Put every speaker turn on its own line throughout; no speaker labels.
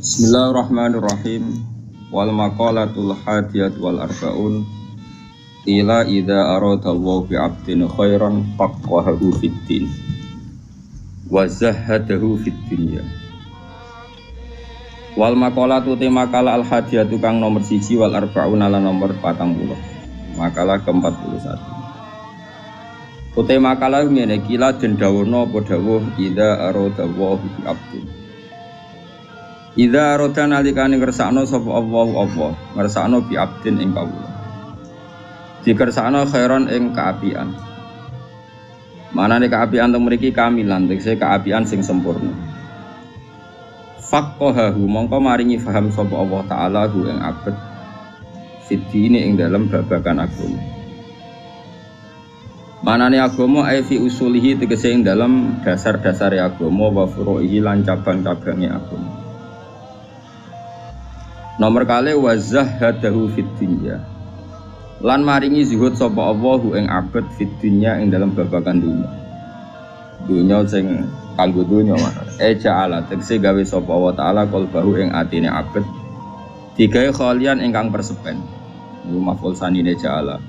Bismillahirrahmanirrahim. Wal maqalatul hadiyat wal arbaun ila idza arada wa bi 'abdin khairan faqahahu fid din wa zahhadahu fid dunya. Wal maqalatu te makalah al hadiyat kang nomor 1 wal arbaun ala nomor 40. Makalah ke-41. Utai makalah ngene kila den dawono apa dawuh idza arada wa bi 'abdin. Idza arada nalikane ngersakno sapa Allah ngersakno bi 'abdin ing kawula. Dikersakno khairan ing kaapian. Manane kaapian teng mriki kamilan, tegese kaapian sing sempurna. Faqahahu mongko maringi faham sapa Allah taala hu ing abet fitine ing dalam babagan agama. Manane agama ai fi usulihi tegese ing dalam dasar-dasare agama wa furu'ihi lan cabang-cabange agama. Nomor kali wazahadahu fid dunya. Lan maringi zuhud sapa Allahu ing abet fid dunya ing dalam babagan dunya. Dunya sing kanggo dunya ja'ala tegese gawe sapa Allah taala qalbahu ing atine abet digawe khalian ingkang persepen. Iku maf'ul sanine ja'ala.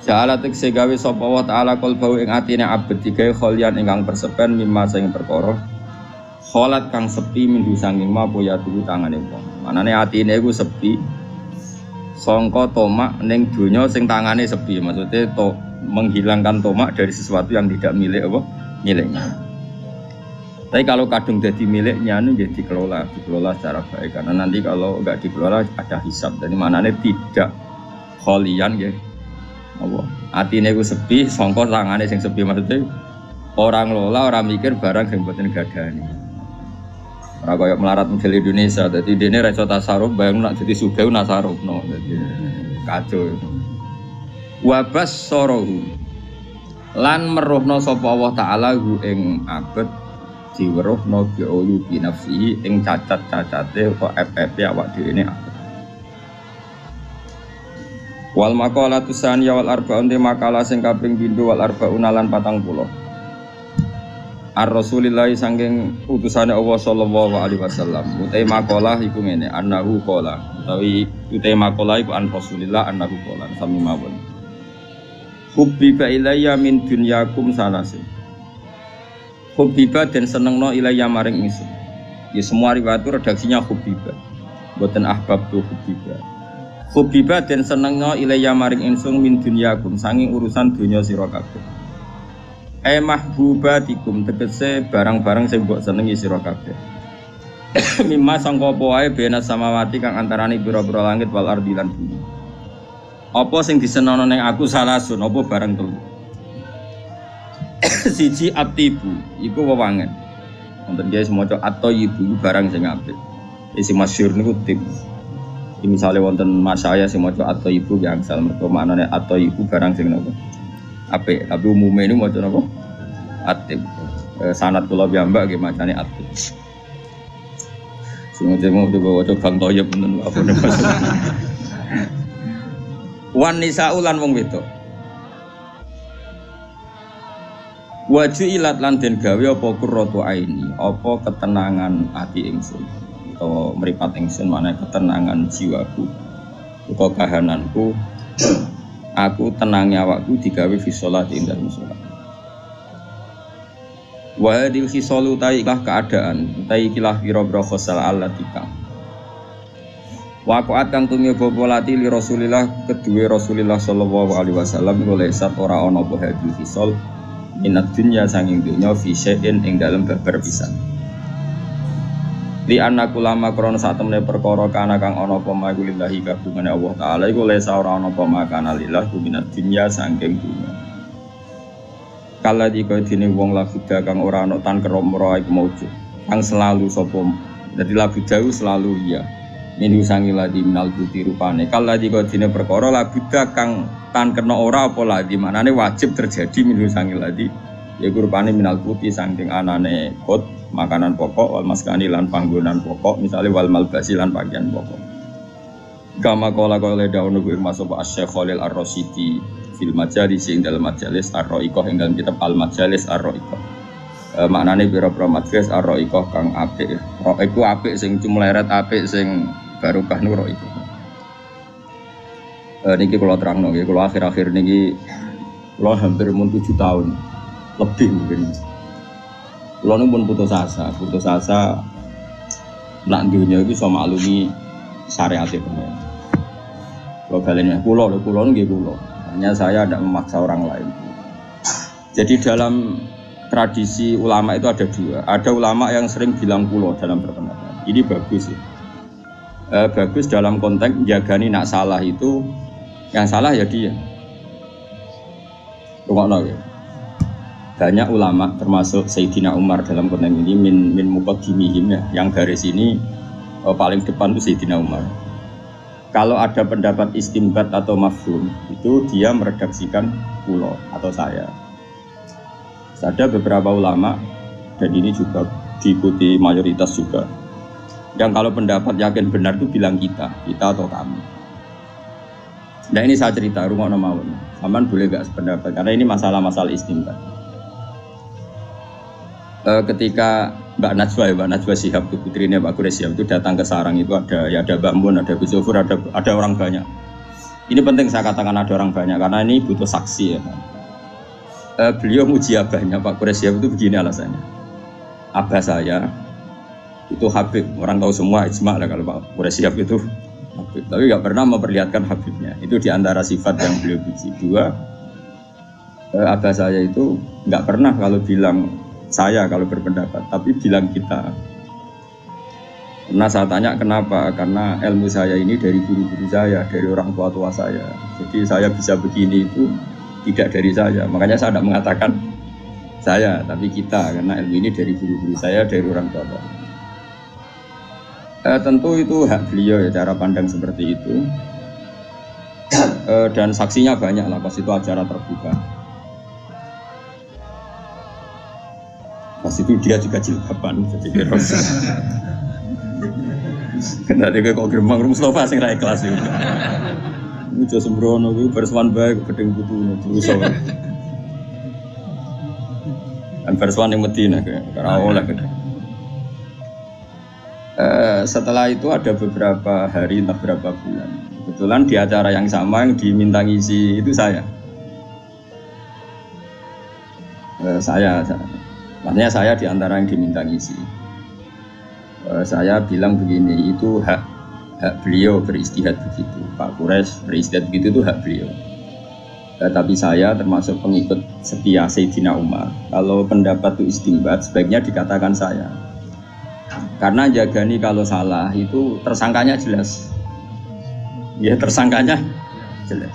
Ja'ala tegese gawe sapa Allah taala qalbahu ing atine abet digawe khalian ingkang persepen mimma sing perkara kholat kang sepi minhu sanging mapo ya tuku tangane wong. Manane atine iku sepi sangka tomak ning donya sing tangane sepi. Maksudnya menghilangkan tomak dari sesuatu yang tidak milik miliknya. Tapi kalau kadung jadi miliknya ini jadi dikelola secara baik. Karena nanti kalau enggak dikelola ada hisab. Jadi manane tidak kholian nggih. Apa? Atine iku sepi sangka tangane sing sepi. Maksudnya orang lola, orang mikir barang sing mboten gadani. Ora kaya melarat model Indonesia, dadi dene ra iso tasarruf, bayang nak dadi sugih nasarufno, dadi kacau. Wa basarahu lan meruhna sapa Allah taala hu ing abet diweruhna bi uyubi nafsihi ing cacat-cacate kok FF awak dhewe ne. Wal maqalatu saniyah wal arba'un te makalah sing kaping 7 wal arba'un lan 40. Ar-Rasulillah sangking utusane Allah sallallahu alaihi wasallam. Utai maqalah iku ngene, annahu qala. Utawi utai maqalah iku an Rasulillah annahu qala sami mawon. Hubbiba ilayya min dunyakum salasin. Hubbiba den senengno ilayya maring ingsun. Ya semua riwayat itu redaksinya hubbiba. Mboten ahbab tu hubbiba. Hubbiba den senengno ilayya maring ingsun min dunyakum sanging urusan dunya sira kabeh. Mahbubatikum tegese barang-barang sing mbok senengi sira kabeh. Mimma sangka apa wae bena samawati kang antarane pira-pira langit wal ardi lan bumi. Apa sing disenono ning aku salasun apa barang telu. Siji atibu iku wewangen. Wonten guys maca at-thayyibu barang sing apik. Isi masyhur niku tip. Misale wonten masaya sing maca at-thayyibu ki angsal mergo maknane at-thayyibu barang sing napa? Apik, tapi umumnya ini macam apa? Atib. Sanad kula piyambak nggih macane atib. Sing mau coba waca Bang Toyib menen apa niku. Wan nisa'u lan wong wedok. Waju ilat lan den gawe apa qurratu aini, apa ketenangan ati ingsun utawa mripat ingsun maknane ketenangan jiwaku utawa kahananku. Aku tenangnya awakku digawe fi sholat ing dalem sholat. Wa hadil khisalu ta'ilah keadaan, ta'ikilah pira-pira khosal allatika. Waqa'at kang tumeka polati li Rasulillah kedue Rasulillah sallallahu alaihi wasallam oleh sat ora ana apa hadil khisal minad dunya sanging dunya fi syai'in ing dalem babar pisan. Li annaku lama krana sak temene perkara kana kang ana apa magulillahi kabungane Allah taala iku lesa ora ana apa makana lillah minad dunya saking dunya. Kala dika dene wong labuda kang ora ana tan keromro iku maujud kang selalu sapa dadi labuda selalu iya minu sangi ladi minal buti rupane. Kala dika dene perkara labuda kang tan kena ora apa ladi manane wajib terjadi minu sangi ladi yaiku rupane minal buti saking anane kot makanan pokok wal maskani lan panggonan pokok misalnya wal malbasi lan pakaian pokok. Kama kala kala daun iku masuk Asy-Syaikh Khalil Ar-Rasyidi fil majalis ing dalam majalis Ar-Ra'iqah ing dalam kitab Al-Majalis Ar-Ra'iqah. Maknane pira-pira madras ar-ra'iqah kang apik. Ra iku apik sing cumleret, apik sing barokah nur iku. Niki kula terangno nggih, kula akhir-akhir niki kula hampir mun 7 tahun lebih mungkin. Kula nu pun putus asa nak dunya iki iso maklumi syariat e pengen. Kula baleni kula nggih kula. Hanya saya tidak memaksa orang lain. Jadi dalam tradisi ulama itu ada dua. Ada ulama yang sering bilang kulo dalam pertemuan. Ini bagus ya. Bagus dalam konteks jagani nak salah itu, yang salah ya dia. Rungokno ya. Banyak ulama termasuk Sayyidina Umar dalam konteks ini min muqaddimihim ya. Yang garis ini paling depan itu Sayyidina Umar. Kalau ada pendapat istimbat atau mafhum itu dia meredaksikan kulo atau saya. Ada beberapa ulama dan ini juga diikuti mayoritas juga. Yang kalau pendapat yakin benar itu bilang kita atau kami. Nah ini saya cerita rumah mawon. Aman boleh gak sependapat karena ini masalah-masalah istimbat. Ketika Mbak Najwa Shihab itu putrinya Pak Quraish Shihab itu datang ke sarang itu ada Mbak Mun, ada Gus Zufur, ada orang banyak. Ini penting saya katakan ada orang banyak karena ini butuh saksi ya. Beliau muji abahnya Pak Quraish Shihab itu begini alasannya. Abah saya itu Habib, orang tahu semua ijma lah kalau Pak Quraish Shihab itu Habib, tapi nggak pernah memperlihatkan Habibnya. Itu diantara sifat yang beliau puji. Dua, abah saya itu nggak pernah kalau bilang saya kalau berpendapat, tapi bilang kita. Karena saya tanya kenapa? Karena ilmu saya ini dari guru-guru saya, dari orang tua saya. Jadi saya bisa begini itu tidak dari saya. Makanya saya tidak mengatakan saya, tapi kita. Karena ilmu ini dari guru-guru saya, dari orang tua saya. Tentu itu hak beliau ya, cara pandang seperti itu. Dan saksinya banyak lah, pas itu acara terbuka. Pas itu dia juga jilbaban, jadi keros. Nanti kok gremang Mustafa sing ra ikhlas itu. Ujo sembrono kuwi bersuan bae gedeng putune dosa. Kan bersuan ning Madinah ora oleh. Setelah itu ada beberapa hari, entah berapa bulan. Kebetulan di acara yang sama yang diminta ngisi itu saya. Maksudnya saya di antara yang diminta ngisi. Saya bilang begini, itu hak beliau beristihad begitu. Pak Quraish beristihad begitu itu hak beliau. Tapi saya termasuk pengikut setia Sayyidina Umar. Kalau pendapat itu istimbat, sebaiknya dikatakan saya. Karena jagani kalau salah itu tersangkanya jelas. Ya tersangkanya jelas.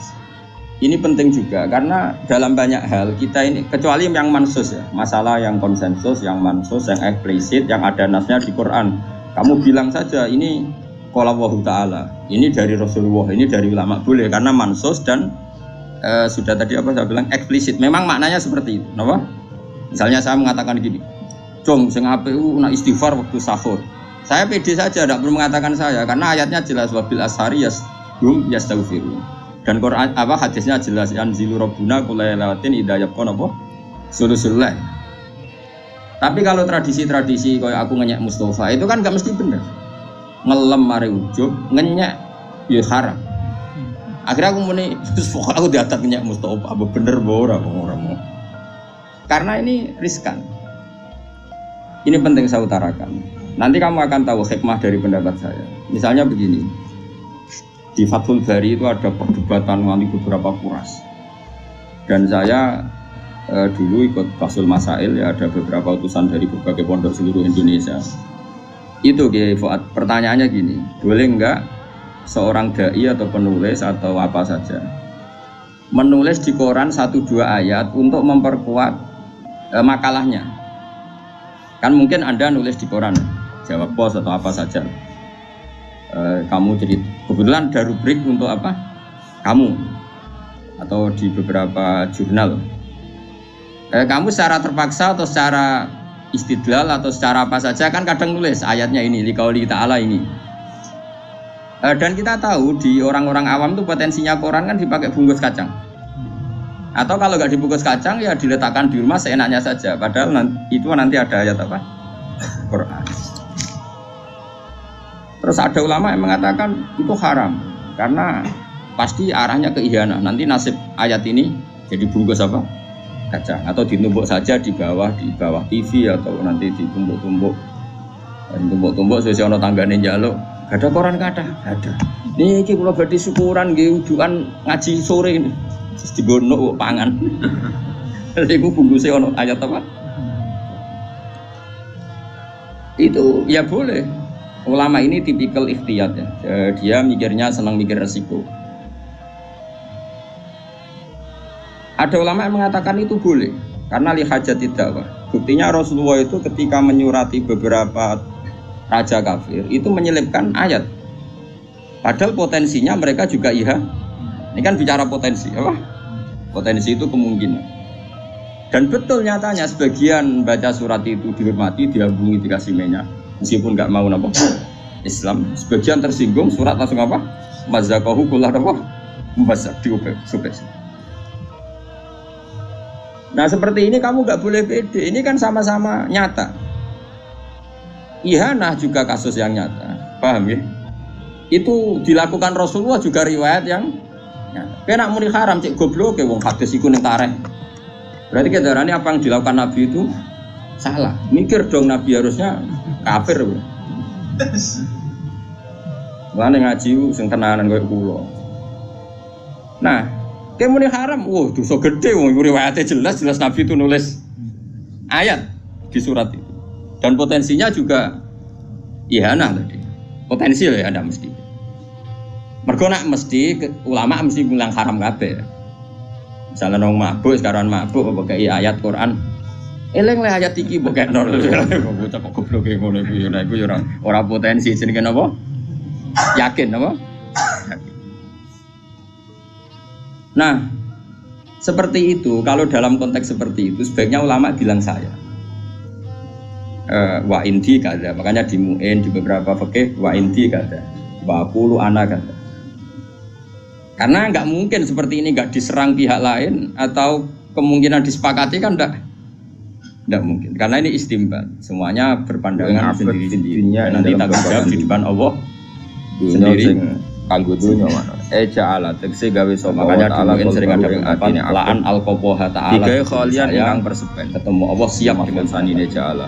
Ini penting juga karena dalam banyak hal kita ini, kecuali yang mansus ya, masalah yang konsensus, yang mansus, yang eksplisit, yang ada nasnya di Quran. Kamu bilang saja ini qala Allahu Ta'ala, ini dari Rasulullah, ini dari ulama, boleh karena mansus dan sudah tadi apa saya bilang eksplisit. Memang maknanya seperti itu, kenapa? Misalnya saya mengatakan gini, Jong, sing APU nak istighfar waktu sahur. Saya pede saja, tidak perlu mengatakan saya karena ayatnya jelas wabil ashari yastaghfirun. Dan Quran apa hadisnya jelas anzilu rabbuna kulailatin idza yaqon apa sulusullah. Tapi kalau tradisi-tradisi kayak aku ngenyek Mustafa itu kan enggak mesti benar. Ngelem mari ujub, ngenyek ya haram. Akhirnya aku muni aku diatat ngenyek Mustafa apa bener ora mau. Karena ini riskan. Ini penting saya utarakan. Nanti kamu akan tahu hikmah dari pendapat saya. Misalnya begini. Di Fathul Bari itu ada perdebatan mengenai beberapa kuras. Dan saya dulu ikut Fathul Masail ya, ada beberapa utusan dari berbagai pondok seluruh Indonesia. Itu Fuad, pertanyaannya gini, boleh enggak seorang dai atau penulis atau apa saja menulis di koran 1-2 ayat untuk memperkuat makalahnya? Kan mungkin Anda nulis di koran, Jawab Pos atau apa saja. Kamu jadi kebetulan ada rubrik untuk apa? Kamu atau di beberapa jurnal. Kamu secara terpaksa atau secara istidlal atau secara apa saja kan kadang nulis ayatnya ini liqauli ta'ala ini. Dan kita tahu di orang-orang awam tuh potensinya koran kan dipakai bungkus kacang. Atau kalau nggak dibungkus kacang ya diletakkan di rumah seenaknya saja. Padahal itu nanti ada ayat apa? Quran. Terus ada ulama yang mengatakan itu haram karena pasti arahnya ke ihanah. Nanti nasib ayat ini jadi bungkus apa? Kacang atau ditumbuk saja di bawah TV atau nanti ditumbuk-tumbuk sesuai ono tanggane njaluk. Gak ada koran kata, ada. Niki kula badhe syukuran nggih ujukan ngaji sore ini. Terus digono pangan. Iku bungkuse ono ayat apa? Itu ya boleh. Ulama ini tipikal ikhtiyat ya. Dia mikirnya senang mikir resiko. Ada ulama yang mengatakan itu boleh karena lihajat tidak. Buktinya Rasulullah itu ketika menyurati beberapa raja kafir itu menyelipkan ayat. Padahal potensinya mereka juga iya. Ini kan bicara potensi, apa? Potensi itu kemungkinan. Dan betul nyatanya sebagian baca surat itu dihormati, diambungi, dikasih minyak, meskipun nggak mau apa Islam. Sebagian tersinggung surat langsung apa? Mazakahu kullah apa? Membazak diubah, sobek. Nah seperti ini kamu nggak boleh pede. Ini kan sama-sama nyata. Ihanah juga kasus yang nyata, paham ya? Itu dilakukan Rasulullah juga riwayat yang nyata. Kena muni haram cek goblok ke wong hadis iku ning tareh. Berarti kedarane apa yang dilakukan Nabi itu salah. Mikir dong Nabi harusnya kafir. Mulane ngaji sing tenanan koyo kula. Nah, muni haram, wah dosa gede wong riwayatnya jelas Nabi itu nulis ayat di surat itu. Dan potensinya juga ihanah tadi. Potensi ya ada mesti. Mergo nak mesti ulama mesti bilang haram kabeh. Misalnya nong mabuk sekarang mabuk pakai ayat Quran. Eling le ayat iki pakai nol. Bocah kok goblok ngono iku ya iku ya ora potensi jenenge napa? Yakin napa? Nah, seperti itu, kalau dalam konteks seperti itu, sebaiknya ulama bilang saya wa indi kada, makanya di mu'in, di beberapa fikih wa indi kada, wa qulu ana kada. Karena nggak mungkin seperti ini nggak diserang pihak lain atau kemungkinan disepakati kan nggak mungkin. Karena ini istimbat, semuanya berpandangan sendiri-sendiri. Nanti tak jawab di depan Allah sendiri. Kanggo dunya mana ja'ala tegese gawe sapa makanya dulu sering ada pengapan la'an al-qabaha ta'ala digawe khalian ingkang persepen ketemu Allah siap dengan sanine ja'ala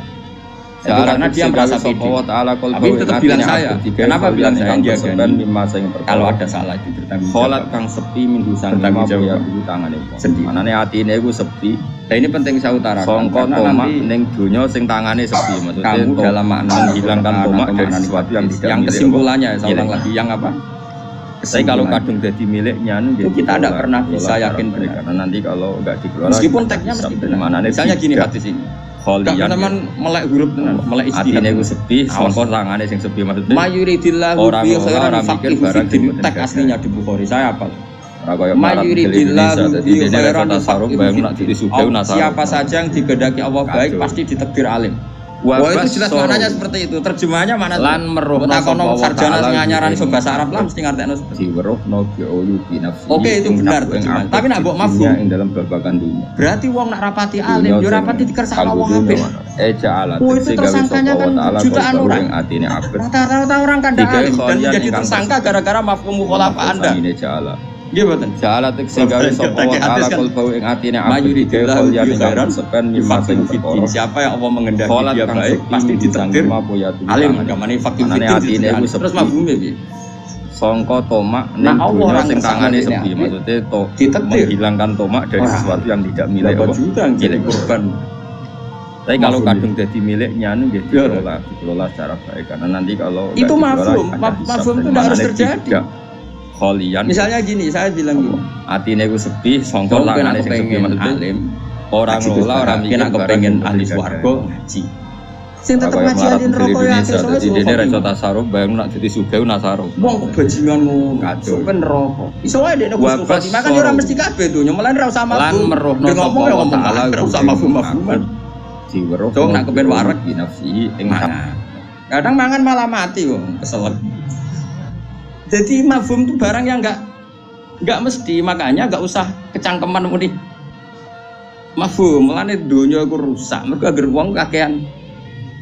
karena dia merasa pede tapi tetap bilang saya kenapa bilang saya dia kalau ada salah itu bertanggung jawab kholat kang sepi min husang bertanggung jawab tangane sendiri manane atine iku sepi. Nah ini penting saya utarakan karena nanti ning dunya sing tangane sepi maksudnya kamu dalam makna menghilangkan tomak dari sesuatu yang tidak yang kesimpulannya saya ulang lagi yang apa. Saya kalau kadung jadi miliknya, itu kita tidak pernah bisa yakin benar. Karena nanti kalau nggak dikelola, meskipun teksnya mesti benar. Misalnya gini hadis ini, kalau teman melek huruf tenan, melek istihad. Hatinya itu sepi, songkor tangannya yang sepi maksudnya. Mayuridillahu bi khairan faqihu fiddin. Teks aslinya di Bukhari saya apa? Mayuridillahu bi khairan faqihu fiddin. Siapa saja yang digedaki Allah baik pasti ditakdir alim. Wah itu jelas maknanya seperti itu. Terjemahannya mana? Lan meruh nakono sarjana sing anyarani iso basa Arab lah mesti ngartekno seperti itu. Weruhno bi uyubi nafsi. Oke itu benar terjemahan. Tapi nek mbok mafhum ing dalam babagan dunia. Berarti wong nak rapati alim yo rapati dikersakno wong apik. Ja'ala. Oh itu tersangkanya kan jutaan orang. Rata-rata orang kandang alim dan menjadi tersangka gara-gara mafhum mukhalafah Anda. Nggih mboten. Ja'ala tegese gawe sapa wa ta'ala kul bau ing atine mayuri dhewe yang garan sepen mimating fitin. Siapa yang Allah mengendaki dia baik pasti ditakdir alim agamane fakir fitin. Terus mafhume piye? Sangka tomak ning dunya sing tangane sepi maksudnya menghilangkan tomak dari sesuatu yang tidak milik Allah. Milik korban. Tapi kalau kadung jadi miliknya nggih dikelola secara baik karena nanti kalau itu mafhum itu tidak harus terjadi. Kholian. Misalnya gini, saya bilang gini, atine ku sepi, songkol tangane sing sepi maksudnya orang ngelola, orang mikir kepengen ahli swarga ngaji. Sing tetep ngaji ahli neraka ya terus dene reso tasarruf bayang nak dadi sugih nasaruf. Wong bajingan ngono kacau ben neraka. Iso wae dekne Gusti Khotimah makan ora mesti kabeh donya, malah ora usah mafhum. Lan meruhno sapa wa ta'ala ora usah mafhum-mafhuman. Diweruh dong nak kepen wareg di nafsi ing kadang mangan malah mati wong keselek. Jadi mafhum itu barang yang enggak mesti, makanya enggak usah kecangkeman muni Mafhum, mulane donya iku rusak. Mergo agar wong kakean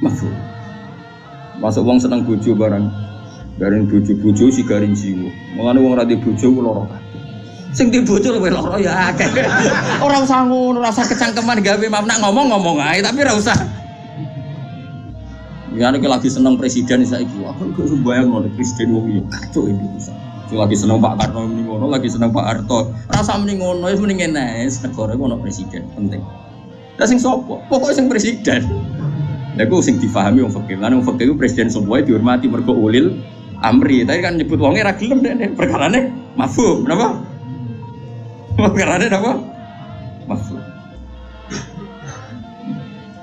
mafhum. Masuk wong seneng bojo barang. Garing bojo-bojo si garing jiwa. Mulane wong ra di bojo ku lara kabeh. Sing di bojo luwih lara ya akeh. Ora usah ngono, ora usah kecangkeman gawe nak ngomong ae tapi ora usah. Ya nek lagi seneng presiden saiki, aku gak sembayang ngono presiden wong iki. Kacau Indonesia. Sing lagi seneng Pak Karno muni ngono, lagi seneng Pak Harto. Rasa muni ngono, wis muni ngene, negara iku ono presiden penting. Lah sing sapa? Pokoke sing presiden. Lha iku sing difahami wong fikih. Lan wong fikih iku presiden semua dihormati mergo ulil amri. Tapi kan nyebut wonge ra gelem nek perkarane mafhum, napa? Perkarane napa? Mafhum.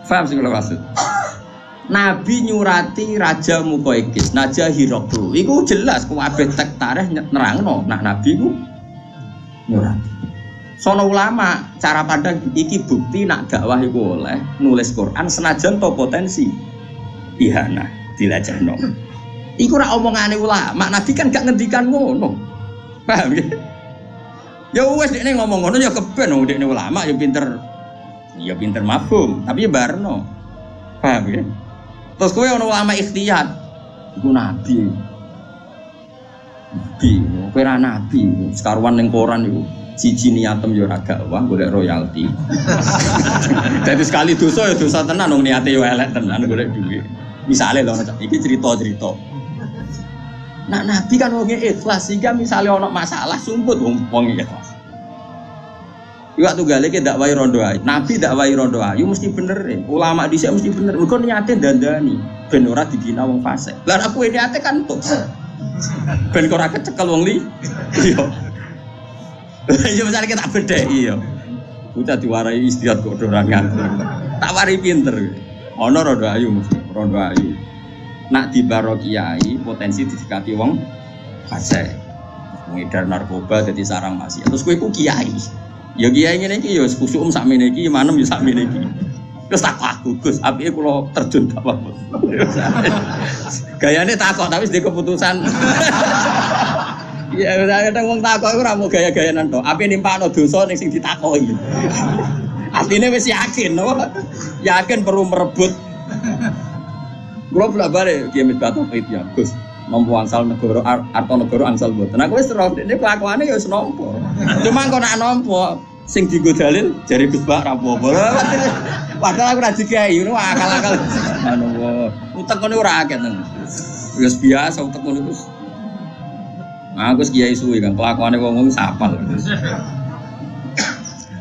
Faham sing kula maksud? Nabi nyurati Raja Muqawqis, Raja Hiraql. Iku jelas kabeh tek tarikh nerangno nek Nabi ku nyurati. Sono ulama cara pandang iki bukti nak dakwah iku oleh nulis Quran senajan to potensi ihana dilajahno. Iku ora omongane ulama, Nabi kan gak ngendikan ngono. Paham ya? Ya wis dekne ngomong ngono ya keben wong dekne ulama ya pinter mafhum, tapi ya barno. Paham ya? Terus kowe ana ulama ikhtiyat. Iku nabi. Nabi, kowe ra nabi, sekaruan ning koran iku. Siji niatem yo ora dakwah golek royalti. Dadi sekali dosa ya dosa tenan wong niate yo elek tenan golek duit. Misale lho iki cerita-cerita. Nah nabi kan wong ikhlas sehingga misale ana masalah sumput wong ikhlas. Iwak tunggale ki dakwahi rondo ayu. Nabi dakwahi rondo ayu mesti bener. Ulama dhisik mesti bener. Mergo niate dandani ben ora dibina wong fasik. Lah aku niate kan tok. Ben ora kecekel wong li. Iya. Ya misale kita bedheki ya. Bocah diwarai istihad kok ora nganggur. Tak wari pinter. Ana rondo ayu mesti, rondo ayu. Nak dibaro kiai potensi didekati wong fasik. Ngedar narkoba dadi sarang maksiat. Terus kowe ku kiai. Ya kiai ngene iki ya kusuk sakmene iki manem ya sakmene iki. Terus tak aku Gus, apike kula terjun dakwah. Gayane takok tapi wis keputusan. Ya kadang wong takok iku ora mau gaya-gayanan tok. Apike nimpakno dosa ning sing ditakoki. Artine wis yakin, no? Yakin perlu merebut. Kula blabare Kiai Misbah Tauhid ya, Gus. Nampa angsal negara arta negara angsal mboten. Aku wis roh dene kelakuane ya wis nampa. Cuma kok nak nampa sing dienggo dalil jare Gus Bak ra apa-apa. Padahal aku ra digawe ngono akal-akal. Subhanallah. Utek ngene ora akeh nang. Wis biasa utek ngono Gus. Aku wis kiai suwi kan kelakuane wong-wong sapal.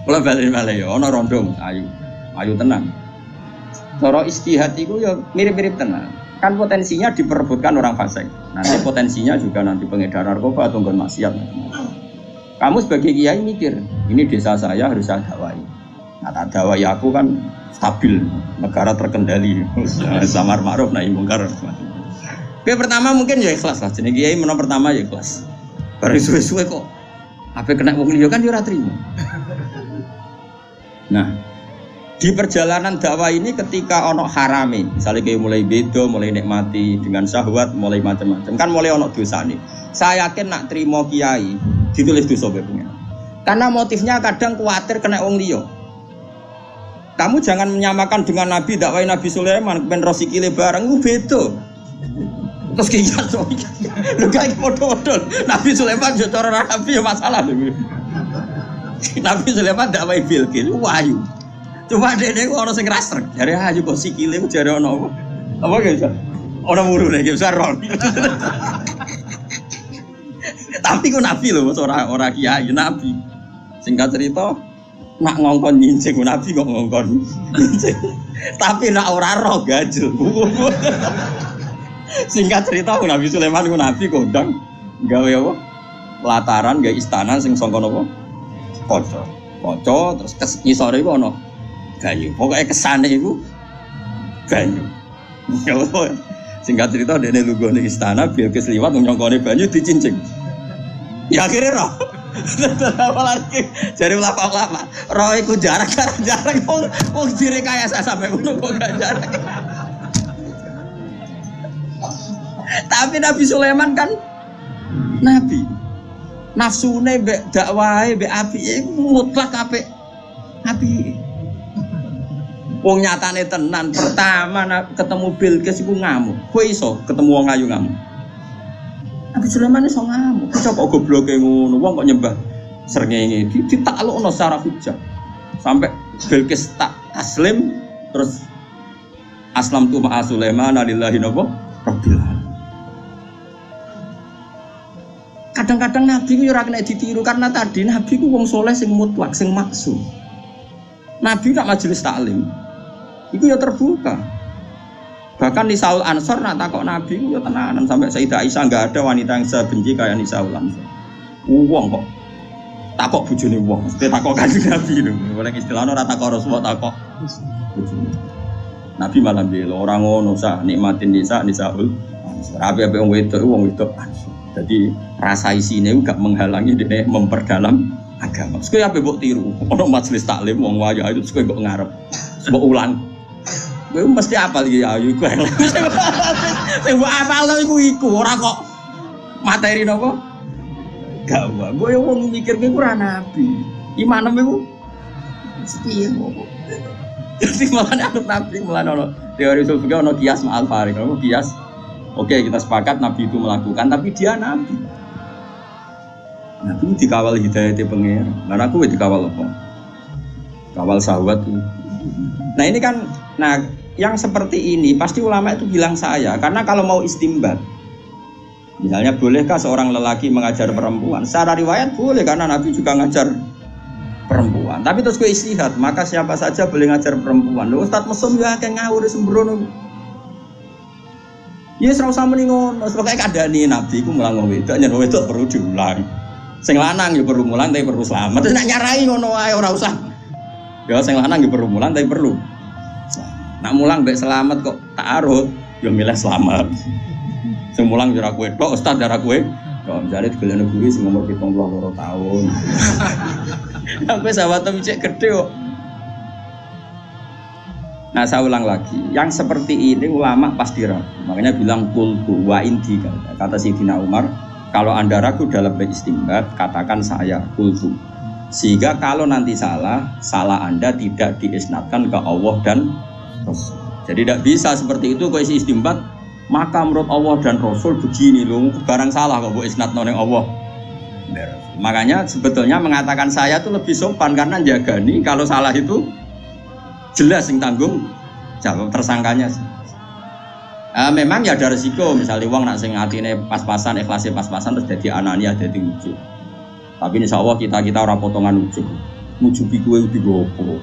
Kula bali-bali ya ana rondo ayu. Ayu tenan. Cara istihad iku ya mirip-mirip tenan. Kan potensinya diperebutkan orang fasik. Nanti potensinya juga nanti pengedar narkoba atau nggon maksiat. Kamu sebagai kiai mikir, ini desa saya harus saya dakwai. Nah, tak dakwai aku kan stabil, negara terkendali, samar ma'ruf nahi mungkar. Oke, pertama mungkin ya ikhlas lah. Jenenge kiai menang pertama ya ikhlas. Baru suwe-suwe kok ape kena wong liya kan yo ora trimo. Nah, di perjalanan dakwah ini ketika ono harame, misalnya kayak mulai beda, mulai nikmati dengan syahwat, mulai macam-macam, kan mulai ono dosa nih. Saya yakin nak terima kiai ditulis dosa bebungnya. Karena motifnya kadang khawatir kena wong liya. Kamu jangan menyamakan dengan Nabi dakwah Nabi Sulaiman, ben rosikile barang itu beda. Terus kiai so, lu kayak podo-podo. Nabi Sulaiman cara Nabi ya masalah lho. Nabi Sulaiman dakwah Bilqis, wahyu. Cuma dene kok ana sing rastrek. Jare ayo kok sikile ku jare ana apa? Apa ge bisa? Ora murune ge bisa ron. Tapi ku nabi lho, ora kiai, nabi. Singkat cerita, nak ngongkon nyincing nabi kok ngongkon nyincing. Tapi nak ora roh gajel. Singkat cerita Nabi Sulaiman ku nabi kondang gawe apa? Lataran gawe istana sing sangka napa? Kaca. Kaca terus ngisore iku ana banyu. Pokoknya kesane itu banyu. Singkat cerita dene lunggone istana Bilqis liwat nyongkone banyu dicincing. Ya akhirnya roh. Apalagi jadi ulama-ulama roh iku jarak wong direkayasa sampai ngono kok gak jarak. Tapi Nabi Sulaiman kan nabi. Nafsune mbek dakwahe mbek apike mutlak apik. Apik. Wong nyatane tenan, pertama ketemu Bilqis iku ngamuk. Kowe iso ketemu wong ayu ngamuk. Nabi Sulaiman iso ngamuk. Kok gobloke ngono, wong kok nyembah srengenge ditaklukno secara hujjah. Sampai Bilqis tak taslim terus aslam tu ma'a Sulaiman lillahi rabbil alamin. Kadang-kadang Nabi ku ora kena ditiru karena tadi Nabi ku wong soleh sing mutlak, sing maksum. Nabi nak majelis taklim, itu ya terbuka. Bahkan Nisaul Ansor nak takok Nabi itu ya tenanan sampai Sayyidah Aisyah enggak ada wanita yang sebenci kayak Nisaul Ansor. Wong kok takok bojone wong, mesti takok kanjeng Nabi lho. Oleh istilahnya ora takok Rasulullah takok bojone. Nabi malah bilang orang ngono sak nikmatin Nisaul Ansor. Ape-ape wong wedok Ansor. Jadi rasa isine gak menghalangi dia memperdalam agama. Terus kowe ape mbok tiru? Ono majelis taklim wong wayu itu terus kowe mbok ngarep. Mbok ulang. Kowe mesti apal iki ayu kowe. Sing mbok apal iku ora kok materi napa? Gak wae. Kowe wong mikir kowe ora nabi. Imanem iku piye kok. Jadi malah anut nabi malah ono teori sulfika ono kias ma'al farik. Ono kias. Oke, kita sepakat Nabi itu melakukan, tapi dia Nabi. Nabi itu dikawal hidayah pengen. Nah, aku dikawal apa? Kawal sahabat. Nah ini kan, yang seperti ini pasti ulama itu bilang saya, karena kalau mau istimbat, misalnya bolehkah seorang lelaki mengajar perempuan? Secara riwayat boleh, karena Nabi juga ngajar perempuan. Tapi terus gue istihad, maka siapa saja boleh ngajar perempuan. Loh, Ustadz Mesum ya kayak ngawur sembrono. Ya serau sama nih ngono, sebagai keadaan nih Nabi ku mulang ngomong wedok perlu diulang. Sing lanang ya perlu mulang tapi perlu selamat. Terus nak nyarai ngono wae ora usah. Ya sing lanang ya perlu mulang tapi perlu. Nak mulang mbek selamat kok ta'arud, ya milih selamat. Sing mulang yo ora kowe tok, ustaz ora kowe. Kok jare digolekno guru sing umur 72 tahun. Sampai sahabat cek gede kok. Nah saya ulang lagi, yang seperti ini ulama pasti ragu. Makanya bilang kultu wa indi, kata Sayyidina Umar, kalau anda ragu dalam beristimbat, katakan saya kultu. Sehingga kalau nanti salah anda tidak diisnadkan ke Allah dan Rasul. Jadi tidak bisa seperti itu kalau isi istimbat, maka menurut Allah dan Rasul begini loh, barang salah kok isnadno ning Allah. Makanya sebetulnya mengatakan saya itu lebih sopan karena jagani kalau salah itu jelas yang tanggung jawab tersangkanya. Memang ya ada resiko, misalnya uang nak sing atine pas-pasan, ikhlasnya pas-pasan terus jadi anania, jadi ujub. Tapi insya Allah kita orang potongan ujub, ngujubi kue udah gopo,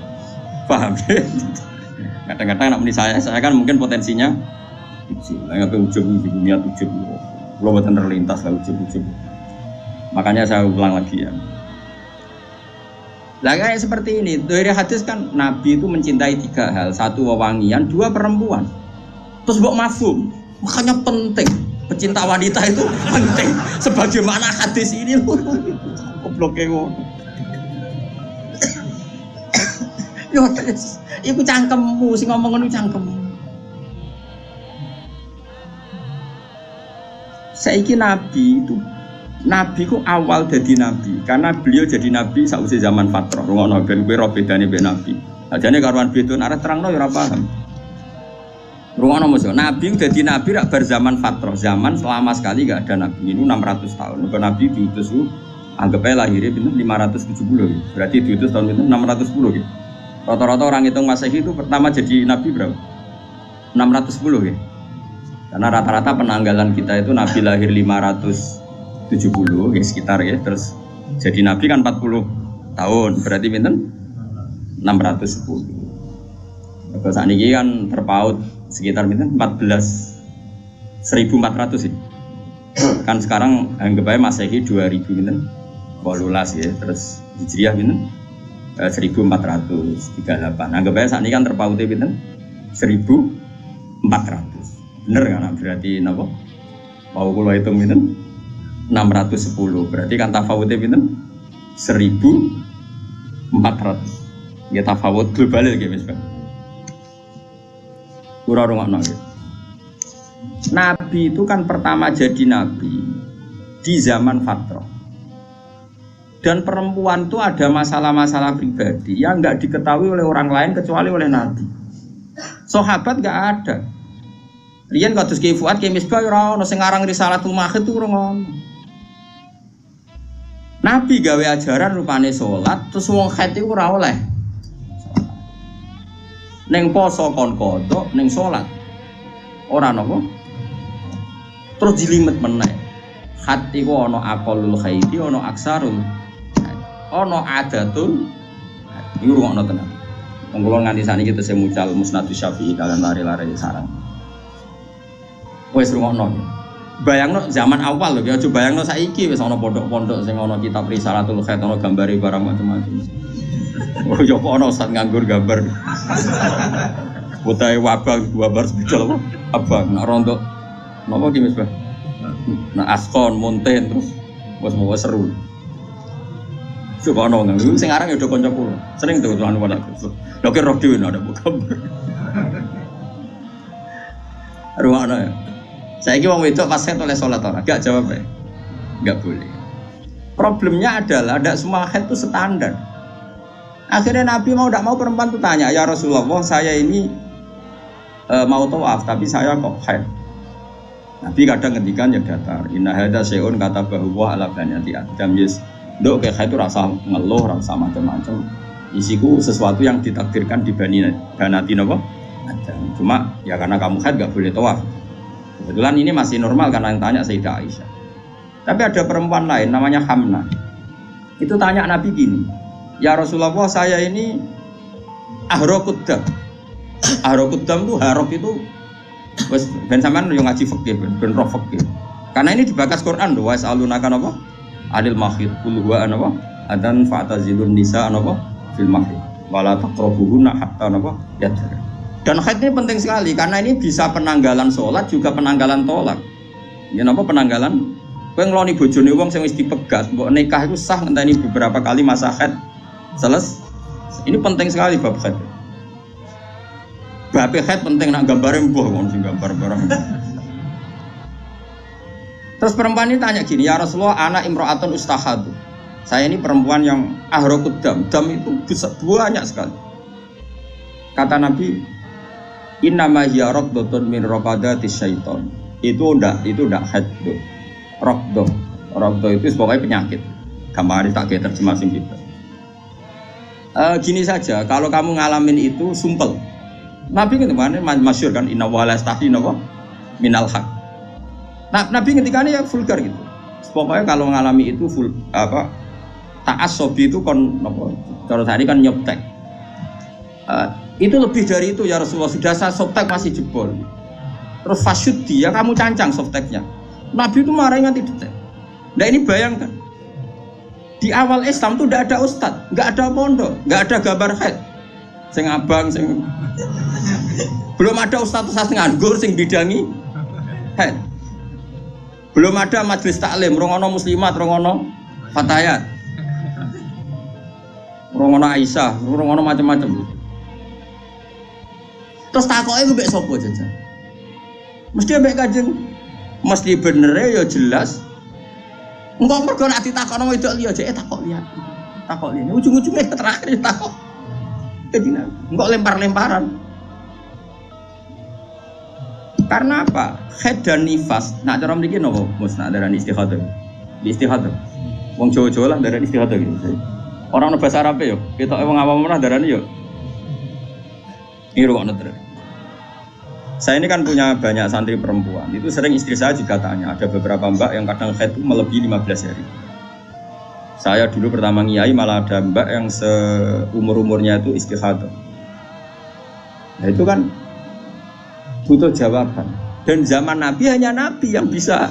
paham? Kadang-kadang nak meni saya kan mungkin potensinya ujub, nggak ujub di dunia ujub, lo buatan terlintas lah ujub. Makanya saya ulang lagi ya. Lah kayak seperti ini, dari hadis kan Nabi itu mencintai 3 hal, 1 wewangian, 2 perempuan. Terus mbok mafhum, makanya penting, pecinta wanita itu penting. Sebagaimana hadis ini loh, gobloknya ngono. Yo, iku cangkemmu, sing ngomong ngono cangkemmu. Saiki Nabi ku awal jadi Nabi, karena beliau jadi Nabi sausé zaman fatrah. Ngono ben kowe ro bedane mbek Nabi. Ajane karuan beda arep terangno ya ora paham. Ngono mesti Nabi jadi Nabi rak bar zaman fatrah, zaman selama sekali enggak ada Nabi. Ini 600 tahun. Mergo Nabi diutus anggap aja lahirnya pinten 570 ya. Berarti diutus tahun pinten 610 ya. Rata-rata orang hitung Masehi itu pertama jadi Nabi berapa? 610 ya. Karena rata-rata penanggalan kita itu Nabi lahir 570 ya sekitar ya, terus jadi Nabi kan 40 tahun, berarti pinten 610. Kalau saat ini kan terpaut sekitar pinten 1400 ya. Kan sekarang anggap aja Masehi 2000 pinten 18 ya, terus Hijriah pinten 1438. Anggap aja saat ini kan terpautnya pinten 1400. Bener kan berarti napa? Mau kula hitung pinten 610, berarti kan tafawutnya pinten 1400. Ya tafawut global ya guys. Kurang rungokno ya. Nabi itu kan pertama jadi Nabi di zaman fatrah. Dan perempuan itu ada masalah-masalah pribadi yang nggak diketahui oleh orang lain kecuali oleh Nabi. Sahabat gak ada. Riyen kados Ki Fuad Ki Misbah ora ono sing aran Risalatul Mahid itu ora ono. Nabi gawe ajaran rupane salat terus wong haid iku ora oleh. Ning poso kon kodok ning salat. Ora napa? Terus jilimet meneh. Haid iku ana aqallul haidi, ana aksarul. Ana adatul. Iku rungokno tenan. Wong kula nganti saniki tesih mucal Musnadus Syafi'i kalian lari-lari sarang. Wes rungokno. Bayangno zaman awal lho, aja bayangno saiki wis ana pondok-pondok sing ana kitab Risalatul Khair ana gambare barang macam-macam. Oh yo kok ana ustaz nganggur gambar. Utahe wabar spidol apa? Abang nak rondo. Napa ki Mas Bah? Nak askon monten terus wis mau seru. Coba ana nganggur sing aran yo do kanca kula. Sering tuh anu pada. Lho ki roh dhewe ada gambar. Ruwana ya. Saiki wong wedok pas haid oleh salat ora? Gak jawab ya. Enggak boleh. Problemnya adalah tidak semua haid itu standar. Akhirnya Nabi mau tidak mau perempuan itu tanya, ya Rasulullah, saya ini mau tawaf tapi saya kok haid. Nabi kadang ngendikan ya datar. Inna hadza syai'un katabahu wa ala baniati Adam yes. Nduk kayak haid itu rasa ngeluh, rasa macam-macam. Isiku sesuatu yang ditakdirkan di banati napa? Adam. Cuma ya karena kamu haid enggak boleh tawaf. Kebetulan ini masih normal karena yang tanya Sayyidah Aisyah. Tapi ada perempuan lain namanya Hamna. Itu tanya Nabi gini, ya Rasulullah saya ini ahrokuddam. Ahrokuddam itu harok itu ben sampean yo ngaji fikih ben roh fikih. Karena ini dibakas Quran lho, wa salunaka napa? Adil mahid qul huwa anapa? Adan fa'tazilun nisa napa? Fil mahid. Wala taqrabuhunna hatta napa? Yadhar. Dan haid ini penting sekali karena ini bisa penanggalan sholat juga penanggalan tolak. Ya napa penanggalan? Kowe ngloni bojone wong sing wis dipegat, mbok nikah itu sah ngenteni beberapa kali masa haid selesai. Ini penting sekali bab haid. Bab haid penting nak gambare mbuh wong sing gambar barang. Terus perempuan ini tanya gini, ya Rasulullah, ana imra'atun ustahadu. Saya ini perempuan yang ahrokud dam itu banyak sekali. Kata Nabi, innama hiya raqdatun min raqadatis syaiton. Itu ndak haid. Raqdah itu pokoknya penyakit. Gampang tak kayak terjemah sing gitu. Gini saja, kalau kamu ngalamin itu sumpel. Nabi kemarin masyhur kan inna wa la yastahi minal haq. Nah, Nabi ketikane ya vulgar gitu. Pokoknya kalau ngalami itu ta'assobi itu kon napa? Cara tadi kan nyoptek. Itu lebih dari itu ya Rasulullah, sudah saya softtek masih jebol. Terus fasyuddi ya kamu cancang softteknya. Nabi itu marah nganti detek. Nah ini bayangkan, di awal Islam tuh tidak ada ustadz, nggak ada pondok, nggak ada gambar haid. Sing abang, sing belum ada ustadz nganggur sing bidangi haid. Belum ada majelis taklim, rongono muslimat, rongono fatayat, rongono Aisyah, rongono macam-macam. Terus takoknya gue mbek sopo jajan. Mesti mbek Kanjeng. Mesti bener ya jelas. Engko mergo nek ditakokno wedok liya jek takok liya. Takok liya. Ujung-ujungnya terakhir takok. Jadi engko lempar-lemparan. Karena apa? Haid dan nifas. Nak cara mriki napa? Mus nak darani istihadah. Di istihadah. Wong Jawa-Jawa lah darani istihadah gitu. Orang bahasa Arab yo, ketoke wong awam ora darani yo. Ini rukun terus. Saya ini kan punya banyak santri perempuan. Itu sering istri saya juga tanya. Ada beberapa mbak yang kadang haid itu melebihi 15 hari. Saya dulu pertama ngiyai malah ada mbak yang seumur-umurnya itu istihadah. Nah itu kan butuh jawaban. Dan zaman Nabi hanya Nabi yang bisa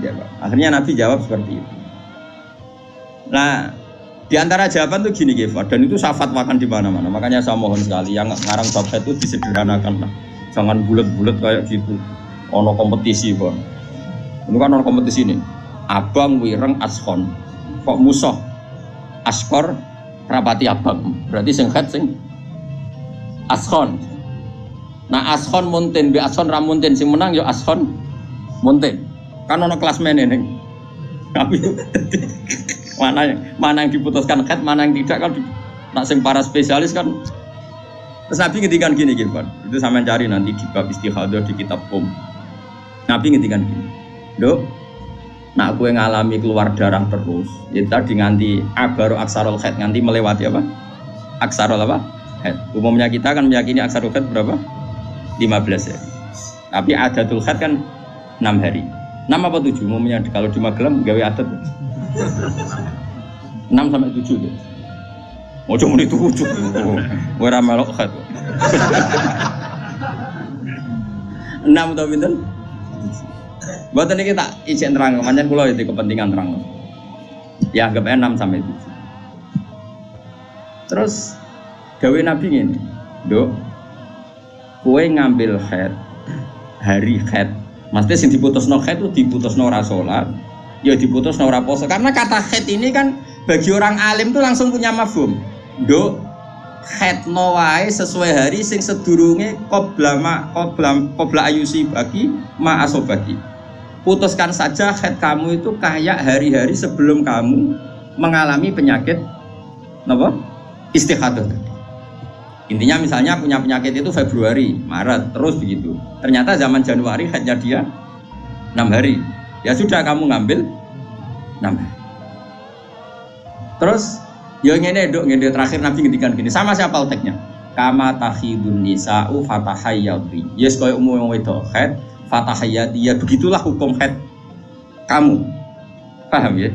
jawab. Akhirnya Nabi jawab seperti itu. Nah, di antara jawaban tuh gini Gifat, dan itu saya fatwakan di mana-mana. Makanya saya mohon sekali yang ngarang bab haid itu disederhanakan lah. Jangan bulat-bulat kayak gitu. Ono kompetisi, Bang. Ini kan ono kompetisi ini. Abang wireng ashon. Kok musuh? Askor rapati abang. Berarti sing haid sing ashon. Nah ashon munten be ashon ramunten sing menang yo ashon munten. Kan ono klasmen ini. Tapi mana yang diputuskan haid, mana yang tidak kan. Nak sing para spesialis kan Terus Nabi ngendikan gini Gilbert, itu sampean cari nanti di bab istikhadah di kitab Nabi ngendikan gini, "Dok, nak kowe ngalami keluar darah terus, ya tadi nganti abaru aksarul haid, nganti melewati apa? Aksarul apa? Haid. Umumnya kita kan meyakini aksarul haid berapa? 15 hari. Tapi adatul haid kan 6 hari. 6 apa 7? Umumnya kalau di Magelang gawe adat 6 sampai 7 gitu. Mau cuma itu 7. Kowe ra melok haid. 6 atau pinten? Buatan ini kita izin terang, manjan pulau itu kepentingan terang. Ya anggap 6 sampai 7. Terus gawe Nabi ini, "Dok, kowe ngambil haid hari haid. Maksudnya sing diputusno haid itu diputusno ora salat, ya diputusno ora poso. Karena kata haid ini kan bagi orang alim tuh langsung punya mafhum. Dok, haid no wae sesuai hari sing sedurunge qabla ayusi bagi ma asobati. Putuskan saja haid kamu itu kayak hari-hari sebelum kamu mengalami penyakit apa? Istikhadah. Intinya misalnya punya penyakit itu Februari, Maret, terus begitu. Ternyata zaman Januari haidnya dia 6 hari. Ya sudah kamu ngambil 6 hari. Terus ya ngene Dok, ngene terakhir Nabi ngendikan gini, sama siapa teknya? Kama takhidun nisa'u fatahayyati. Yes koyo umum wedok haid fatahayyati, ya begitulah hukum haid kamu. Paham ya?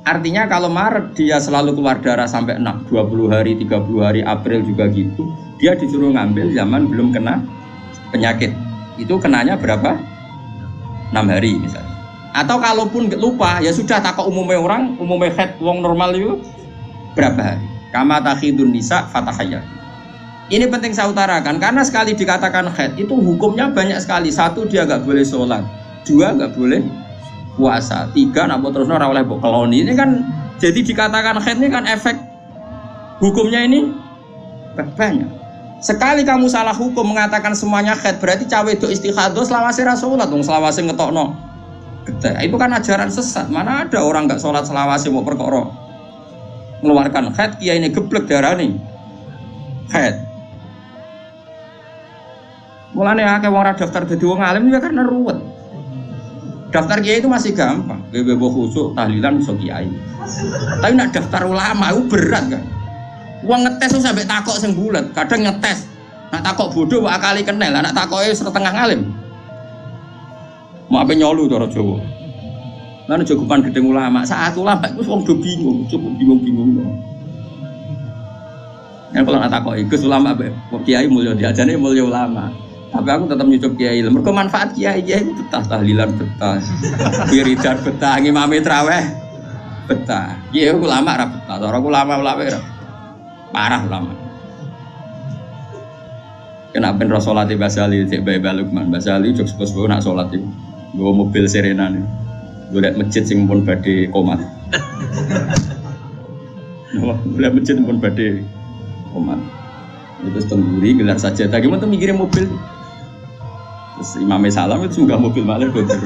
Artinya kalau Maret dia selalu keluar darah sampai 20 hari, 30 hari, April juga gitu, dia disuruh ngambil zaman belum kena penyakit. Itu kenanya berapa? 6 hari misalnya. Atau kalaupun lupa, ya sudah takut umumnya haid wong normal itu berapa hari? Kama takhidun nisa fatahayat. Ini penting saya utarakan karena sekali dikatakan haid itu hukumnya banyak sekali. 1, dia nggak boleh sholat. 2, nggak boleh puasa. 3, nak terus ora oleh mbok keloni. Ini kan jadi dikatakan haid ini kan efek hukumnya ini banyak. Sekali kamu salah hukum mengatakan semuanya haid, berarti cawe itu istikhadah selawase ra salat dong, selawase ngetokno. Itu kan ajaran sesat. Mana ada orang nggak sholat selawase mau perkara mengeluarkan haid, kiai ini geblek darani haid. Mulane akeh wong ora daftar dadi wong alim ya karena ruwet. Daftar kiai itu masih gampang, bebo khusuk tahlilan iso kiai. Tapi nak daftar ulama itu berat kan. Wong ngetes tuh sampai takok sing bulet, kadang ngetes. Nak takok bodoh kok akali kenel, nak takoke setengah ngalim. Mau apa nyolu cara Jawa. Lan jogopan gedeng ulama, saat ulama iku wong do bingung, cukup bingung-bingung dong. Yang kalau nak takoki Gus ulama kok kiai mulya diajane mulya ulama. Tapi aku tetap nyucup kiai. Mergo manfaat kiai itu betah tahlilan betah. Wiridan betah, ngimami traweh betah. Kiai ulama ra betah, cara ulama ra. Parah ulama. Kena ben Rasulullah Basali cek bae Lukman. Basali jog sepo nak salat iku. Nggo mobil Serena nih. Golek masjid sing pun badhe komat. Golek masjid pun badhe komat. Itu tengguri gelar saja. Tadi mau tuh mikirin mobil. Terus Imam Salam itu juga mobil malah gontor.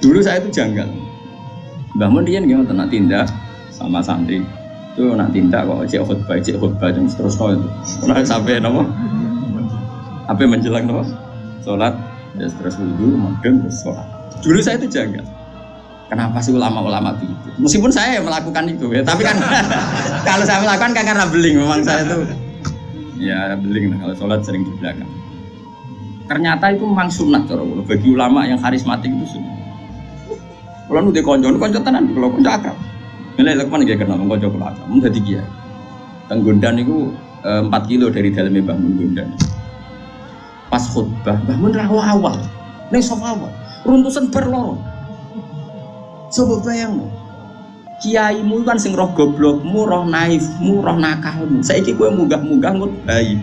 Dulu saya itu janggal. Mbah Mun riyen nggih wonten nak tindak sama santri. Itu nak tindak kok cek khutbah terus kok itu. Ora sampai napa? Apa menjelang napa? Salat, ya terus wudu, madeng terus salat. Dulu saya itu janggal. Kenapa sih ulama-ulama begitu? Meskipun saya melakukan itu ya, tapi kan kalau saya melakukan kan karena beling, memang saya itu ya beling kalau sholat sering di belakang. Ternyata itu memang sunat bagi ulama yang karismatik itu sunat. Kalau nu konco tenan, kalau konco akrab. Nilai lekman dia kenal konco kalau akrab, mun dadi kiai. Teng Gondan itu 4 kilo dari dalamnya Mbah Mun Gondan. Pas khutbah, Mbah Mun ra awal, ning sofa awal, runtusan berloro. Coba bayang, kiaimu kan sing roh goblokmu, roh naifmu, roh nakalmu. Saiki kowe munggah-munggah ngut bayi.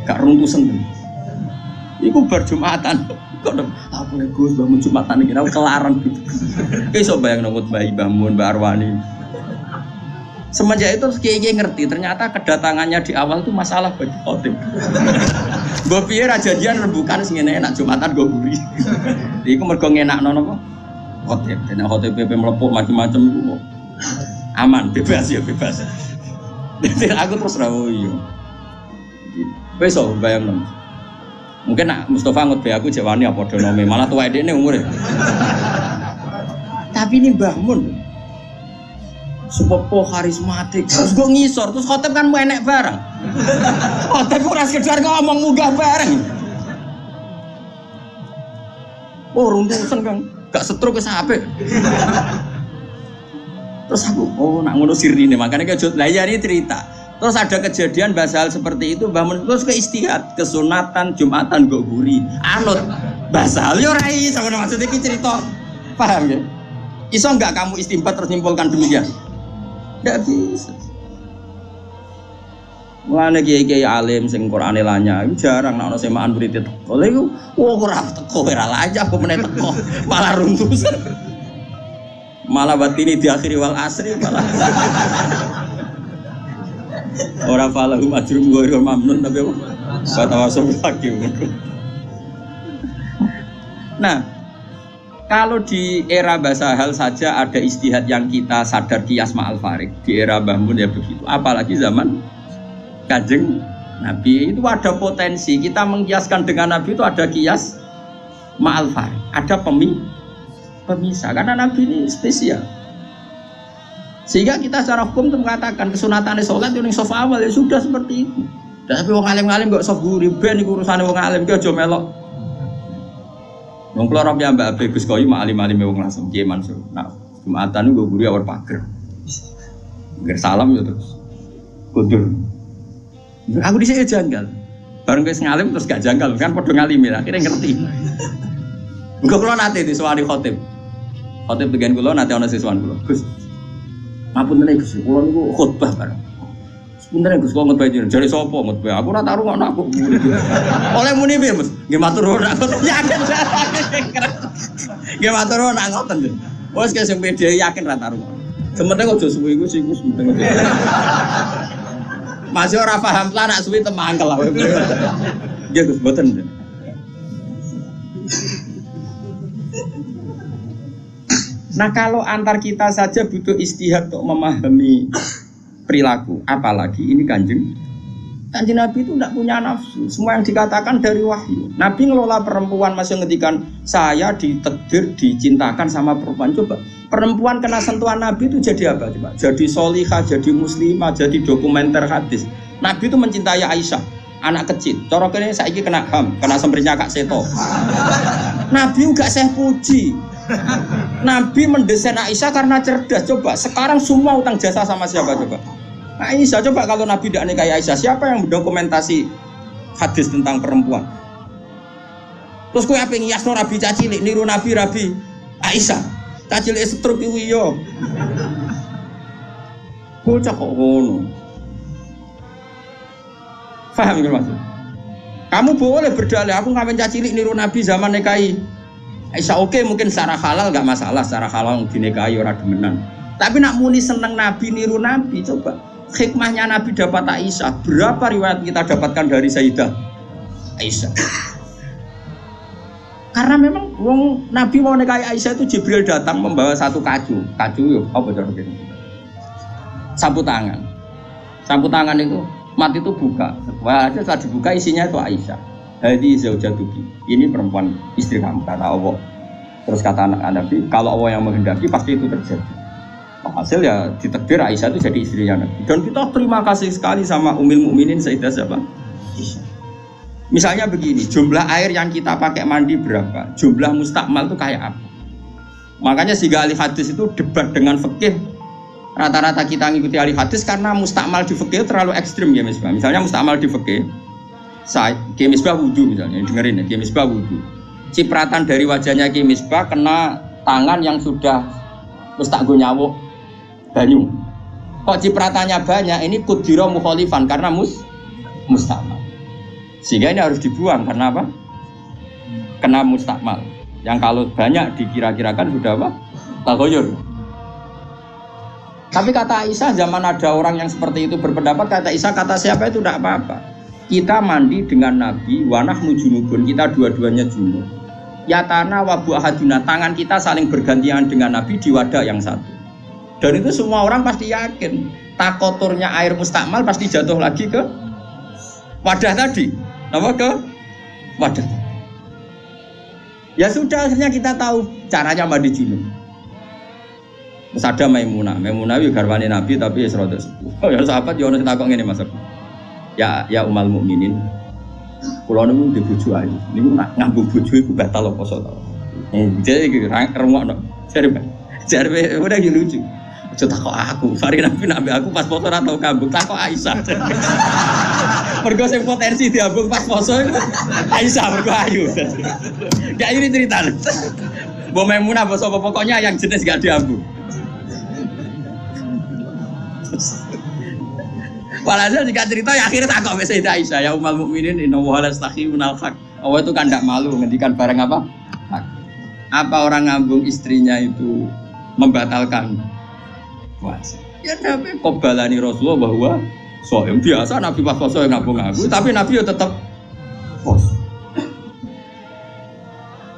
Gak runtusen. Iku berjumatan. Kok apa nek Gus bangun Jumatan iki aku kelaran. Kowe iso bayang ngut bayi Mbah Arwani. Semenjak itu kiai ngerti ternyata kedatangannya di awal itu masalah bagi khotib. Mbok piye ra janjian rembukan sing ngene enak Jumatan go buri. Iku mergo ngenakno napa? Khotib, dan khotib PP melepuk macam-macam itu aman, bebas ya bebas. Aku terus rawo iya. Besok bayang mungkin nak Mustafa ngut be aku jawani apa donome malah tua dekne umure. Tapi ini Mbah Mun sepopo karismatik terus gue ngisor terus khotib kan mau enek bareng. Khotib ora sekedar ngomong munggah bareng. Oh runtusan Kang gak stroke wis apik. Terus aku nak ngono sirine makanya kejut lah ya ini cerita. Terus ada kejadian basal seperti itu, bangun terus ke istihad, kesunatan, jumatan, gak guri, anut, basal yo rai, sama maksudnya ini cerita, paham ya? Iso nggak kamu istimbat terus nyimpulkan demikian? Nggak bisa. Mulane kiai-kiai alim sing Qur'ane lanya, jarang nak ono semaan murid teko. Lha iku ora teko ora laja apa meneh teko, malah runtusan. Malah batini di akhiri wal asri malah. Orang falahum ajrum ghairu mamnun tapi apa? Fatawasau lagi. Nah, kalau di era Basahal saja ada istihad yang kita sadar qiyas ma'al farik. Di era Mbah Mun ya begitu. Apalagi zaman Kanjeng Nabi itu ada potensi kita mengkiaskan dengan Nabi itu ada qiyas ma'al farik. Ada pemisah karena Nabi ini spesial. Sehingga kita secara hukum itu mengatakan kesunatan sholat itu yang soft awal ya sudah seperti itu. Tapi wong alim-alim gak soft guri ben iku urusane wong alim ki aja melok. Wong kula ora Mbak Abe Gus Koyi mak alim-alim wong langsung Kiai Mansur. Nah, Jumatan niku guri awal pager. Ngger salam ya terus. Kundur. Aku dhisik janggal. Bareng wis ngalim terus gak janggal kan padha ngalimi akhirnya ngerti. Engko kula nate diswani khotib. Khotib dengan kula nate ana siswan kula. Gus ngapunten Gus, kula niku khotbah bareng. Sebenarnya Gus kok ngutbah jenengan jare sapa ngutbah? Aku ora taruh kok aku. Oleh muni piye, Mas? Nggih matur nuwun aku yakin. Nggih matur nuwun nak ngoten. Wes ke sing pede yakin ra taruh. Sementing aja suwi iku sing sementing. Masih ora paham lah nak suwi temangkel lah. Nggih Gus mboten. Nah kalau antar kita saja butuh istihad untuk memahami perilaku, apalagi ini kanjeng Nabi itu tidak punya nafsu. Semua yang dikatakan dari wahyu. Nabi ngelola perempuan masih ngedikan saya ditakdir dicintakan sama perempuan. Coba perempuan kena sentuhan Nabi itu jadi apa? Coba jadi solihah, jadi muslimah, jadi dokumenter hadis. Nabi itu mencintai Aisyah, anak kecil. Corok ini saiki kena ham, kena sembrinya Kak Seto. Nabi enggak saya puji. Nabi mendesain Aisyah karena cerdas. Coba sekarang semua utang jasa sama siapa coba? Aisyah. Coba kalau Nabi tidak nikahi Aisyah, siapa yang mendokumentasi hadis tentang perempuan? Terus kowe ape ngiyasno Nabi cacilik niru Nabi Aisyah. Cacilik struk iku iya. Bocah kok ngono. Paham nggih maksud? Kamu boleh berdalih aku ngamen cacilik niru Nabi zaman nikahi Aisyah oke, mungkin secara halal gak masalah, secara halal dinikahi ora demenan. Tapi nak muni seneng Nabi niru Nabi, coba hikmahnya Nabi dapat Aisyah. Berapa riwayat kita dapatkan dari Sayyidah Aisyah? Karena memang Nabi mau nikahi Aisyah itu Jibril datang membawa satu kacu yuk, apa cara begini? Sapu tangan itu mati itu buka. Wah, setelah dibuka isinya itu Aisyah. Hadi zaujatuki, ini perempuan istri kamu kata Allah. Terus kata anak Nabi, kalau Allah yang menghendaki pasti itu terjadi. Hasil ya ditakdir Aisyah itu jadi istrinya Nabi. Dan kita terima kasih sekali sama Ummul Mukminin Sayyidah siapa? Aisyah. Misalnya begini, jumlah air yang kita pakai mandi berapa? Jumlah mustakmal itu kayak apa? Makanya sehingga ahli hadis itu debat dengan fikih. Rata-rata kita ngikuti ahli hadis karena mustakmal di fikih terlalu ekstrim ya Misbah. Misalnya mustakmal di fikih Ki Misbah wudu misalnya, dengerin ya, Ki Misbah wudu. Cipratan dari wajahnya Ki Misbah kena tangan yang sudah mustaqgo nyawuk banyu. Kok cipratannya banyak? Ini kudiro mukhalifan karena mustakmal. Sehingga ini harus dibuang karena apa? Kena mustakmal. Yang kalau banyak dikira-kirakan sudah apa? Tagoyur. Tapi kata Aisyah zaman ada orang yang seperti itu berpendapat, kata Aisyah kata siapa itu tidak apa-apa. Kita mandi dengan Nabi, wanah junubun, kita dua-duanya junub. Yatana wabu ahaduna, tangan kita saling bergantian dengan Nabi di wadah yang satu. Dan itu semua orang pasti yakin. takoturnya air mustakmal pasti jatuh lagi ke wadah tadi. Apa ke wadah? Ya sudah, akhirnya kita tahu caranya mandi junub. Terus ada Maimunah itu garwane Nabi tapi ya serodok sepuh. Oh ya sahabat ya ono sing takok ngene Mas. Ya umal mukminin. Kula niku ndek bojo ayu. Niku nak ngambung bojo iku batal poso to. Jadi iki rungokno. Jare udah iki lucu. Aja takok aku, mari Nabi aku pas poso ora tau ngambung, takok Aisyah. Mergo sing potensi diambung pas poso Aisyah mergo ayu. Ya ini cerita. Mbok Maimunah apa sapa pokoknya yang jenis gak diambung. Walhasil jika cerita ya akhirnya takok wis Sayyidah Aisyah ya ummul mukminin inna wa la yastakhiyunal haq. Allah itu kan tidak malu ngendikan barang apa? Hak. Apa orang ngambung istrinya itu membatalkan puasa? Ya Nabi qobalani Rasulullah bahwa soem biasa Nabi pas poso ngambung aku, tapi Nabi ya tetap poso.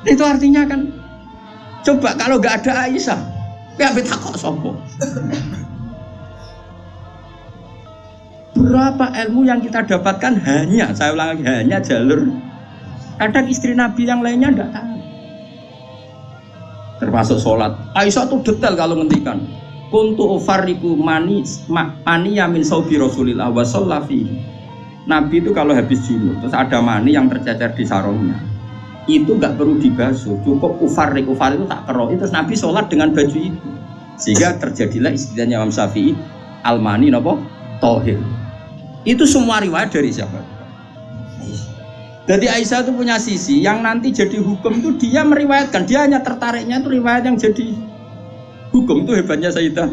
Itu artinya kan coba kalau enggak ada Aisyah, ya takok sapa? Berapa ilmu yang kita dapatkan hanya, saya ulang lagi, hanya jalur. Kadang istri Nabi yang lainnya tidak tahu. Termasuk sholat. Aisyah tuh detail kalau ngendikan. Kuntu ufarriku mani yamin saubi Rasulillah wa shallafi. Nabi itu kalau habis junub terus ada mani yang tercecer di sarungnya. Itu enggak perlu dibasuh, cukup ufarrik itu tak keroi terus Nabi sholat dengan baju itu. Sehingga terjadilah istilahnya Imam Syafi'i al-mani napa? Tohir. Itu semua riwayat dari siapa? Jadi Aisyah itu punya sisi yang nanti jadi hukum itu dia meriwayatkan, dia hanya tertariknya itu riwayat yang jadi hukum. Itu hebatnya Sayyidah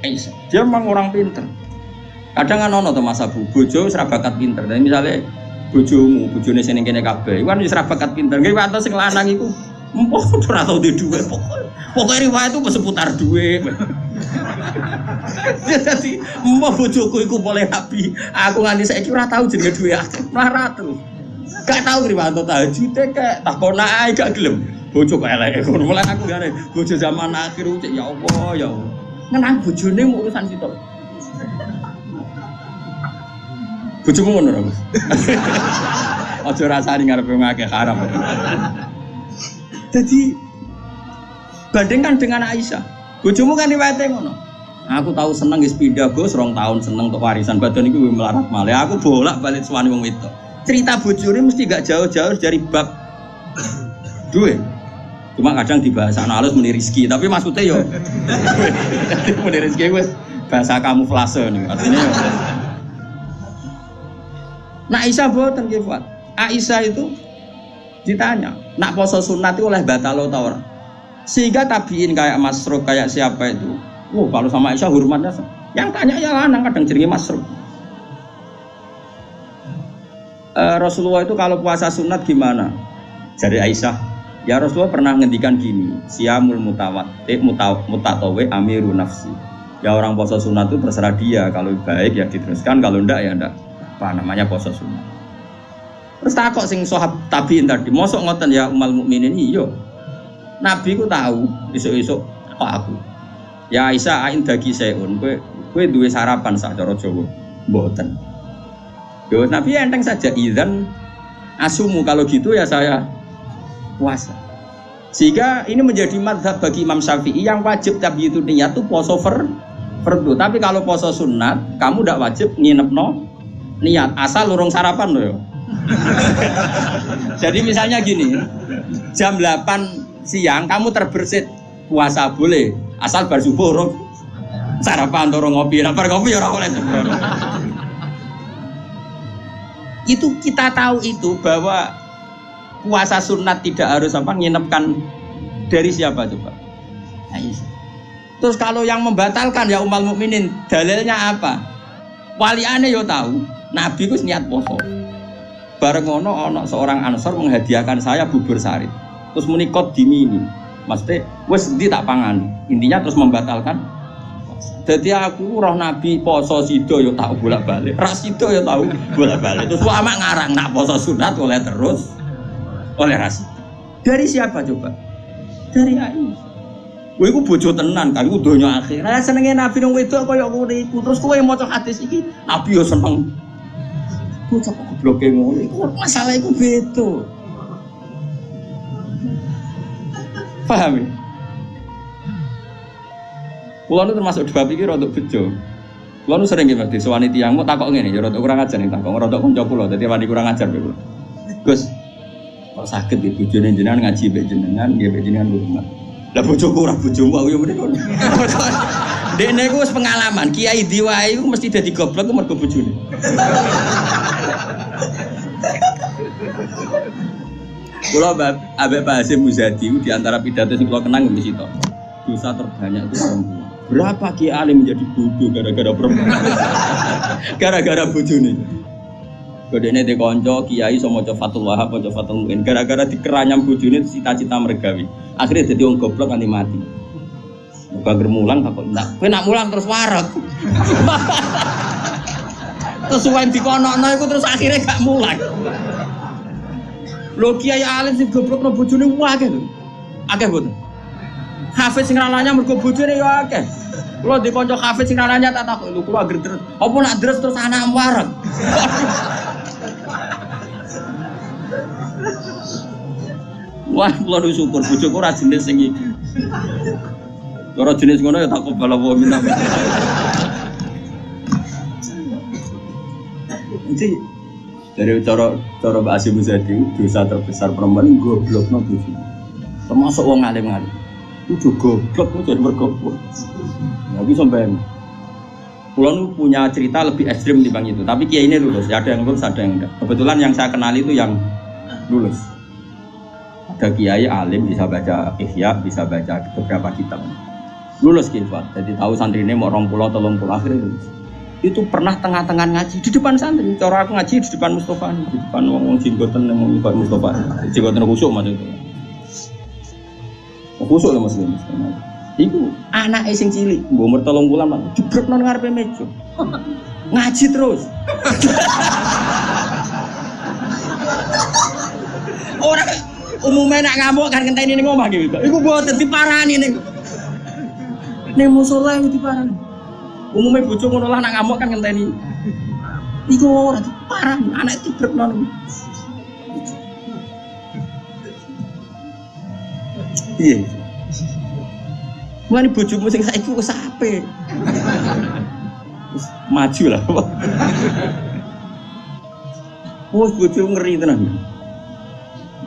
Aisyah. Dia memang orang pinter. Kadang kan ono to Mas Abu, bojo wis ra bakat pinter. Nah, misalnya bojone sing kene kabeh, kan wis ra bakat pinter. Nggih wae sing lanang iku empuk ora tau duwe dhuwit pokoknya riwayat itu seputar duit. Jadi mbah bojoku iku boleh Nabi, aku nganti saiki ora tau jenenge duwe akeh, ora terus. Gak tau riwayat tahajud kek takon ae gak gelem. Bojo kok elek ngono. Mulane aku ngene, bojo zaman akhir cek ya Allah ya Allah. Ngenang bojone mu urusan sitok. Bojomu ngono ora, Mas? Aja rasani ngarepe ngakeh haram. Jadi bandingkan dengan Aisyah, bojomu kan riwayate ngono. Aku tahu seneng wis pindah Gus, 2 tahun seneng untuk warisan badan iku melarat malih. Aku bolak-balik suwani wong wedok. Cerita bojone mesti gak jauh-jauh dari bab duwe. Cuma kadang dibahas ana halus muni rezeki, tapi maksudnya yo muni rezeki wis bahasa kamuflase niku. Artinya yo. Nah Aisyah boten nggih, Pak. Aisyah itu ditanya, nak poso sunat itu oleh batal atau ora? Sehingga tabiin kayak Masruq kayak siapa itu, kalau sama Aisyah hormatnya, yang tanya ya lanang kadang jenenge Masruq. Rasulullah itu kalau puasa sunat gimana? Jadi Aisyah, ya Rasulullah pernah ngendikan gini, siyamul mutatawi amiru nafsi. Ya orang puasa sunat itu terserah dia, kalau baik ya diteruskan, kalau enggak ya enggak. Apa namanya puasa sunat? Terus takok sing sahabat tabiin tadi, mosok ngoten ya umal mukminin iya. Nabi ku tahu esuk-esuk kok aku. Ya Aisyah ain dagi seun, kowe duwe sarapan sak cara Jawa. Mboten. Yo Nabi enteng saja idzan asumu kalau gitu ya saya puasa. Sehingga ini menjadi mazhab bagi Imam Syafi'i yang wajib tapi itu niat itu poso fardu. Tapi kalau poso sunat, kamu ndak wajib nginepno niat asal urung sarapan loh. Jadi misalnya gini, jam 8 siang kamu terbersit puasa boleh, asal bar subuh urung sarapan urung ngopi, bar ngopi ora oleh. Itu kita tahu itu bahwa puasa sunat tidak harus apa nginepkan dari siapa coba? Aisyah. Terus kalau yang membatalkan ya umal mukminin, dalilnya apa? Waliane yo tahu, Nabi ku niat poso. Bareng ono seorang Ansor menghadiahkan saya bubur sari. Terus menikot dimini. Maksudnya wis endi tak pangan. Intinya terus membatalkan. Jadi aku roh Nabi poso sido yo tak bolak-balik. Ras sido yo tahu bolak-balik. Terus lama ngarang nak poso sunat oleh terus oleh ras. Dari siapa coba? Dari Aisyah. Kowe iku bojo tenan, kan iku donya akhir. Lah senenge Nabi nang wedok kaya ngono iku. Terus kowe maca hadis iki, Nabi yo seneng. Bocah kok gobloke ngono iku masalah iku beda. Paham ya? Kulo nu termasuk dua pikir untuk bejo. Kulo nu sering nggih Mas disowani tiyang mau takok ngene ya rada kurang ajar ning takok rada kanca kula dadi wani kurang ajar kula. Gus kok saged iki bojone jenengan ngaji mbek jenengan nggih mbek jenengan rumah. Lah bojoku ora bojomu aku ya mrene. Dekne iku wis pengalaman, kiai diwae iku mesti dadi goblok mergo bojone. Kula Habib Hasyim Muzadi di antara pidato sing kula kenang nggih sito. Dosa terbanyak itu perempuan. Berapa kiai alim menjadi bodoh gara-gara perempuan? Gara-gara bojone. Godene de kanca kiai iso maca Fathul Wahhab, maca Fathul Muin. Gara-gara dikeranyam bojone cita-cita mergawi. Akhirnya dadi wong goblok nganti mati. Muga germulang takut ndak. Kowe nak mulang terus wareg. Terus suwen dikonokno iku terus akhirnya gak mulang. Lho kiai alim sing goblokno bojone akeh lho. Akeh boten. Hafiz sing rananya mergo bojone ya akeh. Kula di kanca hafiz sing rananya tak takok lho kula ager terus. Apa nak deres terus anak wareg. Wah, kula syukur bojoku ora jenis sing iki. Ora jenis ngono ya tak kobal apa minam. Jadi dari cara Mbak Hasyim Muzadi dosa terbesar perempuan goblokno bojo. Termasuk wong alim-alim. Itu goblok itu jadi bergoblok. Lagi sampai Pulau punya cerita lebih ekstrim dibanding itu. Tapi kiai ini lulus. Ada yang lulus, ada yang enggak. Kebetulan yang saya kenal itu yang lulus. Ada kiai alim bisa baca Ihya, bisa baca beberapa kitab. Lulus kifat. Jadi tahu santri ini mau 20 atau 30 akhirnya lulus. Itu pernah tengah-tengah ngaji di depan santri. Cara aku ngaji di depan Mustafa, di depan wong jenggoten yang mau ikut Mustafa. Jenggoten khusyuk maksudnya. Khusyuk lah muslim. Iku anak sing cilik, umur 3 bulan lah, jebrek nang ngarepe meja. Ngaji terus. Ora umumnya nak ngamuk kan ngenteni ning omah gitu. Iku mboten diparani ning. Ning musala iku diparani. Umumnya bojo ngono lah nak ngamuk kan ngenteni. Iku ora diparani, anak jebrek nang. Iya. Mulane bojomu sing saiki wis apik. Maju lah. Wes bojo ngeri tenan.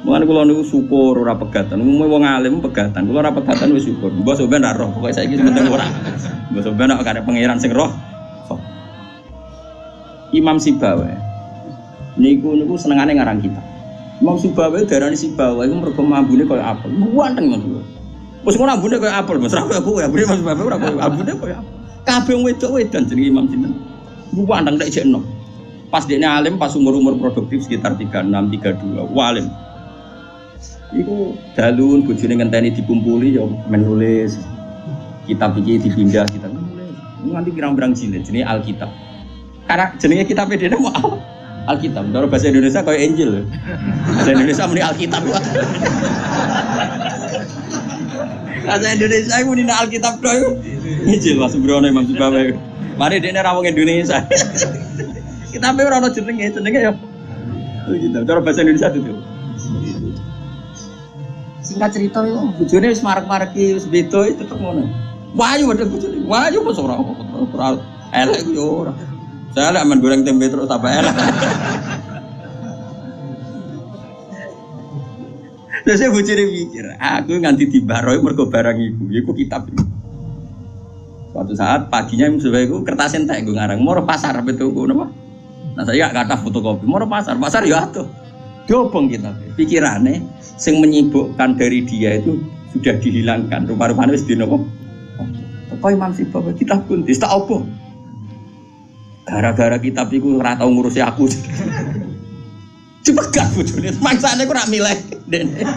Mulane kula niku syukur ora pegatan. Umume wong alim pegatan. Kula ora pegatan wis syukur. Mbok sampean ra roh, pokoke saiki penting ora. Mbok sampean nek kare pangeran sing roh. Imam Sibawa. Niku senengane ngarang kitab. Imam Sibawa darani Sibawa iku mergo ambune koyo apel. Ganteng ngono. Wes ngono ambune koyo apel, Mas. Ra koyo kowe, ambune Mas Sibawa ora koyo ambune koyo apel. Kabeh wong wedok-wedan jenenge Imam sinten. Ganteng nek jekno. Pas dekne alim pas umur-umur produktif sekitar 36, 32. Alim. Iku dalun bojone ngenteni dikumpuli ya menulis kitab iki dipindah kita nulis. Nganti pirang-pirang jilid jenenge Alkitab. Karena jenenge kitab dene mau Alkitab. Cara bahasa Indonesia kayak Injil. Bahasa Indonesia muni Alkitab. Bahasa Indonesia iku muni Alkitab tok iku. Injil Mas Brono Imam Sibawa. Mari dekne ra wong Indonesia. Kitabe ora ono jenenge ya. Alkitab. Cara bahasa Indonesia itu. Singkat cerita yo bojone wis marek-mareki wis beda itu tetep ngono. Wayu wedhe bojone. Wayu kok ora elek yo ora. Saya lek men goreng tempe terus apa elek. Terus saya bojone mikir, aku nganti dibaroi mergo barang iku kitab. Suatu saat paginya Mustafa iku kertas entek nggo ngarang, moro pasar betuku napa? Nah saya gak kata fotokopi, moro pasar ya atuh. Dobong kita. Pikirane sing menyibukkan dari dia itu sudah dihilangkan. Rupa-rupane wis dino kok. Apa Imam Sibawa kitab pun tak opo? Gara-gara kitab iku ora tau ngurusi aku. Cepegat bojone, mangsane ku ora milih dene.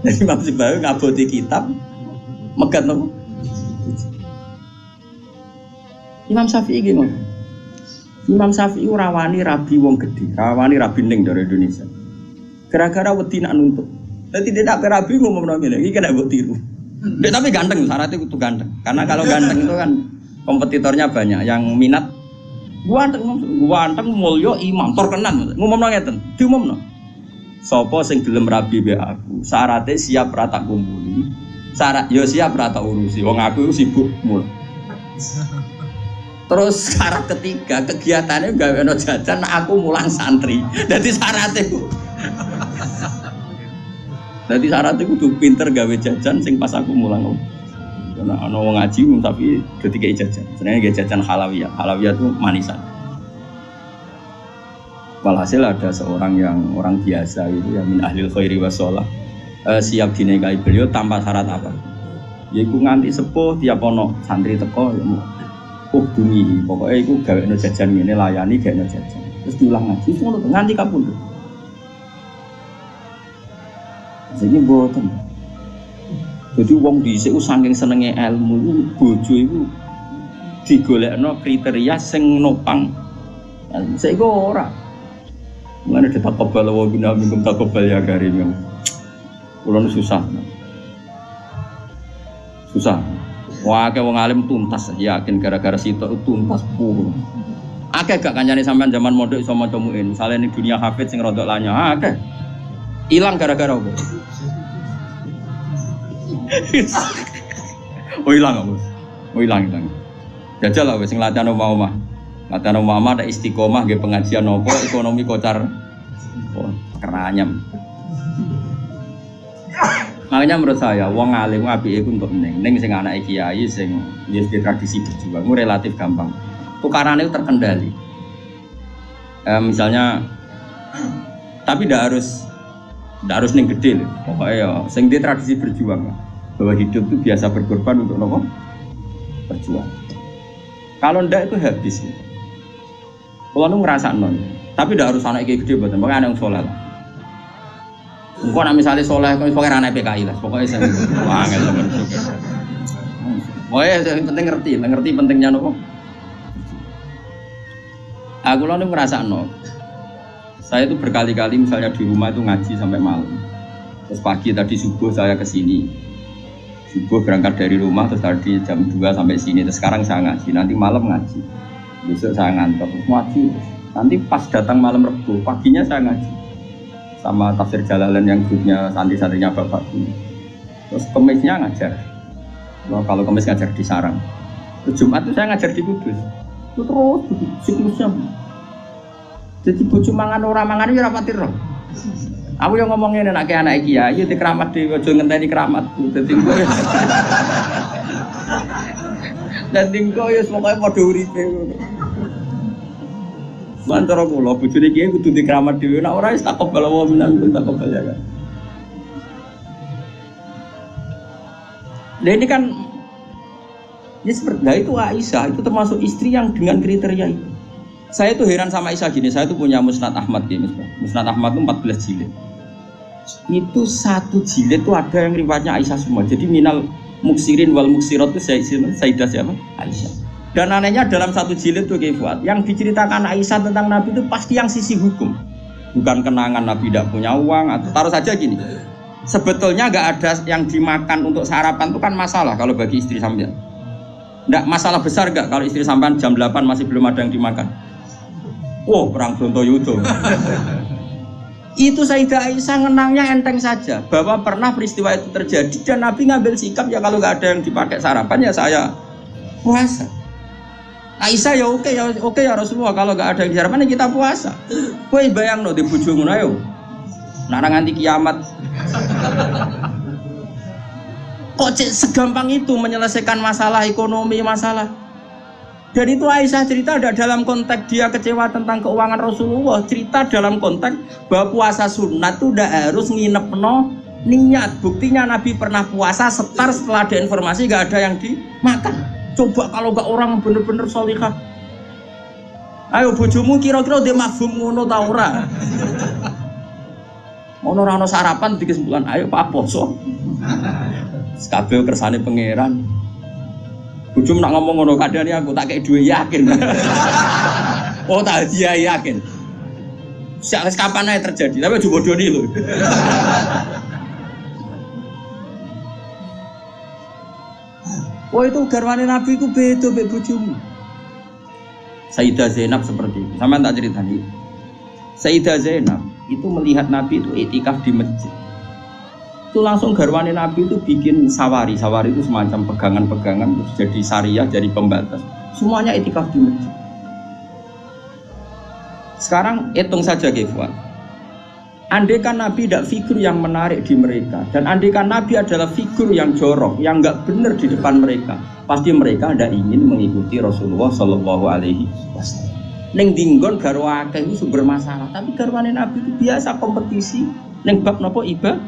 Jadi Imam Sibawa ngaboti kitab megat nopo? Imam Syafi'i iki ngono. Imam Syafi'i rawani rabi wong gedhe, rawani rabi ning dari Indonesia. Gara-gara wedi nak nuntut. Dadi dia nak rabi ngomong ngene iki kena mbok tiru. Dia tapi ganteng, syaratnya itu ganteng. Karena kalau ganteng itu kan kompetitornya banyak yang minat. Ganteng mulya imam terkenan ngomongno ngeten. Diumumno. Sapa sing gelem rabi be aku, syaratnya siap ra tak kumpuli. Syarat yo siap ra tak urusi. Wong aku sibuk mul. Terus syarat ketiga kegiatannya gawe ono jajan aku mulang santri. Dadi syaratnya kudu pinter gawe jajan sing pas aku mulang. Ana wong ngaji tapi dadi kei jajan. Jenenge jajan halawiyah. Halawiyah itu manisan. Walhasil ada seorang yang orang biasa itu yang min ahlil khairi wassalah siap dinikahi beliau tanpa syarat apa. Yaiku nganti sepuh tiap ono santri teko ya dumi pokoknya iku gawe jajan ngene layani gawe jajan. Terus diulang ngaji ngono nganti kapundhut. Jadi mboten. Jadi wong dhisik saking senenge ilmu bojo iku digolekno kriteria sing nopang. Saiki ora. Mulane ditakobal wa bina minkum takobal ya karim. Kulo susah. Susah. Wah, akeh wong alim tuntas yakin gara-gara sitok tuntas puluh. Akeh gak kancane sampean zaman mondok iso maca muin. Misale ning dunia hafid sing rodok lanyah, akeh. Ilang gara-gara apa? Oh ilang apa? Oh ilang. Jajal lah wis sing latihan omah-omah. Latihan omah ada istiqomah nggih pengajian nopo ekonomi kocar. Oh, keranyam. Makanya menurut saya, wong alim apike iku untuk ning sing anake kiai sing wis tradisi berjuang itu relatif gampang. Tukarane itu terkendali. Misalnya tapi tidak harus ning gede lho. Pokoknya ya sing dia tradisi berjuang bahwa hidup itu biasa berkorban untuk nopo? Berjuang. Kalau ndak itu habis. Kalau nu ngrasakno. Tapi tidak harus anak kiai gede mboten, pokoknya anak yang saleh. Engko nek misale saleh kok pokoke anak PKI lah, pokoke sing angel temen. Pokoknya yang penting ngerti pentingnya nopo. Aku lalu ngrasakno. Saya itu berkali-kali misalnya di rumah itu ngaji sampai malam. Terus pagi tadi subuh saya ke sini. Subuh berangkat dari rumah terus tadi jam 2 sampai sini. Terus sekarang saya ngaji, nanti malam ngaji. Besok saya ngantor ngaji. Nanti pas datang malam Rebo, paginya saya ngaji. Sama tafsir Jalalain yang grupnya santri-santrinya bapak ini. Terus Kemisnya ngajar. Kalau Kemis ngajar di Sarang. Terus Jumat itu saya ngajar di Kudus. Itu terus siklusnya. Jadi bojo mangan ora mangan ya ora pati roh. Aku yang ngomongin anak kiai ya dikeramat dhewe aja ngenteni keramat. Dadi engko. Dadi engko ya pokoke padha uripe ngono. Mantara kula bojone kiai kudu dikeramat dhewe nek ora wis takobal wa minkum takobal ya kan. Nah ini kan ya seperti itu Aisyah itu termasuk istri yang dengan kriteria itu. Saya tuh heran sama Aisyah gini, saya tuh punya Musnad Ahmad gini, Musnad Ahmad itu 14 jilid. Itu satu jilid tuh ada yang riwayatnya Aisyah semua. Jadi minal muksirin wal muksirat itu Sayyidah siapa? Aisyah. Dan anehnya dalam satu jilid tuh Fuad, yang diceritakan Aisyah tentang Nabi itu pasti yang sisi hukum. Bukan kenangan Nabi tidak punya uang atau taruh saja gini. Sebetulnya nggak ada yang dimakan untuk sarapan itu kan masalah kalau bagi istri sampean. Nggak masalah besar nggak kalau istri sampean jam 8 masih belum ada yang dimakan. Oh, perang Brontoyudo. Itu Sayyidah Aisyah ngenangnya enteng saja bahwa pernah peristiwa itu terjadi dan Nabi ngambil sikap ya kalau nggak ada yang dipakai sarapan ya saya puasa. Aisyah ya oke ya Rasulullah kalau nggak ada yang sarapan ya kita puasa. Kowe bayangno di bojomu ayo. Nak nganti kiamat. Kok segampang itu menyelesaikan masalah ekonomi masalah. Dan itu Aisyah cerita ada dalam konteks dia kecewa tentang keuangan Rasulullah. Cerita dalam konteks bahwa puasa sunat itu udah harus nginepno niat. Buktinya Nabi pernah puasa setelah ada informasi gak ada yang dimakan. Coba kalau gak orang bener-bener sholihah. Ayo bojomu kira-kira dia mafhum ngono ta ora? Ono ora ono sarapan di kesimpulan ayo Pak poso. Kabeh kersane pangeran. Bujum nak ngomong ngono kadane aku tak kei duwe yakin. Oh tak dia yakin. Sak kapan ae terjadi, tapi aja bodoni lho. Oh itu garwane Nabi itu beda mbek bojomu. Sayyidah Zainab seperti itu. Sama tak ceritani. Sayyidah Zainab itu melihat Nabi itu iktikaf di masjid. Itu langsung garwane Nabi itu bikin sawari. Sawari itu semacam pegangan-pegangan terus jadi syariah, jadi pembatas. Semuanya iktikaf di masjid. Sekarang hitung saja Kefwan. Andai kan Nabi tidak figur yang menarik di mereka, dan andai kan Nabi adalah figur yang jorok, yang enggak benar di depan mereka, pasti mereka tidak ingin mengikuti Rasulullah Shallallahu Alaihi Wasallam. Neng dinggon garwa akeh itu sumber masalah, tapi garwane Nabi itu biasa kompetisi. Neng bab nopo iba.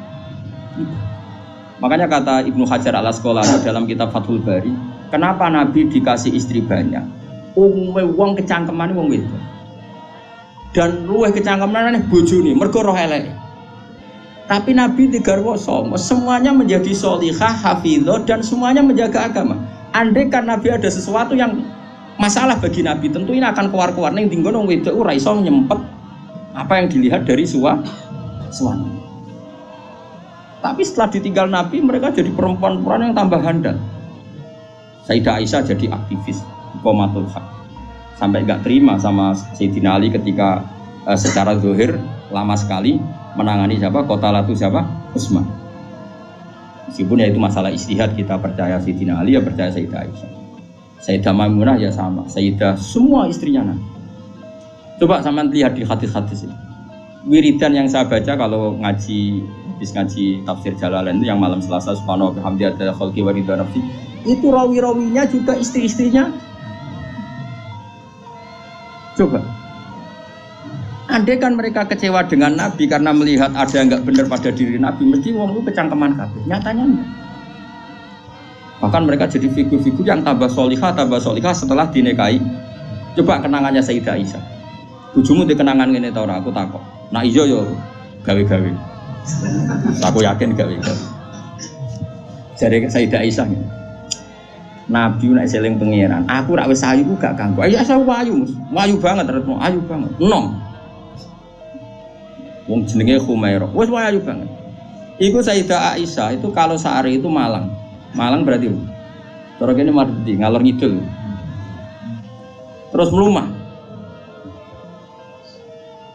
Makanya kata Ibnu Hajar al Asqalani dalam kitab Fathul Bari, kenapa Nabi dikasih istri banyak? Wong kecangkeman wong wedok. Dan luwih kecangkeman nih bojone mergo roh elek. Tapi Nabi digarwa songo, semuanya menjadi sholihah, hafizah dan semuanya menjaga agama. Andai kan Nabi ada sesuatu yang masalah bagi Nabi, tentu ini akan keluar-keluar ning dinggon wong wedok ora iso nyempet apa yang dilihat dari suami. Tapi setelah ditinggal Nabi, mereka jadi perempuan-perempuan yang tambah handal. Sayyidah Aisyah jadi aktivis Qomatul Haq. Sampai enggak terima sama Sayyidina Ali ketika secara zahir lama sekali menangani siapa? Qatalatu siapa? Utsman. Meskipun ya itu masalah ijtihad, kita percaya Sayyidina Ali, ya percaya Sayyidah Aisyah. Sayyidah Maimunah ya sama, Sayyidah semua istrinya Nabi. Coba sampean lihat di hadis-hadis ini. Wiridan yang saya baca kalau ngaji tafsir Jalalain itu yang malam Selasa, subhanahu wa bihamdihi adada khalqi wa ridha nafsi, itu rawi-rawinya juga istri-istrinya. Coba, andai kan mereka kecewa dengan Nabi karena melihat ada yang enggak benar pada diri Nabi, mesti wong itu kecangkeman kabeh. Nyatanya enggak. Bahkan mereka jadi figur-figur yang tambah solihah setelah dinikahi. Coba kenangannya Sayyidah Aisyah. Bojomu di kenangan ngene ta ora? Aku takok. Nah iya yo gawe-gawe. Aku yakin gawe-gawe. Jare Sayyidah Aisyah. Nabi nek seling pangeran, aku rak wis ayu ku gak ganggu. Ayo saya wayu, wayu banget retno, ayu banget. Enom. Wong jenenge Khumairah, wis wayu banget. Iku Sayyidah Aisyah itu kalau sehari itu Malang. Malang berarti cara kene Mardi, ngalor ngidul. Terus melumah.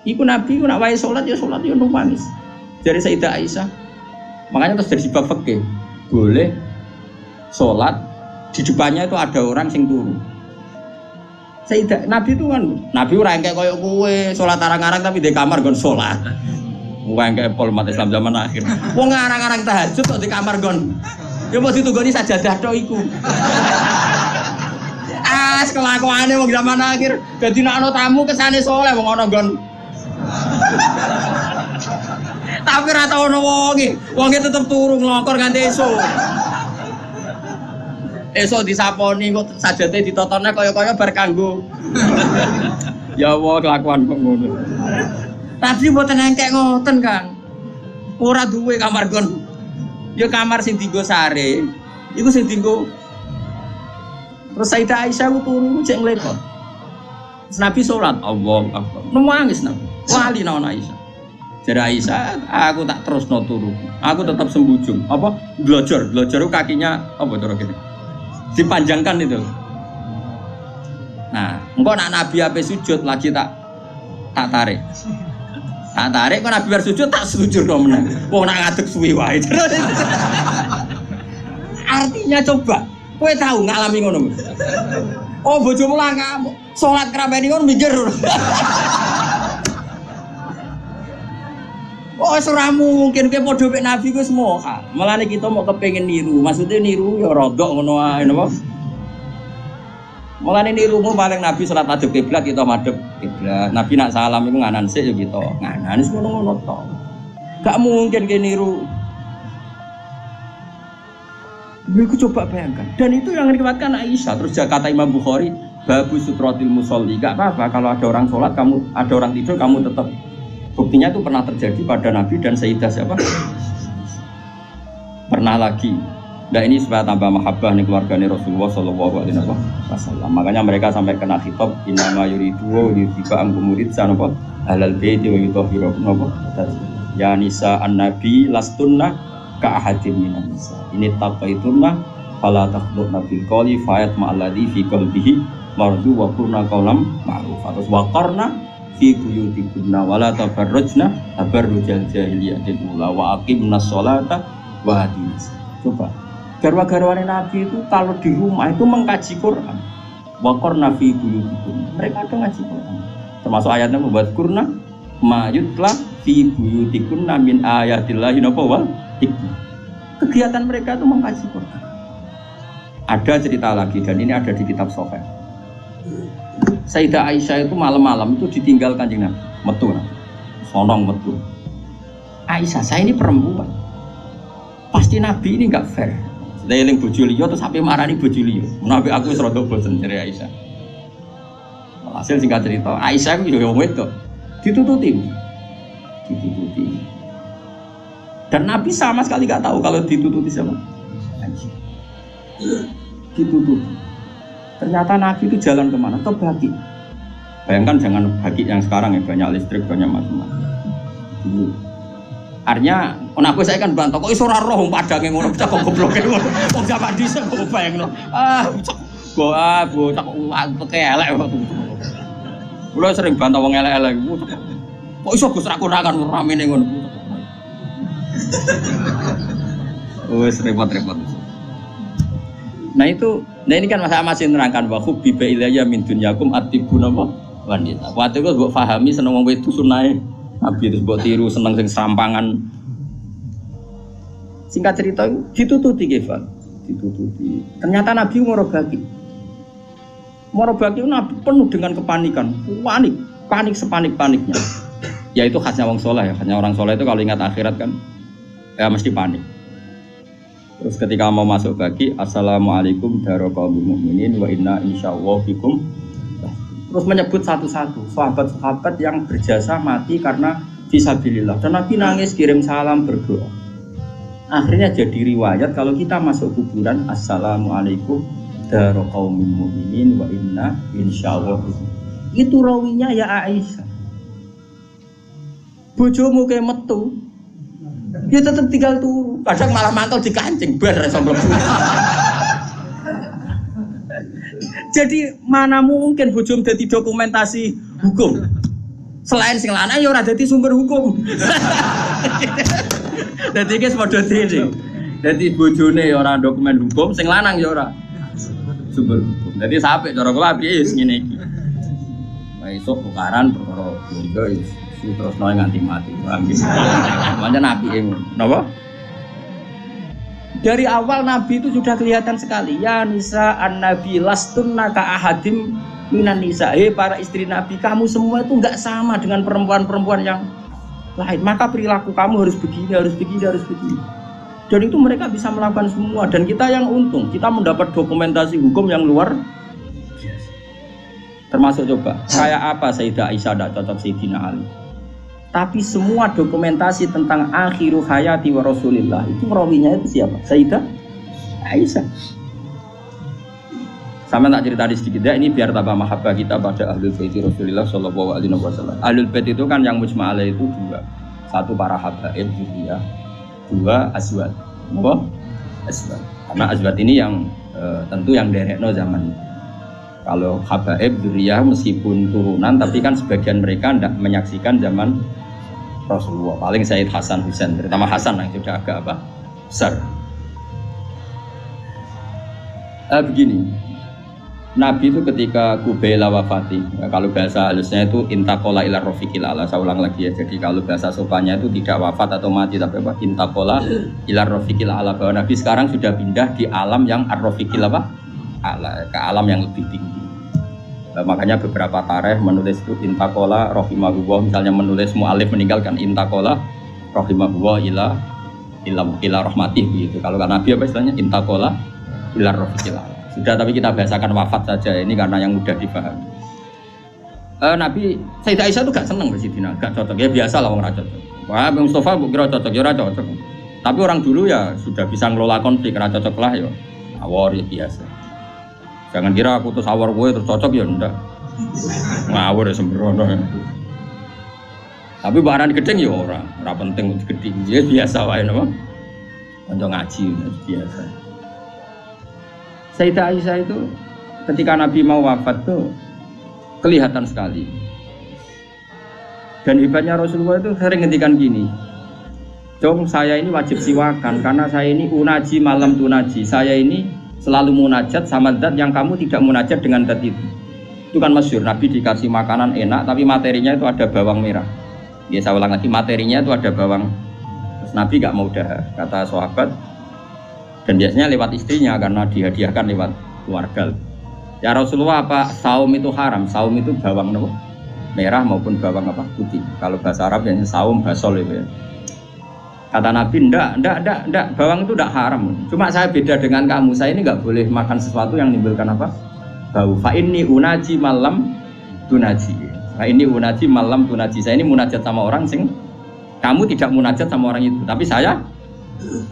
Iku Nabi ku nak wae salat ya nangis. Dari Sayyidah Aisyah. Makanya terus jadi bab fikih. Boleh salat di depannya itu ada orang sing turu. Sayyidah Nabi itu kan, Nabi ora engke koyo kowe salat arang-arang tapi di kamar gon salat. Wong engke pol umat Islam zaman akhir. Wong arang-arang tahajud kok di kamar gon. Ya mau ditunggoni sajadah tok iku. Kelakuane wong zaman akhir. Dadi nek ana tamu kesane saleh wong ana gon. Tapi ora tau ono wonge tetep turu nglokor nganti esuk. Esok disaponi kok sajate ditotone kaya-kaya bar kanggo. Ya Allah kelakuan kok ngono. Tapi mboten engkek ngoten, Kang. Ora duwe kamar gon. Ya kamar sing dienggo sare. Iku sing dienggo. Terus Sayyidah Aisyah ku turu cek nglepot. Nabi salat, Allahu Akbar. Nangis Nabi. Wali naon Aisyah. Jare Aisyah, aku tak terusno turu. Aku tetap sembujung. Apa? Glojor ku kakinya apa cara kene? Dipanjangkan itu. Nah, engko nak Nabi ape sujud lagi tak tarik. Tak tarik kok Nabi bar sujud tak sujud kok menang. Wong nak ngadeg suwi wae. Artinya coba, kowe tahu ngalami ngono. Oh, bojomu lah kamu salat krabeni ngono mikir. Oh, ora mungkin kowe padha mek Nabi ku semoga. Malane kita mau kepengin niru. Maksudnya niru ya rodok ngono ae napa? Malane nirumu paling Nabi salat madhep kiblat kita madhep kiblat. Nabi nak salam iku nganan sik ya kita. Nganan wis ngono-ngono tok. Gak mungkin kowe niru. Iku coba bayangkan. Dan itu yang diriwayatkan Aisyah. Terus kata Imam Bukhari, babu sutratil musolli. Gak apa-apa kalau ada orang sholat, ada orang tidur, kamu tetap. Buktinya itu pernah terjadi pada Nabi dan Sayyidah siapa? Pernah lagi. Nah ini supaya tambah mahabbah nih keluarganya Rasulullah Shallallahu Alaihi Wasallam. Makanya mereka sampai kena khitab inama yuridu yutiba angkumurid sanapa halal baiti wa yutahhirukum apa? Ya nisa an-nabi lastunna ka ahadin minan nisa. Ini taqaitunna fala taqulna bil qawli fayat ma'alladhi fi qalbihi mardu wa qurna qawlam ma'ruf. Terus waqarna fi buyutikunna wala tabarrujna tabarrujal jahiliyatil ula wa aqimnas sholata wa atinaz. Coba garwa-garwane Nabi itu kalau di rumah itu mengkaji Quran. Waqarna fi buyutikunna. Mereka ada ngaji Quran. Termasuk ayatnya membuat kurna ma yutla fi buyutikunna min ayatillahi wal hikmah. Kegiatan mereka itu mengkaji Quran. Ada cerita lagi dan ini ada di kitab Sahih. Sayyidah Aisyah itu malam-malam itu ditinggal Kanjeng Nabi, metu, sonong metu. Aisyah, saya ini perempuan, pasti Nabi ini nggak fair. Saya eling bojo liya terus sampai marani bojo liya. Nabi aku wis rada bosen dari Aisyah. Hasil singkat cerita, Aisyah itu yo wedok, ditututi. Dan Nabi sama sekali nggak tahu kalau ditututi sama Aisyah. Ditututi. Ternyata Nabi itu jalan kemana? Ke Baqi. Bayangkan jangan Baqi yang sekarang ya, banyak listrik, banyak macam-macam. Dulu. Artinya, aku saya kan bantah, kok iso ora roh padange ngono, cak kok gobloke ngono. Wong zaman dhisik kok bayangno. Bocah kok elek waktu. Kulo sering bantah wong elek-elek. Kok iso Gus ra kurangan ramene ngono. Wes repot-repot. Nah ini kan masih nerangkan wa hubbiba ilayya min dunyakum atibun apa wanita. Waktu itu mbok pahami seneng wong wedok sunahe Nabi terus mbok tiru seneng sing serampangan. Singkat cerita ditututi Kefal. Ditututi. Ternyata Nabi ngorobaki. Ngorobaki Nabi penuh dengan kepanikan. Panik sepanik-paniknya. Ya itu khasnya wong saleh ya. Khasnya orang saleh itu kalau ingat akhirat kan ya mesti panik. Terus ketika mau masuk Baqi, assalamualaikum daraqaumul mukminin wa inna insyaallah fikum. Terus menyebut satu-satu sahabat-sahabat yang berjasa mati karena fisabilillah. Dan Nabi nangis kirim salam berdoa. Akhirnya jadi riwayat kalau kita masuk kuburan assalamualaikum daraqaumul mukminin wa inna insyaallah fikum. Itu rawinya ya Aisyah. Bojomu kayak metu. Dia tetap tinggal turu, kadang malah mantel di kancing, bar iso mlebu. Jadi mana mungkin bojom dadi dokumentasi hukum. Selain sing lanang ya ora dadi sumber hukum. Dadi iki padha dene. Dadi bojone ya ora dokumen hukum, sing lanang ya ora sumber hukum. Dadi sampe cara kula piye wis ngene iki. Esuk tukaran perkara bojo terus noy nganti mati. Makanya Nabi yang, kenapa? Dari awal Nabi itu sudah kelihatan sekali. Ya nisa an-nabi lastunna ka ahadim minan nisa. Para istri Nabi, kamu semua itu enggak sama dengan perempuan-perempuan yang lain. Maka perilaku kamu harus begini, harus begini, harus begini. Dan itu mereka bisa melakukan semua. Dan kita yang untung, kita mendapat dokumentasi hukum yang luar biasa. Termasuk coba, kayak apa Sayyidah Aisyah tidak cocok Sayyidina Ali. Tapi semua dokumentasi tentang akhiru hayati wa Rasulillah itu rawinya itu siapa? Sayyidah Aisyah. Sama tak cerita sedikit ya, ini biar tambah mahabbah kita pada Ahlul Bait Rasulillah sallallahu alaihi wasallam. Ahlul Bait itu kan yang mujma' alaih itu dua. Satu para habaib dzurriyyah, dua azwaj. Apa? Azwaj. Karena azwaj ini yang tentu yang derekno zaman itu. Kalau habaib dzurriyyah meskipun turunan tapi kan sebagian mereka tidak menyaksikan zaman Rasulullah, paling Sayyid Hasan Husain, terutama Hasan yang sudah agak besar. Begini, Nabi itu ketika Kubaila wafati, ya, kalau bahasa halusnya itu intakola ila rofiqil ala, saya ulang lagi ya. Jadi kalau bahasa sopannya itu tidak wafat atau mati, tapi apa? Intakola ila rofiqil ala, bahwa Nabi sekarang sudah pindah di alam yang ar-rofiqil apa? Ala, ke alam yang lebih tinggi. Makanya beberapa tarikh menulis itu intakola rohimahullah, misalnya menulis mu'alif meninggalkan intakola rohimahullah ila rahmatih gitu. Kalau kan Nabi apa istilahnya intakola ila rofiqil ala. Sudah, tapi kita biasakan wafat saja ini karena yang mudah dipahami. Nabi Sayyidah Aisyah itu gak seneng Sidina, gak cocok ya, biasa lah orang cocok. Wah, Mustafa kira cocok ya, cocok. Tapi orang dulu ya sudah bisa ngelola konflik, karena cocok lah ya. Awor ya biasa. Jangan kira aku terus awar gue terus cocok ya ndak. Ngawur ya sembrono. Tapi barang gedeng ya ora penting gedeng. Ya biasa wae napa. Kanca ngaji biasa. Sayyidah Aisyah itu ketika Nabi mau wafat tuh kelihatan sekali. Dan hebatnya Rasulullah itu sering ngendikan gini, "Jom, saya ini wajib siwakan karena saya ini unaji malam tunaji. Saya ini selalu munajat sama zat yang kamu tidak munajat dengan zat itu." Itu kan masyhur, Nabi dikasih makanan enak tapi materinya itu ada bawang merah. Ya saya ulang lagi, materinya itu ada bawang. Terus Nabi gak mau dahar, kata sahabat. Dan biasanya lewat istrinya karena dihadiahkan lewat keluarga. Ya Rasulullah, apa saum itu haram? Saum itu bawang merah maupun bawang putih. Kalau bahasa Arab biasanya saum basol itu ya. Kata Nabi, enggak, bawang itu enggak haram. Cuma saya beda dengan kamu, saya ini enggak boleh makan sesuatu yang menimbulkan apa? Bau. Fa inni unaji malam tunaji. Fa inni unaji malam tunaji. Saya ini munajat sama orang sing kamu tidak munajat sama orang itu, tapi saya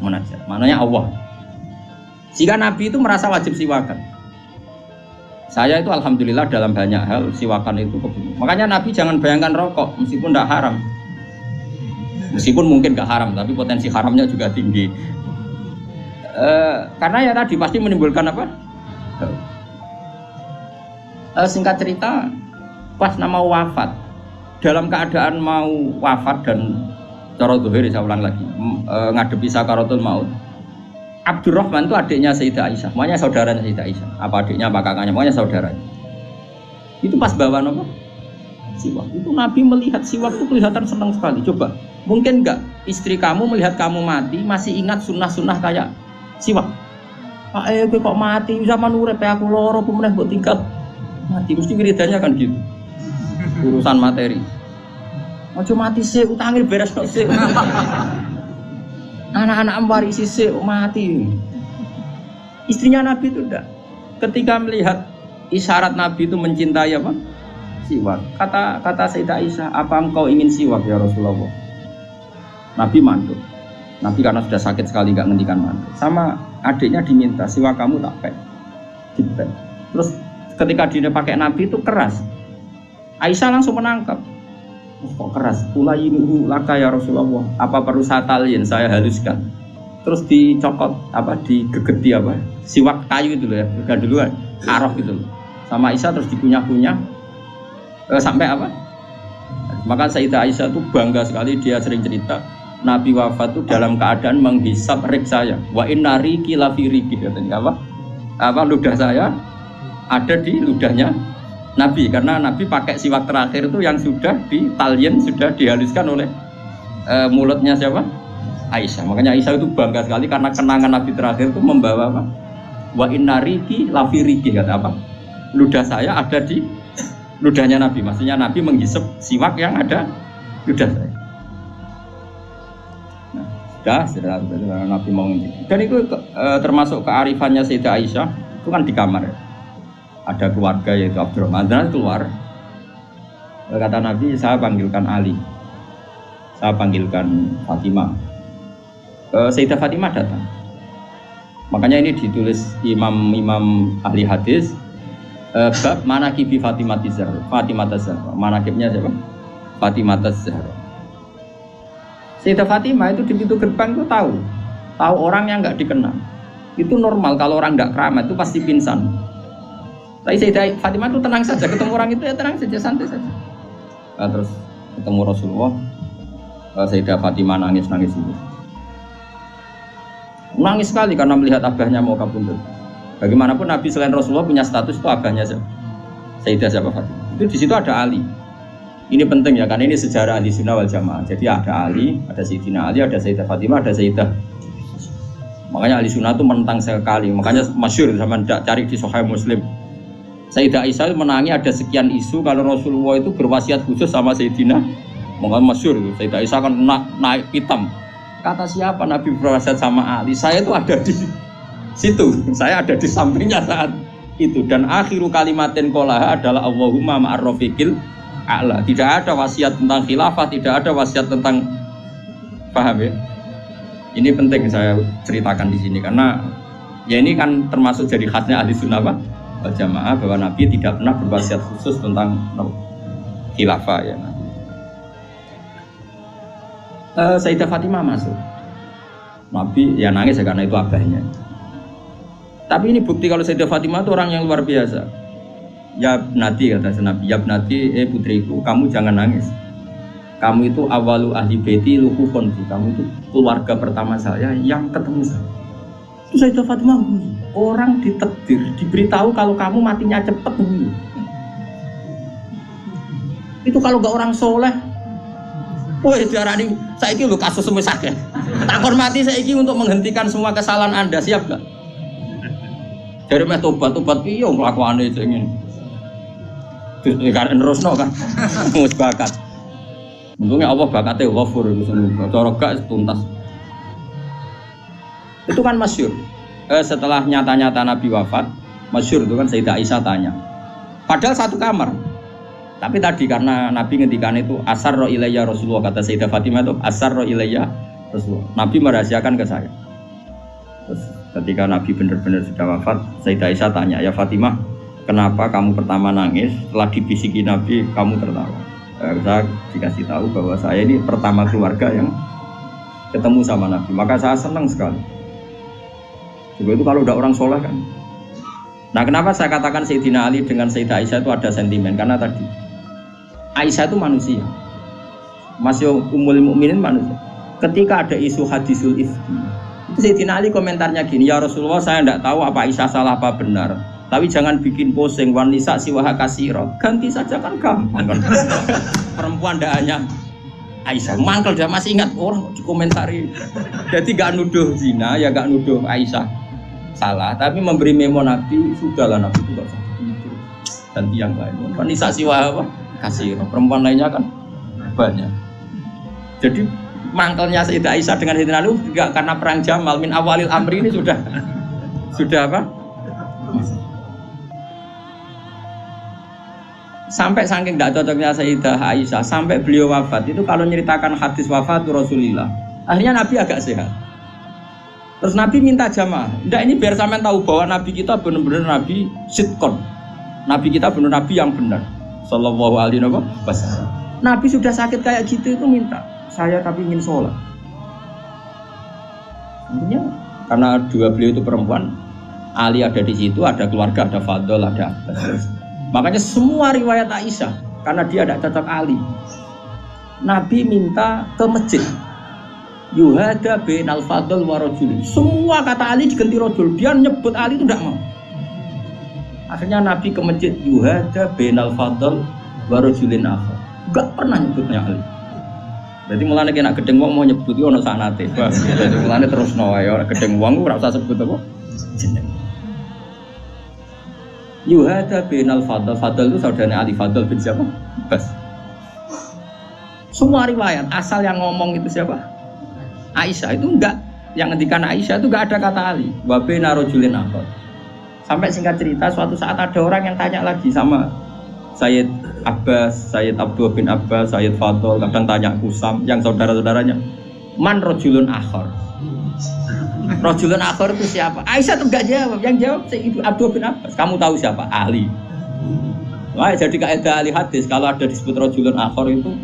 munajat. Maknanya Allah. Jika Nabi itu merasa wajib siwakan. Saya itu alhamdulillah dalam banyak hal siwakan itu kebun. Makanya Nabi jangan bayangkan rokok meskipun enggak haram. Meskipun mungkin enggak haram, tapi potensi haramnya juga tinggi. Karena ya tadi pasti menimbulkan apa? Singkat cerita, pas nama wafat, dalam keadaan mau wafat dan cara zuhir, saya ulang lagi, ngadepi sakaratul maut. Abdurrahman itu adiknya Sayyidah Aisyah, makanya saudaranya Sayyidah Aisyah. Apa adiknya, apa kakaknya, makanya saudaranya. Itu pas bawa apa? Siwak. Itu Nabi melihat siwak itu kelihatan senang sekali. Coba, mungkin enggak istri kamu melihat kamu mati masih ingat sunnah-sunnah kayak siwak? Pak kok mati zaman urip aku loro pemenang buat tinggal mati, mesti wiridannya kan gitu. Urusan materi. Ojo mati sih, utangnya beres kok sih. Anak-anak warisi sih mati. Istrinya Nabi itu enggak. Ketika melihat isyarat Nabi itu mencintai apa? Siwak. Kata Sayyidah Aisyah, "Apa engkau ingin siwak ya Rasulullah?" Nabi mandul. Nabi karena sudah sakit sekali enggak ngendikan mandul. Sama adiknya diminta, "Siwak kamu tak pek." Dipek. Terus ketika dia pakai Nabi itu keras. Aisyah langsung menangkap. Kok keras? Ulayyinuhu laka ya Rasulullah. Apa perlu saya talin, saya haluskan. Terus dicokot apa, digegeti apa? Siwak kayu itu loh ya, udah duluan. Arok gitu loh. Sama Aisyah terus dikunyah-kunyah sampai apa? Maka Sayyidah Aisyah itu bangga sekali, dia sering cerita Nabi wafat itu dalam keadaan menghisap rik saya. Wa inna riki lafi riki, katanya apa? Apa ludah saya ada di ludahnya Nabi, karena Nabi pakai siwak terakhir itu yang sudah ditalyen, sudah dihaluskan oleh mulutnya siapa? Aisyah. Makanya Aisyah itu bangga sekali karena kenangan Nabi terakhir itu membawa apa? Wa inna riki lafi riki, kata apa? Ludah saya ada di ludahnya Nabi. Maksudnya Nabi menghisap siwak yang ada ludah saya. Nah, sudah Nabi mau nginjil. Dan itu termasuk kearifannya Sayyidah Aisyah. Itu kan di kamar ya. Ada keluarga yaitu Abdurrahman, dan keluar. Kata Nabi, "Saya panggilkan Ali, saya panggilkan Fatimah." Sayyidah Fatimah datang. Makanya ini ditulis imam ahli hadis, bab manaqibi Fatimah Zahra. Fatimah Zahra. Manaqibnya siapa? Fatimah Zahra. Sayyidah Fatimah itu di pintu gerbang itu tahu orang yang nggak dikenal. Itu normal, kalau orang nggak keramat itu pasti pingsan. Tapi Sayyidah Fatimah itu tenang saja, ketemu orang itu ya tenang saja, santai saja. Nah, terus ketemu Rasulullah, Sayyidah Fatimah nangis itu. Nangis sekali karena melihat abahnya mau kabundut. Bagaimanapun Nabi selain Rasulullah punya status itu abahnya siapa? Sayyidah siapa Fatimah. Itu di situ ada Ali. Ini penting ya, karena ini sejarah Ahli Sunnah wal Jamaah. Jadi ada Ali, ada Sayyidina Ali, ada Sayyidah Fatimah, ada Sayyidah. Makanya Ahli Sunnah itu menentang sekali. Makanya masyhur zaman cari di Sahih Muslim. Sayyidah Aisyah menangi ada sekian isu kalau Rasulullah itu berwasiat khusus sama Sayyidina. Makanya masyhur Sayyidah Aisyah kan naik pitam. Kata siapa Nabi berwasiat sama Ali? Saya itu ada di situ. Saya ada di sampingnya saat itu. Dan akhiru kalimatin qolaha adalah Allahumma ma'ar rafiqil a'la. Tidak ada wasiat tentang khilafah, tidak ada wasiat tentang, paham ya? Ini penting saya ceritakan di sini karena ya ini kan termasuk jadi khasnya Ahli Sunnah wal Jamaah bahwa Nabi tidak pernah berwasiat khusus tentang khilafah ya. Sayyidah Fatimah masuk. Nabi ya nangis ya karena itu abahnya. Tapi ini bukti kalau Sayyidah Fatimah itu orang yang luar biasa. Ya Nati kata Nabi, ya Nati, putriku, kamu jangan nangis. Kamu itu awalu ahli baiti luhukun, kamu itu keluarga pertama saya yang ketemu saya. Itu Sayyidah Fatimah, orang ditakdir, diberitahu kalau kamu matinya cepat nih. Itu kalau gak orang soleh, woi diarani saiki lho kasus semua sakit. Tak hormati saiki untuk menghentikan semua kesalahan Anda, siap gak? Dari meh tobat piye kelakuane ingin. Karena nerusno kan, mus bakat. Untungnya Allah bakatnya ghafur, cara gak tuntas. Itu kan masyhur. Setelah nyata-nyata Nabi wafat, masyhur itu kan Sayyidah Aisyah tanya. Padahal satu kamar. Tapi tadi karena Nabi ngendikan itu asarra ilayya Rasulullah, kata Sayyidah Fatimah itu asarra ilayya Rasulullah. Nabi merahasiakan ke saya. Terus ketika Nabi benar-benar sudah wafat, Sayyidah Aisyah tanya, ya Fatimah, kenapa kamu pertama nangis? Setelah dibisiki Nabi, kamu tertawa. Saya dikasih tahu bahwa saya ini pertama keluarga yang ketemu sama Nabi. Maka saya senang sekali. Juga itu kalau udah orang soleh kan. Nah kenapa saya katakan Sayyidina Ali dengan Sayyidah Aisyah itu ada sentimen? Karena tadi Aisyah itu manusia, masih Ummul Mukminin manusia. Ketika ada isu hadisul ifki, itu Sayyidina Ali komentarnya gini, ya Rasulullah saya tidak tahu apa Aisyah salah apa benar, tapi jangan bikin pusing, wanisa siwaha kasiro, ganti saja kan gampang kan. Perempuan tidak hanya Aisyah, mangkel dia masih ingat orang dikomentari. Jadi gak nuduh zina, ya gak nuduh Aisyah salah, tapi memberi memo Nabi, sudahlah Nabi itu gak usah ganti yang lain. Wanisa siwaha apa? Kasiro, perempuan lainnya kan banyak. Jadi mangkelnya Sayyidah Aisyah dengan Sayyidina Ali juga karena perang Jamal min awalil amri ini sudah apa? Sampai saking tidak cocoknya Sayyidah Aisyah, sampai beliau wafat itu kalau nyeritakan hadis wafat Rasulullah, akhirnya Nabi agak sehat. Terus Nabi minta jamaah, enggak ini biar sampean tahu bahwa Nabi kita benar-benar Nabi sidqon, Nabi kita benar Nabi yang benar. Sallallahu alaihi wasallam. Nabi sudah sakit kayak gitu itu minta, saya tapi ingin sholat. Intinya karena dua beliau itu perempuan, Ali ada di situ, ada keluarga, ada Fadl, ada Abbas. Makanya semua riwayat Aisyah, karena dia tidak cocok Ali, Nabi minta ke masjid. Yuhada bainal Fadl wa rajulin. Semua kata Ali diganti rajul, dia nyebut Ali itu tidak mau. Akhirnya Nabi ke masjid yuhada bainal Fadl wa rajulin akhar. Enggak pernah nyebutnya Ali. Jadi mulane kena gedeng wong mau nyebut yo ono sanate. Jadi mulane terus wae ora gedeng wong ora usah sebut apa jeneng. Yuhada bainal Fadl. Fadl itu saudaranya Ali, Fadl bin siapa? Bas. Semua riwayat asal yang ngomong itu siapa? Aisyah. Itu enggak, yang ngendikan Aisyah itu enggak ada kata Ali. Wa baina rajulin akhar. Sampai singkat cerita, suatu saat ada orang yang tanya lagi sama Sayyid Abbas, Sayyid Abdul bin Abbas, Sayyid Fadl, kadang tanya Kusam, yang saudara-saudaranya, man rajulun akhar. Rajulun akhar itu siapa? Aisyah tuh gak jawab, yang jawab Sayyid Abdul bin Abbas. Kamu tahu siapa? Ali. Wah, jadi kaidah ahli hadis kalau ada disebut rajulun akhar itu.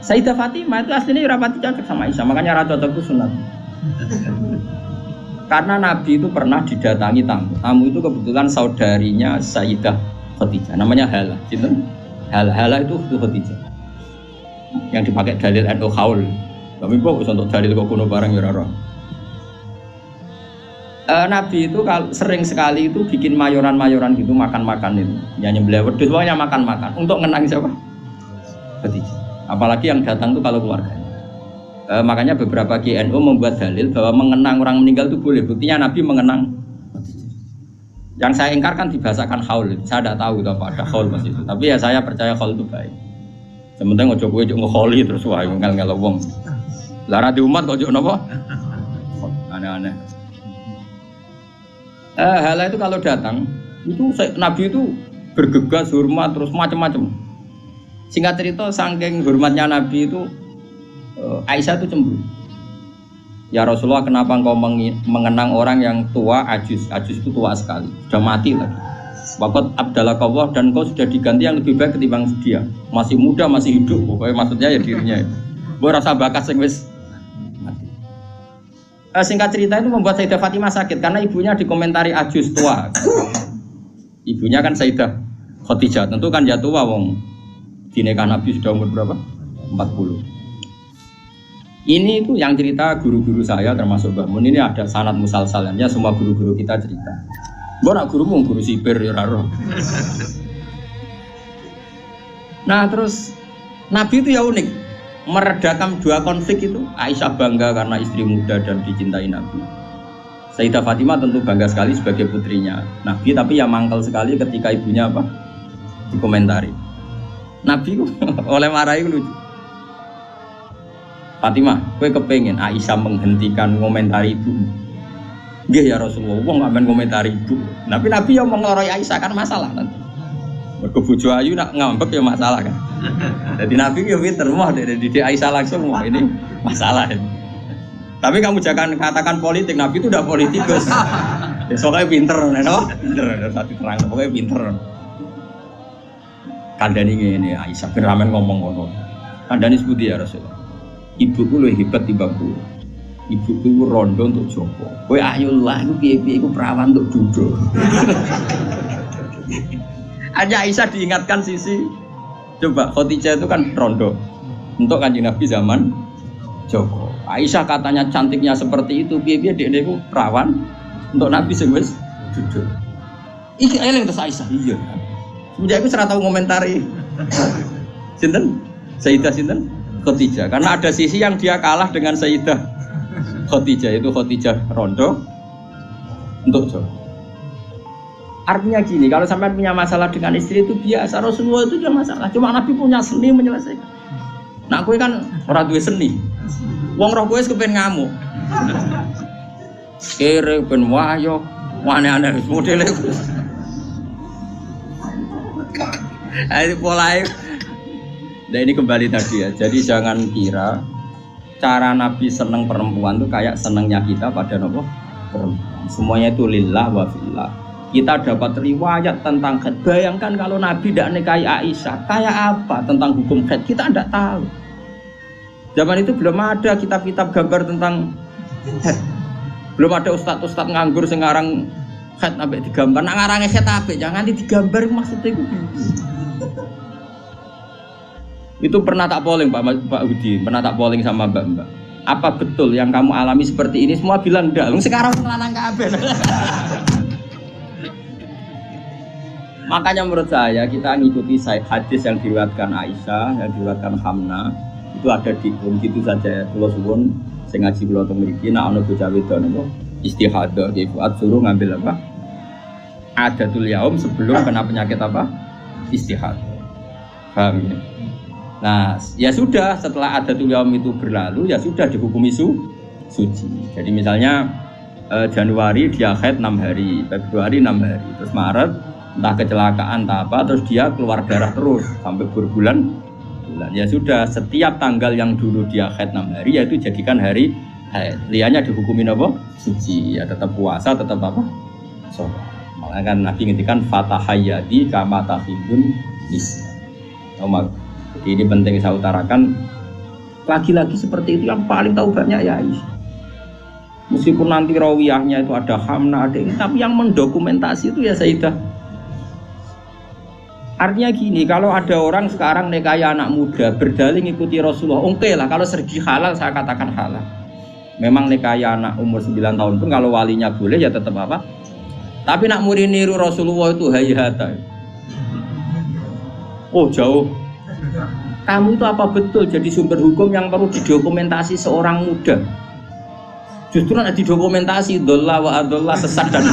Sayyidah Fatimah itu aslinya rapati cocok sama Aisyah, makanya rata cocok itu sunat. Karena Nabi itu pernah didatangi tamu. Tamu itu kebetulan saudarinya Sayyidah Khadijah, namanya Hala. Hala itu Khadijah. Yang dipakai dalil NU Haul. Tapi kok untuk dalil kok kuno barang ya ora. Nabi itu sering sekali itu bikin mayoran-mayoran gitu, makan-makan itu. Ya nyembelih wedhus pokoknya makan-makan untuk ngenang siapa? Khadijah. Apalagi yang datang tuh kalau keluarganya. Makanya beberapa GNU membuat dalil bahwa mengenang orang meninggal itu boleh. Buktinya Nabi mengenang. Yang saya ingkarkan dibahasakan haul. Saya tidak tahu itu apa ada haul mas itu. Tapi ya saya percaya haul itu baik. Sementara ngojok gue ngeholi terus wah ngel wong. Lara di umat kok napa? Aneh-aneh. Hala itu kalau datang itu Nabi itu bergegas hormat terus macam-macam. Singkat cerita saking hormatnya Nabi itu Aisyah itu cemburu. Ya Rasulullah, kenapa engkau mengenang orang yang tua, ajus itu tua sekali, sudah mati lagi. Waqad abdalakallah, dan kau sudah diganti yang lebih baik ketimbang dia. Masih muda, masih hidup, pokoknya maksudnya ya dirinya. Gue rasa bakat sing wis mati. Singkat cerita itu membuat Sayyidah Fatimah sakit karena ibunya dikomentari ajus tua. Ibunya kan Sayyidah Khadijah, tentu kan ya tua wong. Di nikah Nabi sudah umur berapa? 40. Ini itu yang cerita guru-guru saya termasuk Mbah Mun, ini ada sanad musalsalannya, semua guru-guru kita cerita. Mbok nak gurumu guru sipir ya ora roh. Nah, terus Nabi itu ya unik, meredakan dua konflik itu. Aisyah bangga karena istri muda dan dicintai Nabi. Sayyidah Fatimah tentu bangga sekali sebagai putrinya Nabi, tapi ya mangkel sekali ketika ibunya apa? Dikomentari. Nabi oleh marahi lucu. Fatimah, kowe kepengen Aisyah menghentikan komentari ibu? Nggih ya Rasulullah, wong ngamen komentari ibu. Tapi Nabi yang mengloroi Aisyah kan masalah nanti. Mergo bojo ayu nak ngambek ya masalah kan. Jadi Nabi yo pinter mah didik Aisyah langsung wah ini masalah ini. Tapi kamu jangan katakan politik, Nabi itu udah politikus. Soalnya pinter, no? Pinter, satu terang, pokoknya pinter. Kandani ngene Aisyah ben ramen ngomong ngono. Kandani seputi ya Rasul. Ibuku luwih hebat timbangku. Ibuku rondo untuk Joko. Kowe ayo lah iku piye-piye iku perawan untuk Dudo. Hanya Aisyah diingatkan sisi. Coba Khadijah itu kan rondo untuk Kanjeng Nabi zaman Joko. Aisyah katanya cantiknya seperti itu, piye-piye dekne iku perawan untuk Nabi sing wis Dudo. Iki eling terus Aisyah. Iya. Semenjak aku serah tahu komentari sinten? Sayyidah sinten? Khadijah. Karena ada sisi yang dia kalah dengan Sayyidah Khadijah, itu Khadijah rondo untuk Joko. Artinya gini, kalau sampai punya masalah dengan istri itu biasa, Rasulullah itu juga masalah. Cuma Nabi punya seni menyelesaikan. Nah, kowe kan ora duwe seni. Wong roh kowe kepen ngamuk. Kere ben wayo, aneh-aneh modele. Ini pola. Nah ini kembali tadi ya. Jadi jangan kira cara Nabi seneng perempuan itu kayak senengnya kita pada nopo perempuan. Semuanya itu lillah wa fillah. Kita dapat riwayat tentang haid. Bayangkan kalau Nabi tidak nikahi Aisyah, kayak apa tentang hukum haid? Kita tidak tahu. Zaman itu belum ada kitab-kitab gambar tentang haid. Belum ada ustadz-ustadz nganggur sekarang haid sampai digambar. Nak ngarangnya haid apa? Jangan digambar maksudnya itu. Itu pernah tak polling Pak Udi, pernah tak polling sama Mbak. Apa betul yang kamu alami seperti ini? Semua bilang enggak. Sekarang lanang kabeh. Makanya menurut saya kita ngikuti hadis yang diriwayatkan Aisyah, yang diriwayatkan Hamna, itu ada di gitu saja. Kula suwun sing ngaji kula teng mriki nek ana bocah wedok niku istihadah nggih buat suruh ngambil apa? Adatul yaum sebelum kena penyakit apa? Istihadah. Paham ya? Nah, ya sudah setelah adatul yaum itu berlalu ya sudah dihukumi suci. Jadi misalnya Januari dia haid 6 hari, Februari 6 hari, terus Maret entah kecelakaan entah apa, terus dia keluar darah terus sampai berbulan. Ya sudah setiap tanggal yang dulu dia haid 6 hari ya itu jadikan hari haid. Lianya dihukumin apa? Suci. Ya tetap puasa, tetap apa? Sholat. Malah kan Nabi ngintikan fatahayyadi kama tahidun nisa. Jadi ini penting saya utarakan. Lagi-lagi seperti itu yang paling tahu banyak ya Aisyah. Meskipun nanti rawiyahnya itu ada Hamna, ada ini, tapi yang mendokumentasi itu ya Sayyidah. Artinya gini, kalau ada orang sekarang nikahi anak muda berdalih ngikuti Rasulullah, oke lah, kalau segi halal saya katakan halal. Memang nikahi anak umur 9 tahun pun kalau walinya boleh ya tetap apa. Tapi nak murid niru Rasulullah itu hayata. Oh jauh. Kamu itu apa betul jadi sumber hukum yang perlu didokumentasi seorang muda? Justru nak didokumentasi dolla wa adolla sesat dan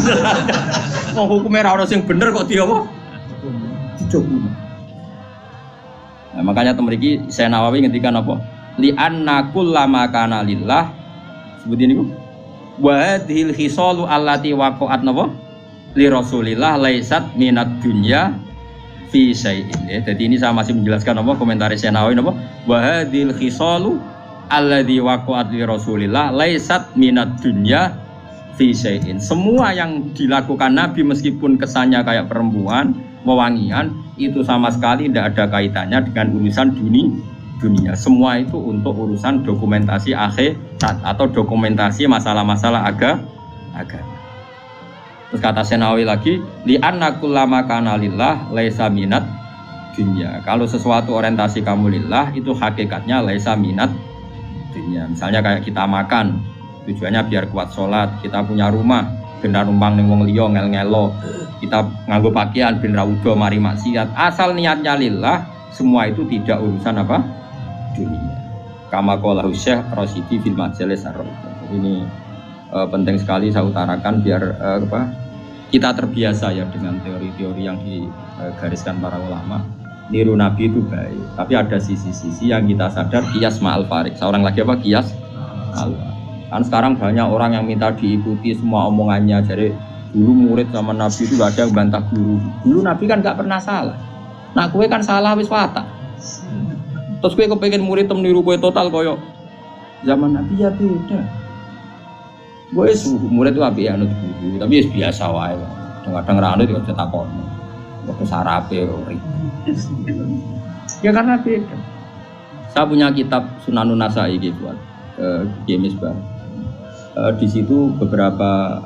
mau hukumnya orang yang bener kok dia apa? Didokumentasi. Nah, makanya temeriki saya Nawawi ngendikan apa? Li anna kullama kana lillah seperti ini Bu. Wa hadhil khisalu allati waqa'at napa? Li Rasulillah laisat minad dunya fi syai'in. Ya, jadi ini saya masih menjelaskan apa komentar saya Nawawi apa? Wa hadhil khisalu alladzi waqa'at li Rasulillah laisat minad dunya fi syai'in. Semua yang dilakukan Nabi meskipun kesannya kayak perempuan, wewangian, itu sama sekali tidak ada kaitannya dengan urusan dunia. Semua itu untuk urusan dokumentasi akhirat atau dokumentasi masalah-masalah agama. Terus kata Senawi lagi, li anna kullama kana lillah laisa minat dunia. Kalau sesuatu orientasi kamu lillah itu hakikatnya laisa minat dunia. Misalnya kayak kita makan, tujuannya biar kuat sholat. Kita punya rumah, benar numpang ning wong liya ngel-ngelo. Kita nganggo pakaian ben ra udo mari maksiat. Asal niatnya lillah, semua itu tidak urusan apa? Dunia. Kama qala Syekh Rasyidi fil Majalis Ar-Raudhah. Ini penting sekali saya utarakan biar kita terbiasa ya dengan teori-teori yang digariskan para ulama. Niru Nabi itu baik, tapi ada sisi-sisi yang kita sadar qiyas ma'al farik. Seorang lagi apa? Qiyas ma'al. Kan sekarang banyak orang yang minta diikuti semua omongannya. Jadi dulu murid sama Nabi itu gak ada yang bantah guru. Dulu Nabi kan gak pernah salah. Nah kue kan salah wis watak. Terus kue kepengen murid meniru kue total koyo zaman Nabi ya beda. Gue murid itu api anut guru, tapi biasa wae. Kadang-kadang ranut juga cetak kono. Waktu sarape ya karena beda. Saya punya kitab Sunanun Nasai gitu, Misbah. Di situ beberapa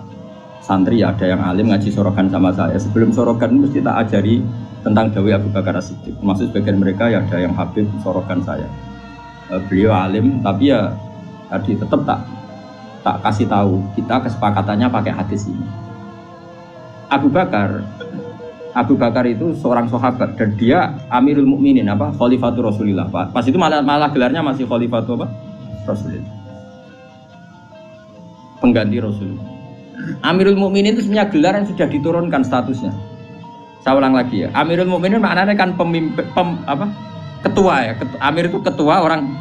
santri ada yang alim ngaji sorogan sama saya. Sebelum sorogan mesti tak ajari tentang Dawai Abu Bakar As-Siddiq. Maksud sebagian mereka ya ada yang habib sorogan saya. Beliau alim, tapi ya tadi tetap tak kasih tahu kita kesepakatannya pakai hadis ini. Abu Bakar itu seorang sahabat dan dia Amirul Mukminin Khalifatul Rasulillah. Pas itu malah gelarnya masih Khalifatul Rasulillah. Pengganti Rasul. Amirul Mukminin itu sebenarnya gelar yang sudah diturunkan statusnya. Saya ulang lagi ya. Amirul Mukminin maknanya kan pemimpin ketua ya. Amir itu ketua orang.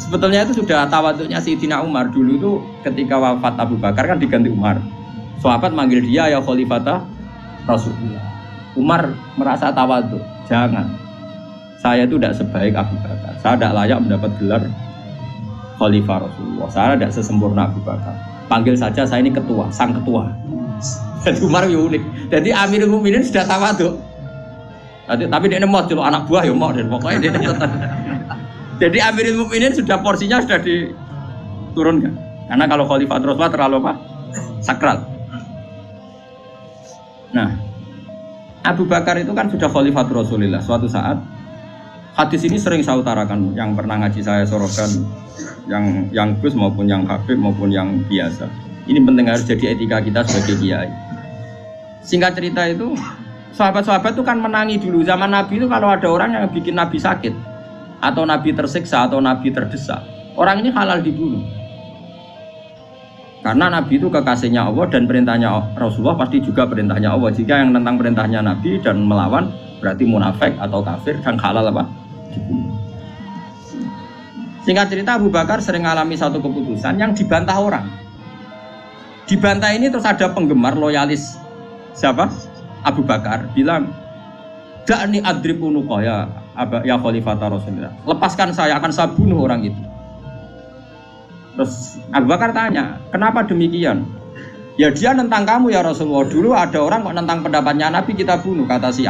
Sebetulnya itu sudah tawaduknya Sayyidina Umar. Dulu itu ketika wafat Abu Bakar kan diganti Umar. Sahabat manggil dia ya Khalifata Rasulullah. Umar merasa tawaduk. Jangan. Saya itu tidak sebaik Abu Bakar. Saya tidak layak mendapat gelar Khalifah Rasulullah. Saya tidak sesempurna Abu Bakar. Panggil saja saya ini ketua, sang ketua. Jadi Umar ya unik. Jadi Amirul Mukminin sudah tawaduk. Tapi dia mau celuk anak buah ya mau dan pokoknya dia tetap. Jadi Amirul Mukminin sudah porsinya sudah diturunkan. Karena kalau Khalifah Rasulullah terlalu sakral. Nah, Abu Bakar itu kan sudah Khalifah Rasulullah. Suatu saat hadis ini sering saya utarakan, yang pernah ngaji saya sorokan, yang Gus maupun yang Habib maupun yang biasa. Ini penting harus jadi etika kita sebagai kiai. Singkat cerita itu, sahabat-sahabat itu kan menangi dulu zaman Nabi itu kalau ada orang yang bikin Nabi sakit. Atau Nabi tersiksa, atau Nabi terdesak, orang ini halal dibunuh. Karena Nabi itu kekasihnya Allah dan perintahnya Rasulullah pasti juga perintahnya Allah. Jika yang tentang perintahnya Nabi dan melawan berarti munafik atau kafir dan halal dibunuh. Singkat cerita Abu Bakar sering mengalami satu keputusan yang dibantah orang. Dibantah ini terus ada penggemar loyalis siapa? Abu Bakar bilang, "Da'ni adrib unuqa ya Khalifata Rasulullah. Lepaskan saya, akan saya bunuh orang itu." Terus Abu Bakar tanya, "Kenapa demikian?" "Ya dia nentang kamu ya Rasulullah. Dulu ada orang kok nentang pendapatnya Nabi kita bunuh," kata si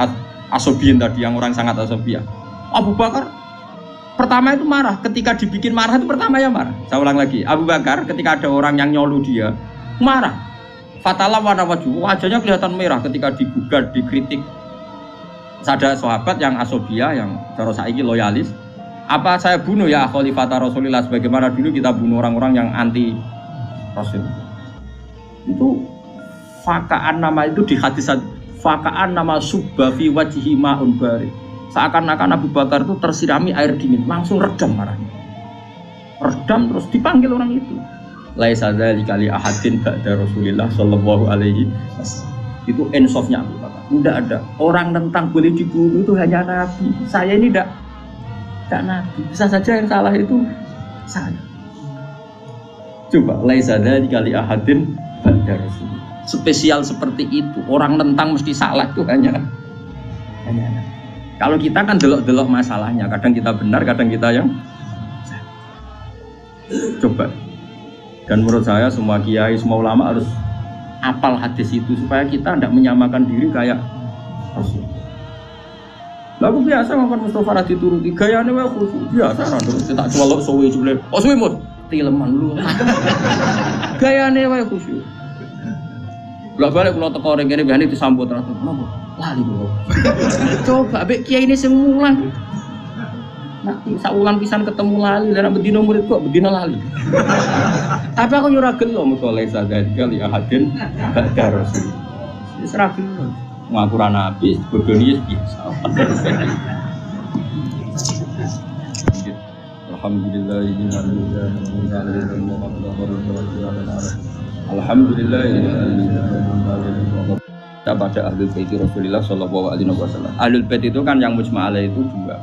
Asobian tadi yang orang sangat asobia. Abu Bakar pertama itu marah, ketika dibikin marah itu pertama ya marah. Saya ulang lagi, Abu Bakar ketika ada orang yang nyolu dia marah. Fatalah warna wajahnya kelihatan merah ketika digugat, dikritik. Ada sahabat yang asobia, yang cara saiki loyalis. Apa saya bunuh ya Khalifata Rasulullah sebagaimana dulu kita bunuh orang-orang yang anti Rasul. Itu fakaan nama itu di hadis fakaan nama subba fi wajhi ma'un barid. Seakan-akan Abu Bakar itu tersirami air dingin, langsung redam marahnya. Redam terus dipanggil orang itu. Laisa dzalika li ahadin ba'da Rasulillah sallallahu alaihi wasallam. Itu ensofnya Abu Bakar. Tidak ada orang tentang boleh dibunuh itu hanya Nabi. Saya ini tidak Nabi. Bisa saja yang salah itu saya. Coba laisa dzalika li ahadin ba'da Rasul. Spesial seperti itu. Orang tentang mesti salah itu hanya Nabi. Kalau kita kan delok-delok masalahnya. Kadang kita benar, kadang kita yang coba. Dan menurut saya semua kiai, semua ulama harus hafal hadis itu supaya kita tidak menyamakan diri kayak Rasul. Lah aku biasa ngomong Mustafa ra dituruti gayane wae khusyuk biasa ra terus tak celok suwe jule. Oh suwe Mus, tileman lu. Gayane wae khusyuk. Lah balik kula teko ring kene biasane disambut terus. Napa? Lali kula. Coba mbek kiai ini sing mulang. Nah, saulang pisan ketemu lali dan bedino murid kok bedino lali. Tapi aku yo ora gelo mutole sadar kali ya hadin badar Rasul. Wis ora gelo. Ngaku ra nabi, bodoni biasa. Alhamdulillah kita pada ahlul bait Rasulullah sallallahu alaihi wasallam. Ahlul bait itu kan yang mujma' alaih itu dua.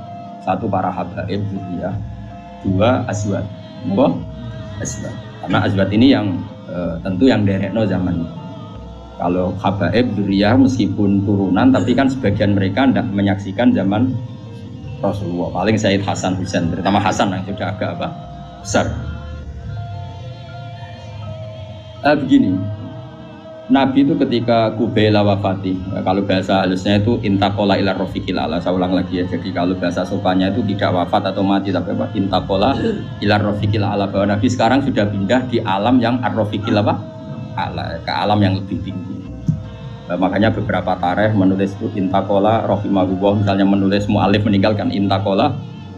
Satu para habaib ya, dua azwat. Apa? Azwat. Karena azwat ini yang tentu yang derekno zaman. Kalau habaib dzurriyyah meskipun turunan tapi kan sebagian mereka tidak menyaksikan zaman Rasulullah. Paling Sayyid Hasan Husain, terutama Hasan yang sudah agak besar. Begini, Nabi itu ketika Kubaila wafati, kalau bahasa halusnya itu intakola ila rofiqil ala. Saya ulang lagi ya. Jadi kalau bahasa sopannya itu tidak wafat atau mati, tapi apa? Intakola ila rofiqil ala. Bahwa Nabi sekarang sudah pindah di alam yang ar-rofiqil apa? Ala, ke alam yang lebih tinggi. Makanya beberapa tarikh menulis itu intakola rohimahullah. Misalnya menulis mu'alif meninggalkan intakola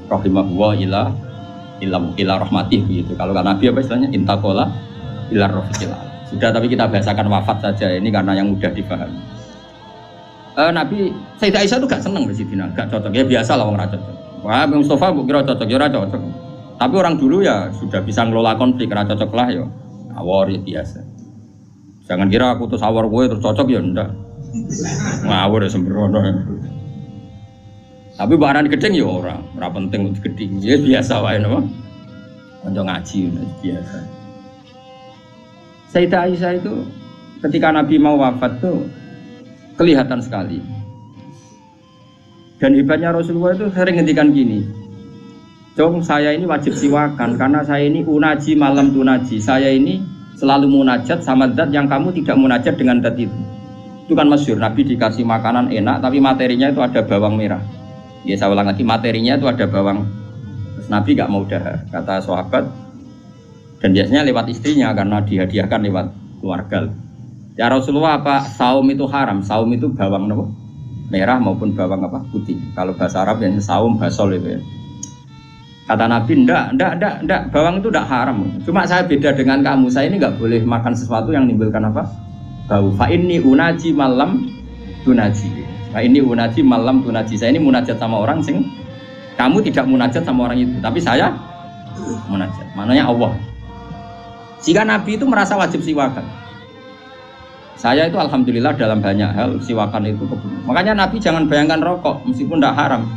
rohimahullah ila rahmatih gitu. Kalau Nabi apa istilahnya intakola ila rofiqil ala. Sudah, tapi kita bahasakan wafat saja ini karena yang mudah dipahami. Nabi Sayyidah Aisyah itu gak seneng Sidina, gak cocok. Ya biasa lah orang cocok. Wah, Mustafa kira cocok, ya cocok. Tapi orang dulu ya sudah bisa ngelola konflik, ra cocok lah ya. Awor ya biasa. Jangan kira aku terus awor gue terus cocok ya ndak. Ngawur ya sembrono. Tapi barang gedeng ya ora penting gedeng. Ya biasa wae napa. Kanca ngaji biasa. Sayyidah Aisyah itu ketika Nabi mau wafat tuh kelihatan sekali. Dan hebatnya Rasulullah itu sering ngendikan gini. Dong saya ini wajib siwakan karena saya ini unaji malam tunaji. Saya ini selalu munajat sama zat yang kamu tidak munajat dengan zat itu. Itu kan masyhur, Nabi dikasih makanan enak tapi materinya itu ada bawang merah. Ya saya ulang lagi, materinya itu ada bawang. Terus Nabi gak mau dahar, kata sahabat. Dan biasanya lewat istrinya karena dihadiahkan lewat keluarga. Ya Rasulullah apa saum itu haram? Saum itu bawang apa? Merah maupun bawang apa? Putih. Kalau bahasa Arab yang saum basol itu ya. Kata Nabi, enggak, bawang itu enggak haram. Cuma saya beda dengan kamu. Saya ini enggak boleh makan sesuatu yang menimbulkan apa? Bau. Fa inni unaji malam tunaji. Fa inni unaji malam tunaji. Saya ini munajat sama orang sing kamu tidak munajat sama orang itu, tapi saya munajat. Maknanya Allah. Jika Nabi itu merasa wajib siwakan. Saya itu alhamdulillah dalam banyak hal siwakan itu kebutuhan. Makanya Nabi jangan bayangkan rokok meskipun tidak haram.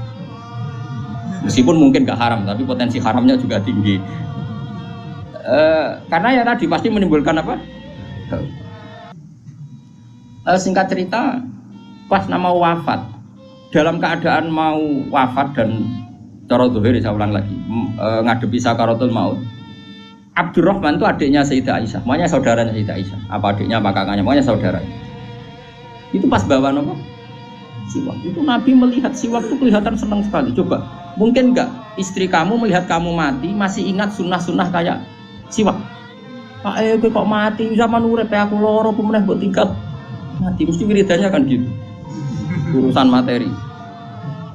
Meskipun mungkin gak haram, tapi potensi haramnya juga tinggi. Karena ya tadi pasti menimbulkan apa? Singkat cerita, pas nama wafat, dalam keadaan mau wafat dan cara zuhir, saya ulang lagi, ngadepi sakaratul maut. Abdurrahman itu adiknya Sayyidah Aisyah, makanya saudaranya Sayyidah Aisyah. Apa adiknya, apa kakaknya, makanya saudaranya. Itu pas bawa apa? Siwak. Itu Nabi melihat siwak itu kelihatan senang sekali. Coba, mungkin enggak istri kamu melihat kamu mati masih ingat sunnah-sunnah kayak siwak? Pak kok mati zaman urip aku loro pemenah mbok tinggal mati mesti wiridannya kan gitu. Urusan materi.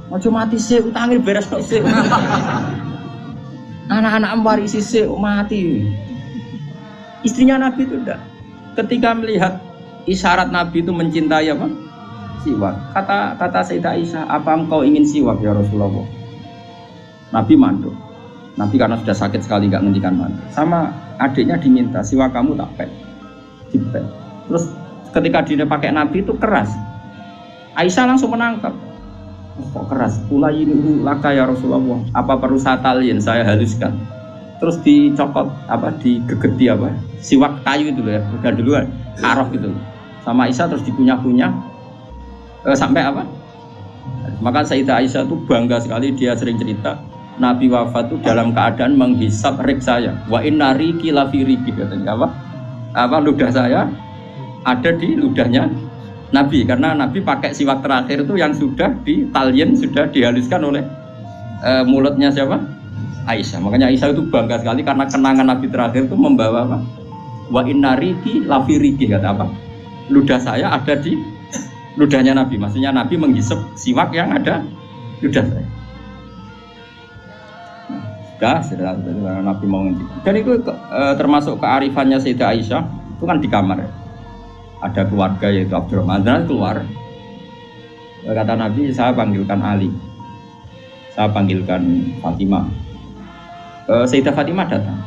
Ojo mati sih, utangnya beres kok sih. Anak-anak warisi sih mati. Istrinya Nabi itu enggak. Ketika melihat isyarat Nabi itu mencintai apa? Siwak. Kata Sayyidah Aisyah, apa engkau ingin siwak ya Rasulullah? Nabi mandul. Nabi karena sudah sakit sekali enggak ngendikan mandul. Sama adiknya diminta siwak kamu tak pek. Dipek. Terus ketika dia pakai Nabi itu keras. Aisyah langsung menangkap. Kok keras? Pula ini laka ya Rasulullah. Apa perlu saya talin? Saya haluskan. Terus dicokot apa? Digegeti apa? Siwak kayu itu loh ya. Udah duluan. Arok gitu. Sama Aisyah terus dikunyah-kunyah. Sampai apa? Maka Sayyidah Aisyah itu bangga sekali. Dia sering cerita Nabi wafat itu dalam keadaan menghisap rik saya. Wa inna riki lafi riki katanya apa? Ludah saya ada di ludahnya Nabi, karena Nabi pakai siwak terakhir itu yang sudah ditalyen, sudah dihaluskan oleh mulutnya siapa? Aisyah. Makanya Aisyah itu bangga sekali karena kenangan Nabi terakhir itu membawa apa? Wa inna riki lafiriki, kata apa? Ludah saya ada di ludahnya Nabi. Maksudnya Nabi menghisap siwak yang ada ludah saya. Sudah Nabi mau ngendikan. Dan itu termasuk kearifannya Sayyidah Aisyah. Itu kan di kamar ya. Ada keluarga yaitu Abdurrahman dan keluar. Kata Nabi, saya panggilkan Ali, saya panggilkan Fatimah. Sayyidah Fatimah datang.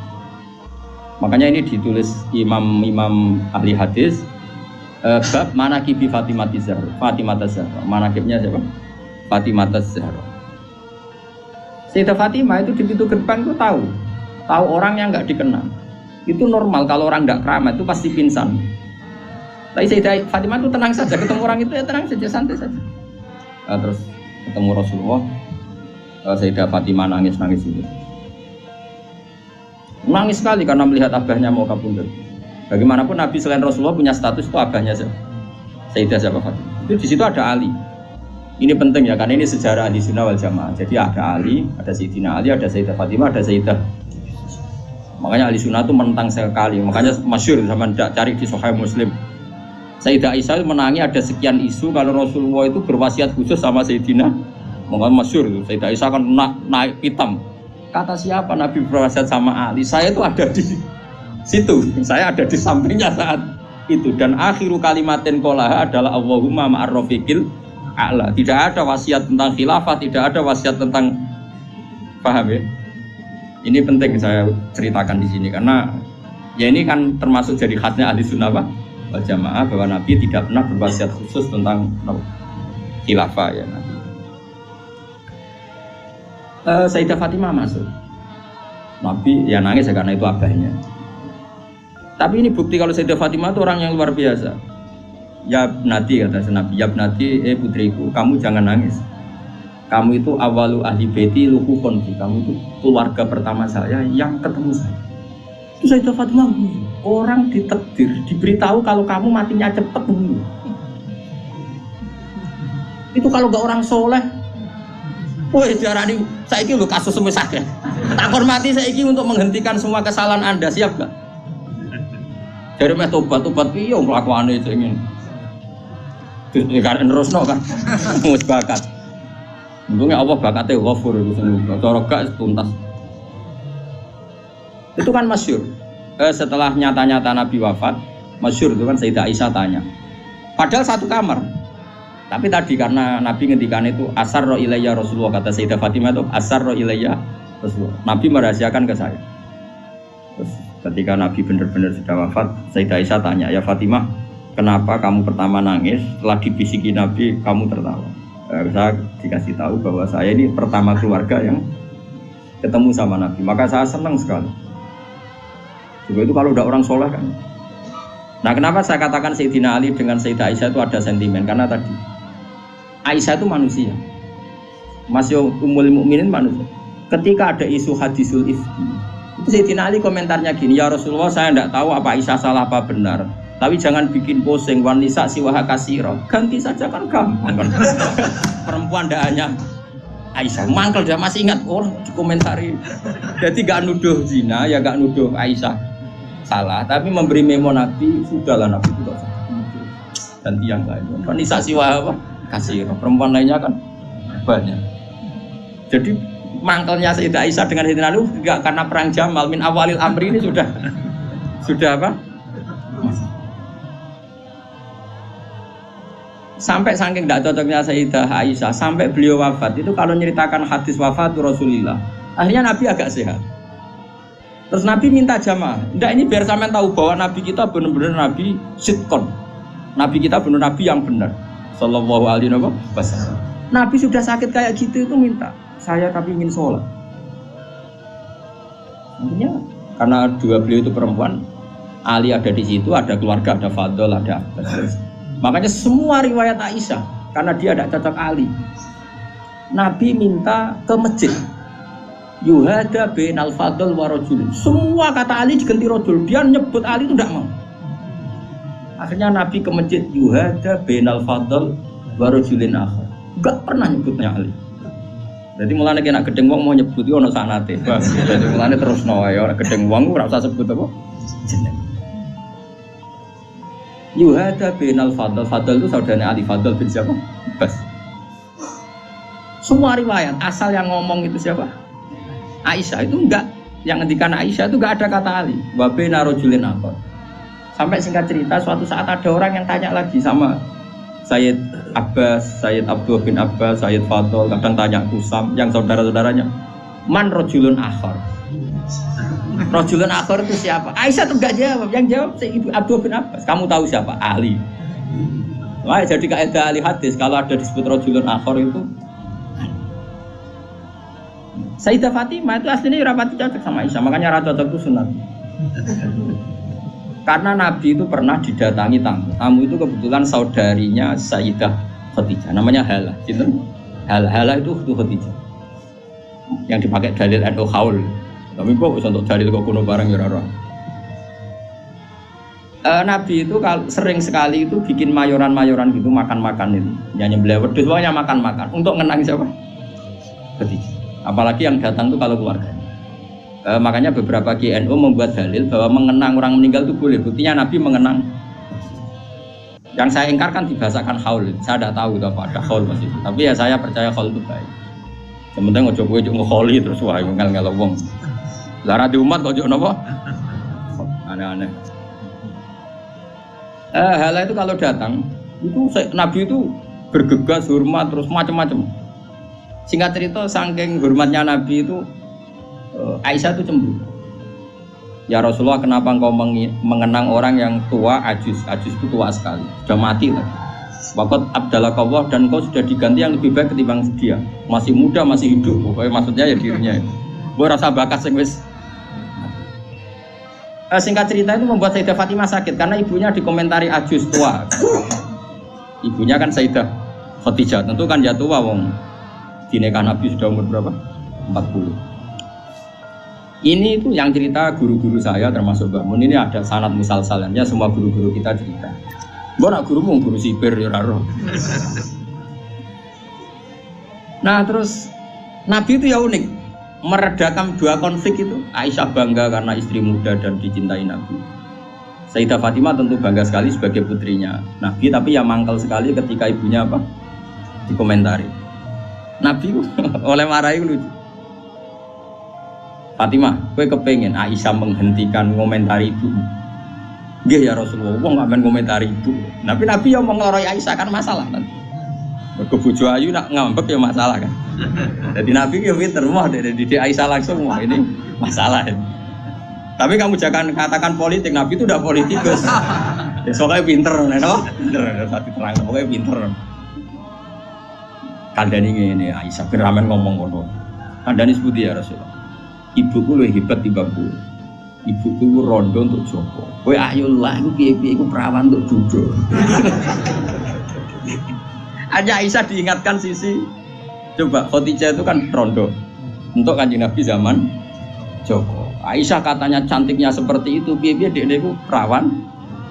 Makanya ini ditulis imam ahli hadis bab manaqibi Fatimah Zahra. Fatimah Zahra. Manaqibnya siapa? Fatimah Zahra. Sayyidah Fatimah itu di pintu gerbang itu tahu orang yang nggak dikenal. Itu normal, kalau orang nggak keramat itu pasti pingsan. Tapi Sayyidah Fatimah itu tenang saja, ketemu orang itu ya tenang saja, santai saja. Terus ketemu Rasulullah, Sayyidah Fatimah nangis itu. Nangis sekali karena melihat abahnya mau kabundut. Bagaimanapun Nabi selain Rasulullah punya status itu abahnya Sayyidah Fatimah. Itu di situ ada Ali. Ini penting ya, karena ini sejarah Ahli Sunnah wal Jamaah. Jadi ada Ali, ada Sayyidina Ali, ada Sayyidah Fatimah, ada Sayyidah. Makanya Ahli Sunnah itu menentang sekali. Makanya masyhur zaman cari di Sahih Muslim. Sayyidah Aisyah menangi ada sekian isu kalau Rasulullah itu berwasiat khusus sama Sayyidina. Makanya masyhur Sayyidah Aisyah kan naik hitam. Kata siapa Nabi berwasiat sama Ali? Saya itu ada di situ. Saya ada di sampingnya saat itu. Dan akhiru kalimatin qolaha adalah Allahumma ma'ar rafiqil a'la. Tidak ada wasiat tentang khilafah, tidak ada wasiat tentang, paham ya? Ini penting saya ceritakan di sini karena ya ini kan termasuk jadi khasnya Ahli Sunnah wal Jamaah bahwa Nabi tidak pernah berwasiat khusus tentang khilafah ya Nabi. Sayyidah Fatimah masuk. Nabi ya nangis ya karena itu abahnya. Tapi ini bukti kalau Sayyidah Fatimah itu orang yang luar biasa. Ya Nati, kata Nabi, ya Nati, putriku, kamu jangan nangis. Kamu itu awalu ahli baiti luhu konfi. Kamu itu keluarga pertama saya yang ketemu saya. Itu Sayyidah Fatimah, orang ditakdir, diberitahu kalau kamu matinya cepat dulu. Itu kalau gak orang soleh, woi diarani saiki lho kasus semisah ya. Tak hormati saiki untuk menghentikan semua kesalahan Anda, siap gak? Dari meh tobat piye kelakuane ingin. Karena nerusno kan, mus bakat. Untungnya Allah bakatnya ghafur itu semua. Cara gak tuntas. Itu kan masyhur. Setelah nyata-nyata Nabi wafat, masyhur itu kan Sayyidah Aisyah tanya. Padahal satu kamar. Tapi tadi karena Nabi ngendikan itu asarra ilayya Rasulullah, kata Sayyidah Fatimah itu asarra ilayya Rasulullah. Nabi merahasiakan ke saya. Terus ketika Nabi benar-benar sudah wafat, Sayyidah Aisyah tanya, ya Fatimah, kenapa kamu pertama nangis? Setelah dibisiki Nabi, kamu tertawa. Saya dikasih tahu bahwa saya ini pertama keluarga yang ketemu sama Nabi. Maka saya senang sekali. Juga itu kalau udah orang soleh kan. Nah kenapa saya katakan Sayyidina Ali dengan Sayyidah Aisyah itu ada sentimen? Karena tadi Aisyah itu manusia, masih Ummul Mukminin manusia. Ketika ada isu hadisul ifki, itu Sayyidina Ali komentarnya gini, ya Rasulullah saya tidak tahu apa Aisyah salah apa benar. Tapi jangan bikin pusing, wanita siwaha kasiro, ganti saja kan gampang kan. Perempuan tidak hanya Aisyah, mangkel dia masih ingat orang dikomentari. Jadi gak nuduh zina, ya gak nuduh Aisyah salah, tapi memberi memo Nabi, sudahlah Nabi itu tak ganti yang lain. Wanita siwaha apa? Kasiro, perempuan lainnya kan banyak. Jadi mangkelnya Sayyidah Aisyah dengan Sayyidina Ali tidak karena perang Jamal, min awalil amri ini sudah apa? Sampai saking tidak cocoknya Sayyidah Aisyah, sampai beliau wafat itu kalau nyeritakan hadis wafat Rasulullah, akhirnya Nabi agak sehat. Terus Nabi minta jamaah, enggak ini biar sampean tahu bahwa Nabi kita benar-benar Nabi sidqon, Nabi kita benar Nabi yang benar, sallallahu alaihi wasallam. Nabi sudah sakit kayak gitu itu minta, saya tapi ingin sholat. Akhirnya karena dua beliau itu perempuan, Ali ada di situ, ada keluarga, ada Fadl, ada Abbas. Makanya semua riwayat Aisyah, karena dia tidak cocok Ali, Nabi minta ke masjid yuhada bainal fadl wa rajul. Semua kata Ali diganti rajul, dia nyebut Ali itu tidak mau. Akhirnya Nabi ke masjid yuhada bainal fadl wa rajulin akhar. Enggak pernah nyebutnya Ali. Jadi mulane kena gedeng wong mau nyebut yo ono sanate. Jadi mulane terus wae ora gedeng wong ora usah sebut apa jeneng. Yuhada bainal fadl. Fadl itu saudaranya Ali Fadl bin siapa? Bas. Semua riwayat asal yang ngomong itu siapa? Aisyah itu enggak, yang ngendikan Aisyah itu enggak ada kata Ali. Wa baina rajulin akhar. Sampai singkat cerita suatu saat ada orang yang tanya lagi sama Sayyid Abbas, Sayyid Abdul bin Abbas, Sayyid Fadl, kadang tanya Kusam, yang saudara-saudaranya. Man rajulun akhar. Rajulun akhar itu siapa? Aisyah tuh enggak jawab, yang jawab Sayyid Abdul bin Abbas. Kamu tahu siapa? Ali. Wah, jadi kaidah ahli hadis kalau ada disebut rajulun akhar itu Sayyidah Fatimah itu aslinya rapati cocok sama Aisyah, makanya rata cocok itu sunat. Karena Nabi itu pernah didatangi tamu. Tamu itu kebetulan saudarinya Sayyidah Khadijah, namanya Hala. Hala itu Khadijah. Yang dipakai dalil ado haul. Tapi kok untuk dalil kok kuno barang ya ora. Nabi itu sering sekali itu bikin mayoran-mayoran gitu, makan-makan itu. Nyanyi beliau wedhus pokoknya makan-makan untuk ngenang siapa? Khadijah. Apalagi yang datang itu kalau keluarganya. Makanya beberapa KNU membuat dalil bahwa mengenang orang meninggal itu boleh. Buktinya Nabi mengenang. Yang saya ingkarkan dibahasakan haul. Saya tidak tahu itu apa ada haul masih. Tapi ya saya percaya haul itu baik. Sementara ojo kowe ngeholi terus wae ngel-ngel wong. Lara di umat ojo napa? Aneh-aneh. Hala itu kalau datang itu Nabi itu bergegas hormat terus macam-macam. Singkat cerita, saking hormatnya Nabi itu Aisyah itu cemburu. Ya Rasulullah, kenapa engkau mengenang orang yang tua, ajus itu tua sekali, sudah mati lagi. Waqad abdalakallah, dan engkau sudah diganti yang lebih baik ketimbang dia. Masih muda, masih hidup, pokoknya maksudnya ya dirinya. Gue rasa bakat sing wis. Singkat cerita itu membuat Sayyidah Fatimah sakit karena ibunya dikomentari ajus tua. Ibunya kan Sayyidah Khadijah, tentu kan ya tua wong. Di nikah Nabi sudah umur berapa? 40. Ini itu yang cerita guru-guru saya termasuk Mbak Mun, ini ada sanad musalsalannya, semua guru-guru kita cerita. Mbak nak gurumu guru sipir ya roh. Nah terus Nabi itu ya unik, meredakan dua konflik itu. Aisyah bangga karena istri muda dan dicintai Nabi. Sayyidah Fatimah tentu bangga sekali sebagai putrinya Nabi, tapi ya mangkal sekali ketika ibunya apa? Dikomentari. Nabi oleh marahi lucu. Fatimah, kowe kepengen Aisyah menghentikan komentari ibu? Nggih ya Rasulullah, wong gak men komentari ibu. Tapi Nabi yang mengloroi Aisyah kan masalah kan. Mergo bojo ayu nak ngambek ya masalah kan. Jadi Nabi ya pinter mah dari didik Aisyah langsung wah ini masalah. Tapi kamu jangan katakan politik, Nabi itu udah politikus. Ya soalnya pinter, no? Pinter, satu terang, pokoknya pinter. Kandani ngene Aisyah bin Ramen ngomong ngono. Kandani sebuti ya Rasulullah. Ibuku luwih hebat timbangku. Ibuku rondo untuk Joko. Kowe ayo lah iku piye-piye iku perawan untuk Dudo. Aja Aisyah diingatkan sisi. Coba Khadijah itu kan rondo untuk Kanjeng Nabi zaman Joko. Aisyah katanya cantiknya seperti itu, piye-piye dekne iku perawan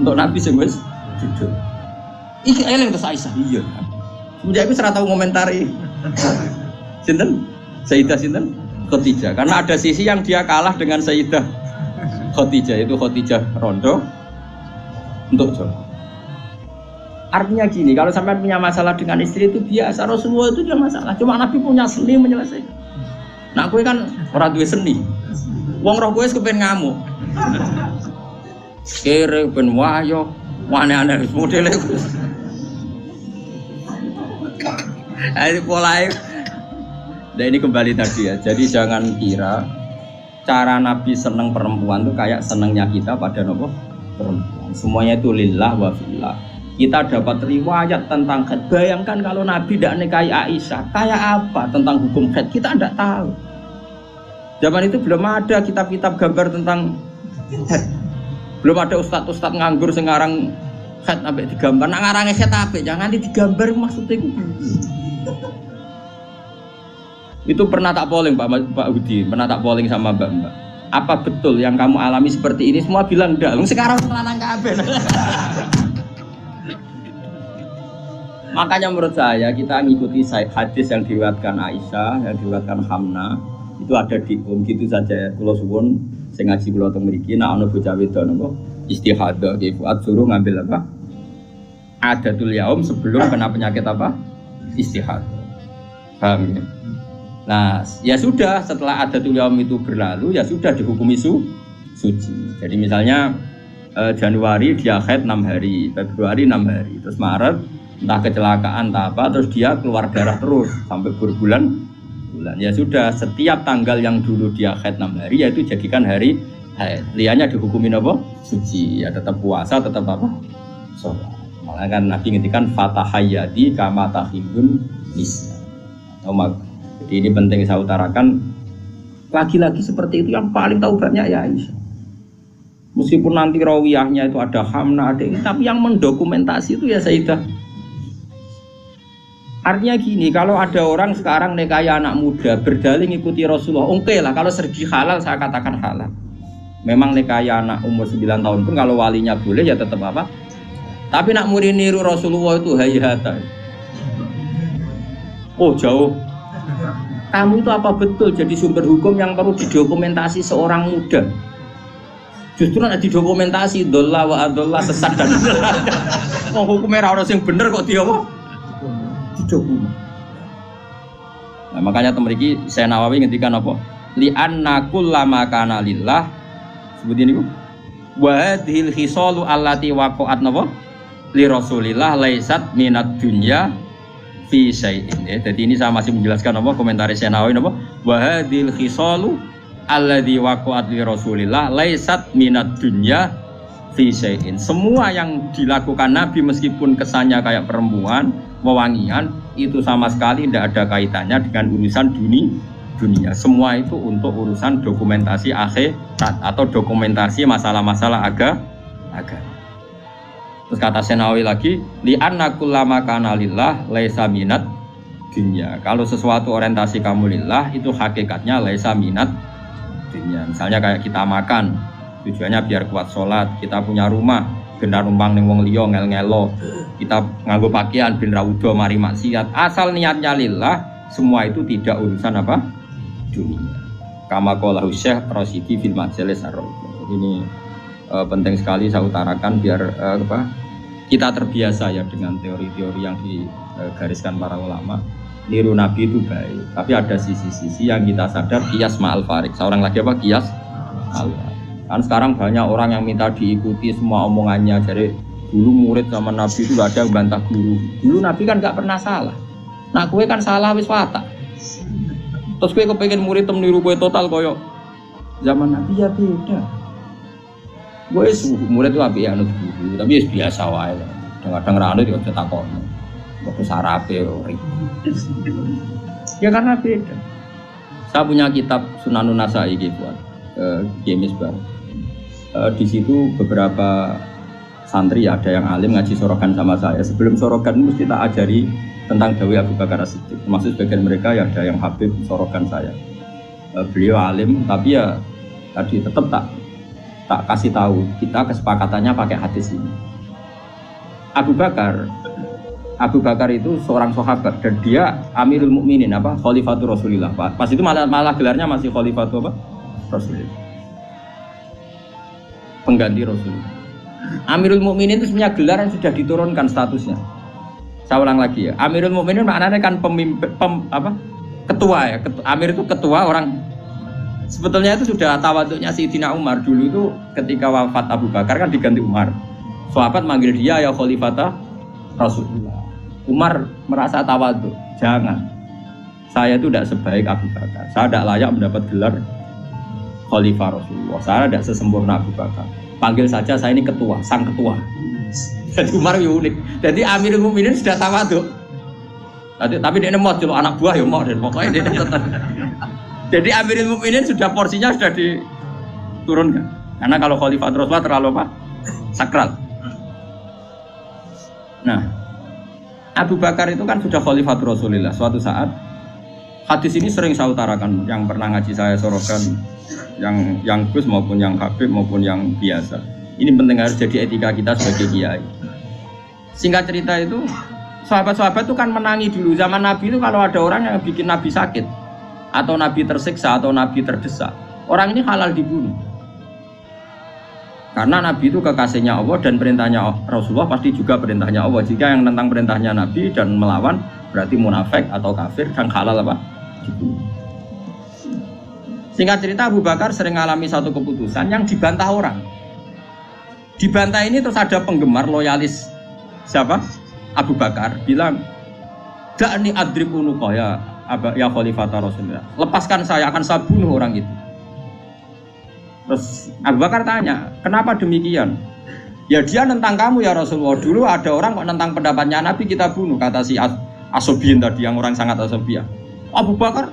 untuk Nabi sing wis Dudo. Iki eling terus Aisyah. Iya. Semenjak itu serah tahu komentari sinten? Sayyidah sinten? Khadijah. Karena ada sisi yang dia kalah dengan Sayyidah Khadijah, itu Khadijah rondo untuk Joko. Artinya gini, kalau sampai punya masalah dengan istri itu biasa, Rasulullah itu juga masalah. Cuma Nabi punya seni menyelesaikan. Nah, kowe kan orang duwe seni. Wong roh kowe kepen ngamuk. Kere ben wayo, aneh-aneh modele. Ini polanya. Nah ini kembali tadi ya. Jadi jangan kira cara Nabi seneng perempuan itu kayak senengnya kita pada nopo perempuan. Semuanya itu lillah wa fillah. Kita dapat riwayat tentang haid. Bayangkan kalau Nabi tidak nikahi Aisyah, kayak apa tentang hukum haid? Kita tidak tahu. Zaman itu belum ada kitab-kitab gambar tentang haid. Belum ada ustadz-ustadz nganggur sekarang haid sampai digambar. Nak ngarangnya haid apa? Jangan digambar maksudnya itu. Itu pernah tak polling Pak Hudi, pernah tak polling sama Mbak. Apa betul yang kamu alami seperti ini? Semua bilang enggak. Sekarang lanang kabeh. Makanya menurut saya kita ngikuti hadis yang diriwayatkan Aisyah, yang diriwayatkan Hamna, itu ada di gitu saja. Kula suwun sing ngaji kula teng mriki nek ana bocah wedok napa istihadah ki Fuad suruh ngambil apa? Adatul yaum sebelum kena penyakit apa? Istihadah. Paham ya? Nah, ya sudah setelah adatul yaum itu berlalu ya sudah dihukumi suci. Jadi misalnya Januari dia haid 6 hari, Februari 6 hari, terus Maret entah kecelakaan entah apa, terus dia keluar darah terus sampai berbulan-bulan. Ya sudah, setiap tanggal yang dulu dia haid 6 hari yaitu jadikan hari haid. Liannya dihukumin apa? Suci. Ya tetap puasa, tetap apa? Sholat. Malah kan Nabi ngintikan fatahayyadi kama tahibun nisa. Jadi ini penting saya utarakan. Lagi-lagi seperti itu yang paling tahu banyak ya Aisyah. Meskipun nanti rawiyahnya itu ada Hamna, ada ini, tapi yang mendokumentasi itu ya Sayyidah. Artinya gini, kalau ada orang sekarang nekaya anak muda berdalih ngikuti Rasulullah, oke lah, kalau segi halal saya katakan halal. Memang nekaya anak umur 9 tahun pun kalau walinya boleh ya tetap apa. Tapi nak murid niru Rasulullah itu hayata. Oh jauh. Kamu itu apa betul jadi sumber hukum yang perlu didokumentasi seorang muda? Justru nak didokumentasi dolla wa adolla sesat dan mau hukumnya orang yang bener kok dia apa? Didokumentasi. Nah, makanya temeriki saya Nawawi ngendikan apa? Li anna kullama kana lillah sebutin niku. Wa hadhil khisalu allati waqa'at napa? Li Rasulillah laisat minad dunya fi syai'in. Jadi ini saya masih menjelaskan apa komentar saya Nawawi napa? Wa hadhil khisalu alladzi waqa'at li Rasulillah laisat minad dunya fi syai'in. Semua yang dilakukan Nabi meskipun kesannya kayak perempuan, wewangian, itu sama sekali tidak ada kaitannya dengan urusan dunia. Semua itu untuk urusan dokumentasi akhirat atau dokumentasi masalah-masalah agama. Terus kata Senawi lagi, li anna kullama kana lillah laisa minad dunya. Kalau sesuatu orientasi kamu lillah itu hakikatnya laisa minad dunia. Misalnya kayak kita makan tujuannya biar kuat sholat, kita punya rumah benar numpang ning wong liya ngel-ngelo, kita nganggo pakaian ben ra udo mari maksiat, asal niatnya lillah, semua itu tidak urusan apa? Dunia. Kama qala Syekh Rasidi fil Majalis Ar-Rawi. Ini penting sekali saya utarakan biar kita terbiasa ya dengan teori-teori yang digariskan para ulama. Niru Nabi itu baik, tapi ada sisi-sisi yang kita sadar qiyas ma'al farik. Seorang lagi apa? Qiyas ma'al farik. Kan sekarang banyak orang yang minta diikuti semua omongannya. Jadi dulu murid sama Nabi itu gak ada yang bantah guru. Dulu Nabi kan gak pernah salah. Nah kue kan salah wis watak. Terus kue kepengen murid meniru kue total koyo zaman Nabi ya beda. Gue murid itu api anut guru, tapi biasa wae. Kadang-kadang rano dia udah takon. Waktu sarape ya karena beda. Saya punya kitab Sunanun Nasa'i gitu, Gemis Bar. Di situ beberapa santri ada yang alim ngaji sorogan sama saya. Sebelum sorogan mesti kita ajari tentang Dawei Abu Bakar As-Siddiq. Termasuk sebagian mereka ya ada yang habib sorogan saya. Beliau alim, tapi ya tadi tetap tak kasih tahu kita kesepakatannya pakai hadis ini. Abu Bakar itu seorang sahabat dan dia Amirul Mukminin apa? Khalifatul Rasulillah. Pas itu malah gelarnya masih Khalifatul apa? Rasulillah. Pengganti Rasulullah. Amirul Mukminin itu sebenarnya gelar yang sudah diturunkan statusnya. Saya ulang lagi ya. Amirul Mukminin maknanya kan pemimpin ketua ya. Amir itu ketua orang. Sebetulnya itu sudah tawaduknya Sayyidina Umar dulu itu ketika wafat Abu Bakar kan diganti Umar. Sahabat manggil dia ya Khalifata Rasulullah. Umar merasa tawaduk, jangan. Saya itu tidak sebaik Abu Bakar. Saya tidak layak mendapat gelar Khalifah Rasulullah. Saya tidak sesempurna Abu Bakar. Panggil saja saya ini ketua, sang ketua. Jadi Umar unik. Jadi Amirul Mukminin sudah tawaduk. Tapi dia mau celok anak buah ya mau dan pokoknya dia tetap. Jadi Amirul Mukminin sudah porsinya sudah diturunkan. Karena kalau Khalifah Rasulullah terlalu apa? Sakral. Nah, Abu Bakar itu kan sudah Khalifatul Rasulillah. Suatu saat hadis ini sering saya utarakan, yang pernah ngaji saya sorokan, yang Gus maupun yang Habib maupun yang biasa. Ini penting harus jadi etika kita sebagai kiai. Singkat cerita itu Sahabat-sahabat itu kan menangi dulu. Zaman Nabi itu kalau ada orang yang bikin Nabi sakit atau Nabi tersiksa atau Nabi terdesak, orang ini halal dibunuh. Karena Nabi itu kekasihnya Allah dan perintahnya Rasulullah pasti juga perintahnya Allah. Jika yang tentang perintahnya Nabi dan melawan berarti munafik atau kafir dan halal apa? Dibunuh. Singkat cerita, Abu Bakar sering mengalami satu keputusan yang dibantah orang. Dibantah ini terus ada penggemar loyalis siapa? Abu Bakar bilang, "Da'ni adrib unuqa ya khalifata Rasulullah. Lepaskan saya, akan saya bunuh orang itu." Terus Abu Bakar tanya, "Kenapa demikian?" "Ya dia nentang kamu ya Rasulullah. Dulu ada orang kok nentang pendapatnya Nabi kita bunuh," kata si Asobiyin tadi yang orang sangat asobiah. Abu Bakar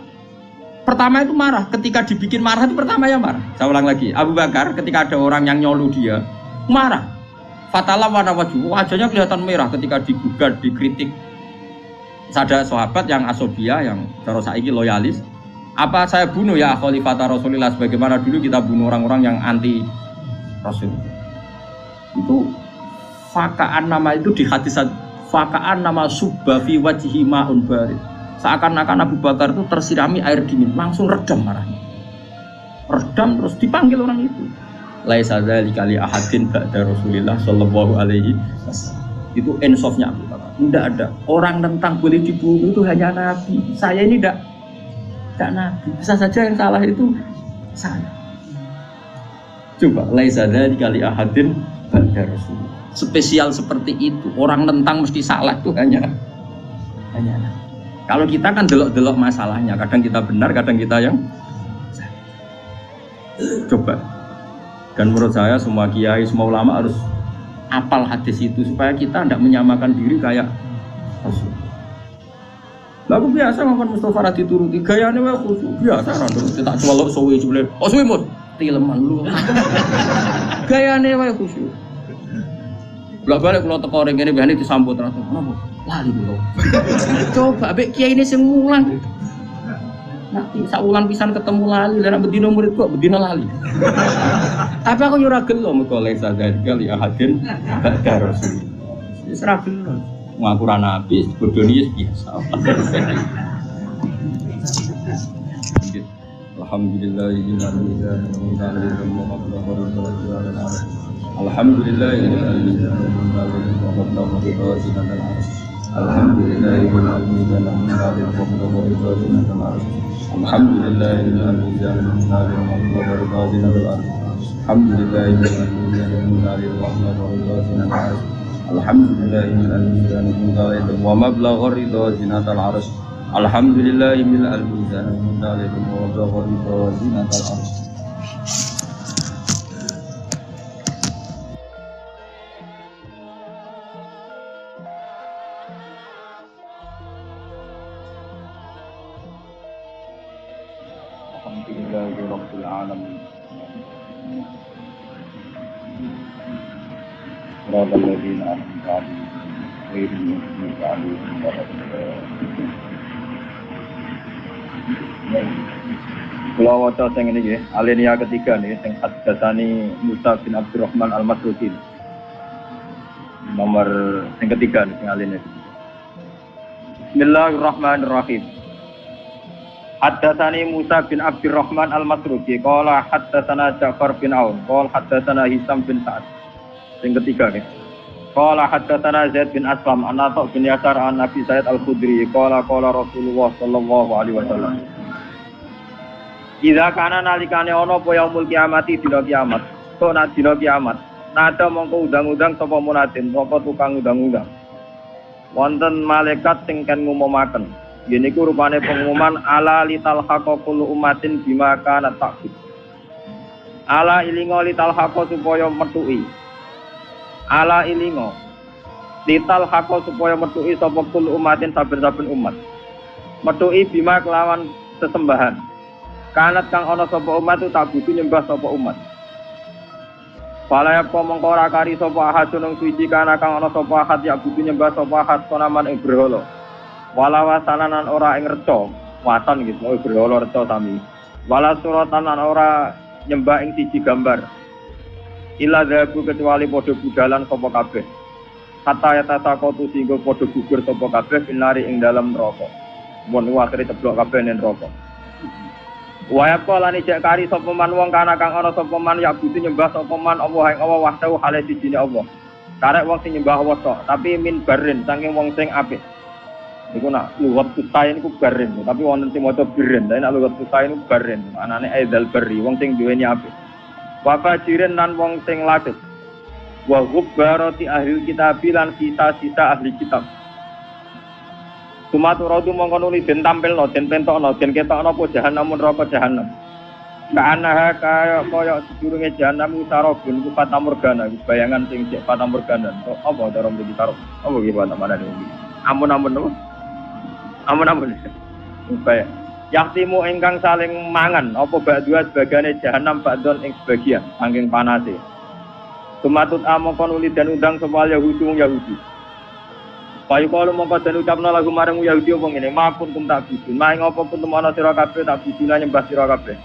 pertama itu marah, ketika dibikin marah itu pertama ya marah. Saya ulang lagi, Abu Bakar ketika ada orang yang nyolu dia marah. Fatalah warna wajahnya kelihatan merah ketika digugat, dikritik. Ada sahabat yang asobia, yang cara saiki loyalis. Apa saya bunuh ya khalifata Rasulullah sebagaimana dulu kita bunuh orang-orang yang anti Rasul. Itu fakaan nama itu di hadis fakaan nama subba fi wajhi ma'un barid. Seakan-akan Abu Bakar itu tersirami air dingin, langsung redam marahnya. Redam terus dipanggil orang itu. Laisa dzalika li ahadin ba'da Rasulillah sallallahu alaihi wasallam. Itu ensofnya Abu Bakar. Tidak ada orang tentang boleh dibunuh itu hanya Nabi. Saya ini tidak Nabi. Bisa saja yang salah itu saya. Coba laisa dzalika li ahadin ba'da Rasulillah. Spesial seperti itu. Orang tentang mesti salah itu hanya Nabi. Kalau kita kan delok-delok masalahnya, kadang kita benar, kadang kita yang coba. Dan menurut saya semua kiai, semua ulama harus apal hadis itu supaya kita tidak menyamakan diri kayak Rasul. Lalu biasa makan Mustafa Radhi turuti gayanya wae khusyuk biasa kan terus tak celok suwe jule. Oh suwe mut tileman lu. Gayane wae khusyuk. Bolak-balik kalau teko ring ngene biasane disambut terus. Kenapa? Lali lho. Coba mbek kiai ini sing mulang. Nanti saulan pisan ketemu lali, lan bedino murid kok bedino lali. Tapi aku yo ora gelo mergo lesa dari ahadin ba'da Rasul. Wis ora gelo. Ngaku ra nabi, bodoni biasa. Alhamdulillah wa mablagha ridha zinatal arsh. Alhamdulillahil mizan wa mablagha ridha zinatal arsh. Alhamdulillahirabbil alamin. Rabbal ladzina an'amta 'alaihim ghairil maghdubi 'alaihim waladdallin. Kula waca sing ngene nggih, alinea ketiga nih sing haddatsani Musa bin Abdurrahman Al-Masruki. Nomor sing ketiga nih sing alinea. Bismillahirrahmanirrahim. Haddatsani Musa bin Abdurrahman Al-Masruki qala haddatsana Ja'far bin Aun qala haddatsana Hisam bin Sa'ad. Sing ketiga nggih. Qala haddatsana Zaid bin Aslam an Atha bin Yasar an Nabi Sa'id Al-Khudri qala Rasulullah sallallahu alaihi wasallam. Idza kana nalikane ana apa yaumul kiamati dina kiamat. Sok nak dina kiamat. Nada mongko undang-undang sapa munatin, sapa tukang undang-undang. Wonten malaikat sing kan ngumumaken. Yen iku rupane pengumuman ala lital haqqo kullu ummatin bima kana ta'bud. Ala ilingo lital haqqo supaya metuki. Ala ilingo lital haqqo supaya metuki sapa kullu ummatin saben-saben umat. Metuki bima kelawan sesembahan. Kanat kang ana sapa umat itu tak butuh nyembah sapa umat. Fala yaqo mongko ora kari sapa ahadun nang suci kana kang ana sapa ahad ya butuh nyembah sapa ahad sonaman ing berhala. Wala wasananan ora ing reca, wasan iki mau berhala reca sami. Wala suratan lan ora nyembah ing siji gambar. Ila dhabu kecuali padha budalan sapa kabeh. hatta yatasaqatu sehingga padha gugur sapa kabeh finari ing dalam neraka. Mun akhire ceblok kabeh ning neraka. Wa yaqala ni cek kari sapa man wong kana kang ana sapa man ya butuh nyembah sapa man Allah ing Allah wahdahu hale sijine Allah. Karek wong sing nyembah Allah tok, tapi min barin saking wong sing apik. Iku nak luwat kusai niku barin, tapi wonten sing maca birin, tapi nak luwat kusai niku barin. Anane aidal bari, wong sing duweni apik. Wa fajirin lan wong sing lacut. Wa gubbarati ahli kitab lan sisa-sisa ahli kitab. Sumatu radu mongko nuli den tampilno, den pentokno, den ketokno apa jahanam neraka jahanam. Kaanaha kaya sedurunge jahanam sarobun ku fatamurgana, bayangan sing cek fatamurgana. Apa cara mriki karo? Apa iki mana iki? Amun-amun lho. Amun-amun. Upaya. Yaktimu ingkang saling mangan apa ba'dua sebagane jahanam ba'don ing sebagian saking panase. Sumatut amangkon uli dan undang sapa Yahudi. Payu kalau mongko den ucapna lagu marang Yahudi apa ngene, "Mapun tum tak bujun, maing apa pun temono sira kabeh tak bujuna nyembah sira kabeh."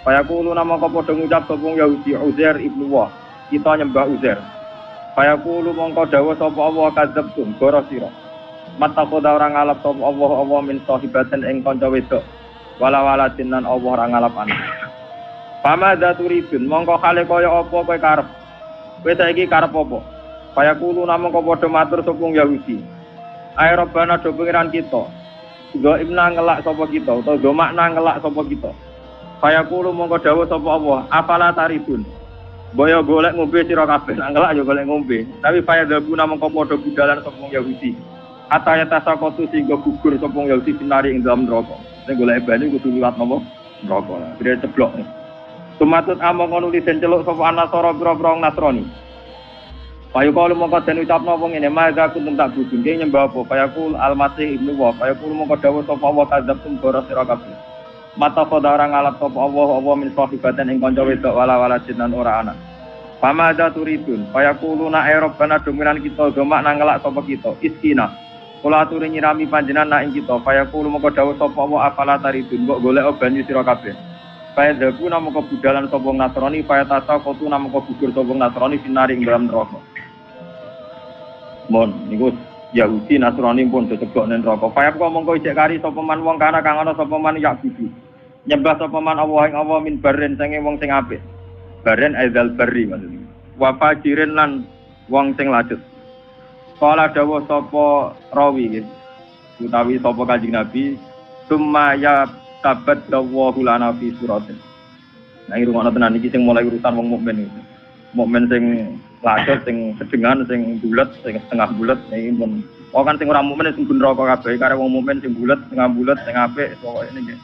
Payaku nama mongko padha ngucap sapa Yahudi Uzair ibnu Wah, kita nyembah Uzair. Payaku mongko dawuh sapa Allah kadzabtum goro sira. Matakoda orang ngalap sapa Allah min sahibaten ing kanca wedok. Wala-walatin lan Allah ora ngalap anak. Pamadza turidun mongko kale kaya apa kowe karep. Kowe saiki karep apa? Payaku namung kok padha matur sapa Yahudi. Ae Rabbana do pengiran kita. Go ibna ngelak sapa kita utawa do makna ngelak sapa kita. Payaku mongko dawuh sapa Allah, afala taridun. Boyo golek ngombe sira kabeh, ngelak yo golek ngombe. Tapi payadabu namung kok padha budalan sapa Yahudi. Ataya tasakotu sehingga gugur sopong Yahudi sinari ing dalam neraka. Nek golek banyu kudu liwat napa? Neraka. Dire ceblok. Tumatut amang kono li den celuk sapa Nasara pira-pira Nasrani. Payu kalau mongko den ucapno apa ngene, "Maga kuntum tak bujung nyembah apa?" Payakul Al-Masih ibnu Wa. Payakul mongko dawuh sapa wa kadzabtum bara sira kabeh. Mata koda orang ngalap sapa Allah min sahibaten ing kanca wedok wala jinan ora ana. Pamadza turidun? Payaquluna Rabbana dominan kita domak nang ngelak sapa kita. Iskina. Kula aturi nyirami panjenengan ing kita, payaqulu mongko dawuh sapa wa afala taridun, mbok golek banyu sira kabeh. Payadzaku namung kebudalan sapa Nasrani, payatasa kotu namung gugur sapa Nasrani sinari ing dalam neraka. Mon niku Yahudi Nasrani pun dicebok ning neraka. Payap kok mongko ijek kari sapa man wong kana kang ana sapa man ya budi. Nyembah sapa man Allah ing Allah min barren sange wong sing apik. Barren aidal barri maksudnya. Wa fajirin lan wong sing lacut. Kala dawuh sapa rawi nggih. Utawi sapa Kanjeng Nabi, "Summa ya tabaddawu lana fi suratin." Nah, irungono tenan iki sing mulai urusan wong mukmin iki. Mukmin sing lacut, sing sedengan, sing bulet, sing setengah bulet, iki pun. Kan sing ora mukmin sing ben neraka kabeh, kare wong mukmin sing bulet, setengah bulet, sing apik, pokoke niki.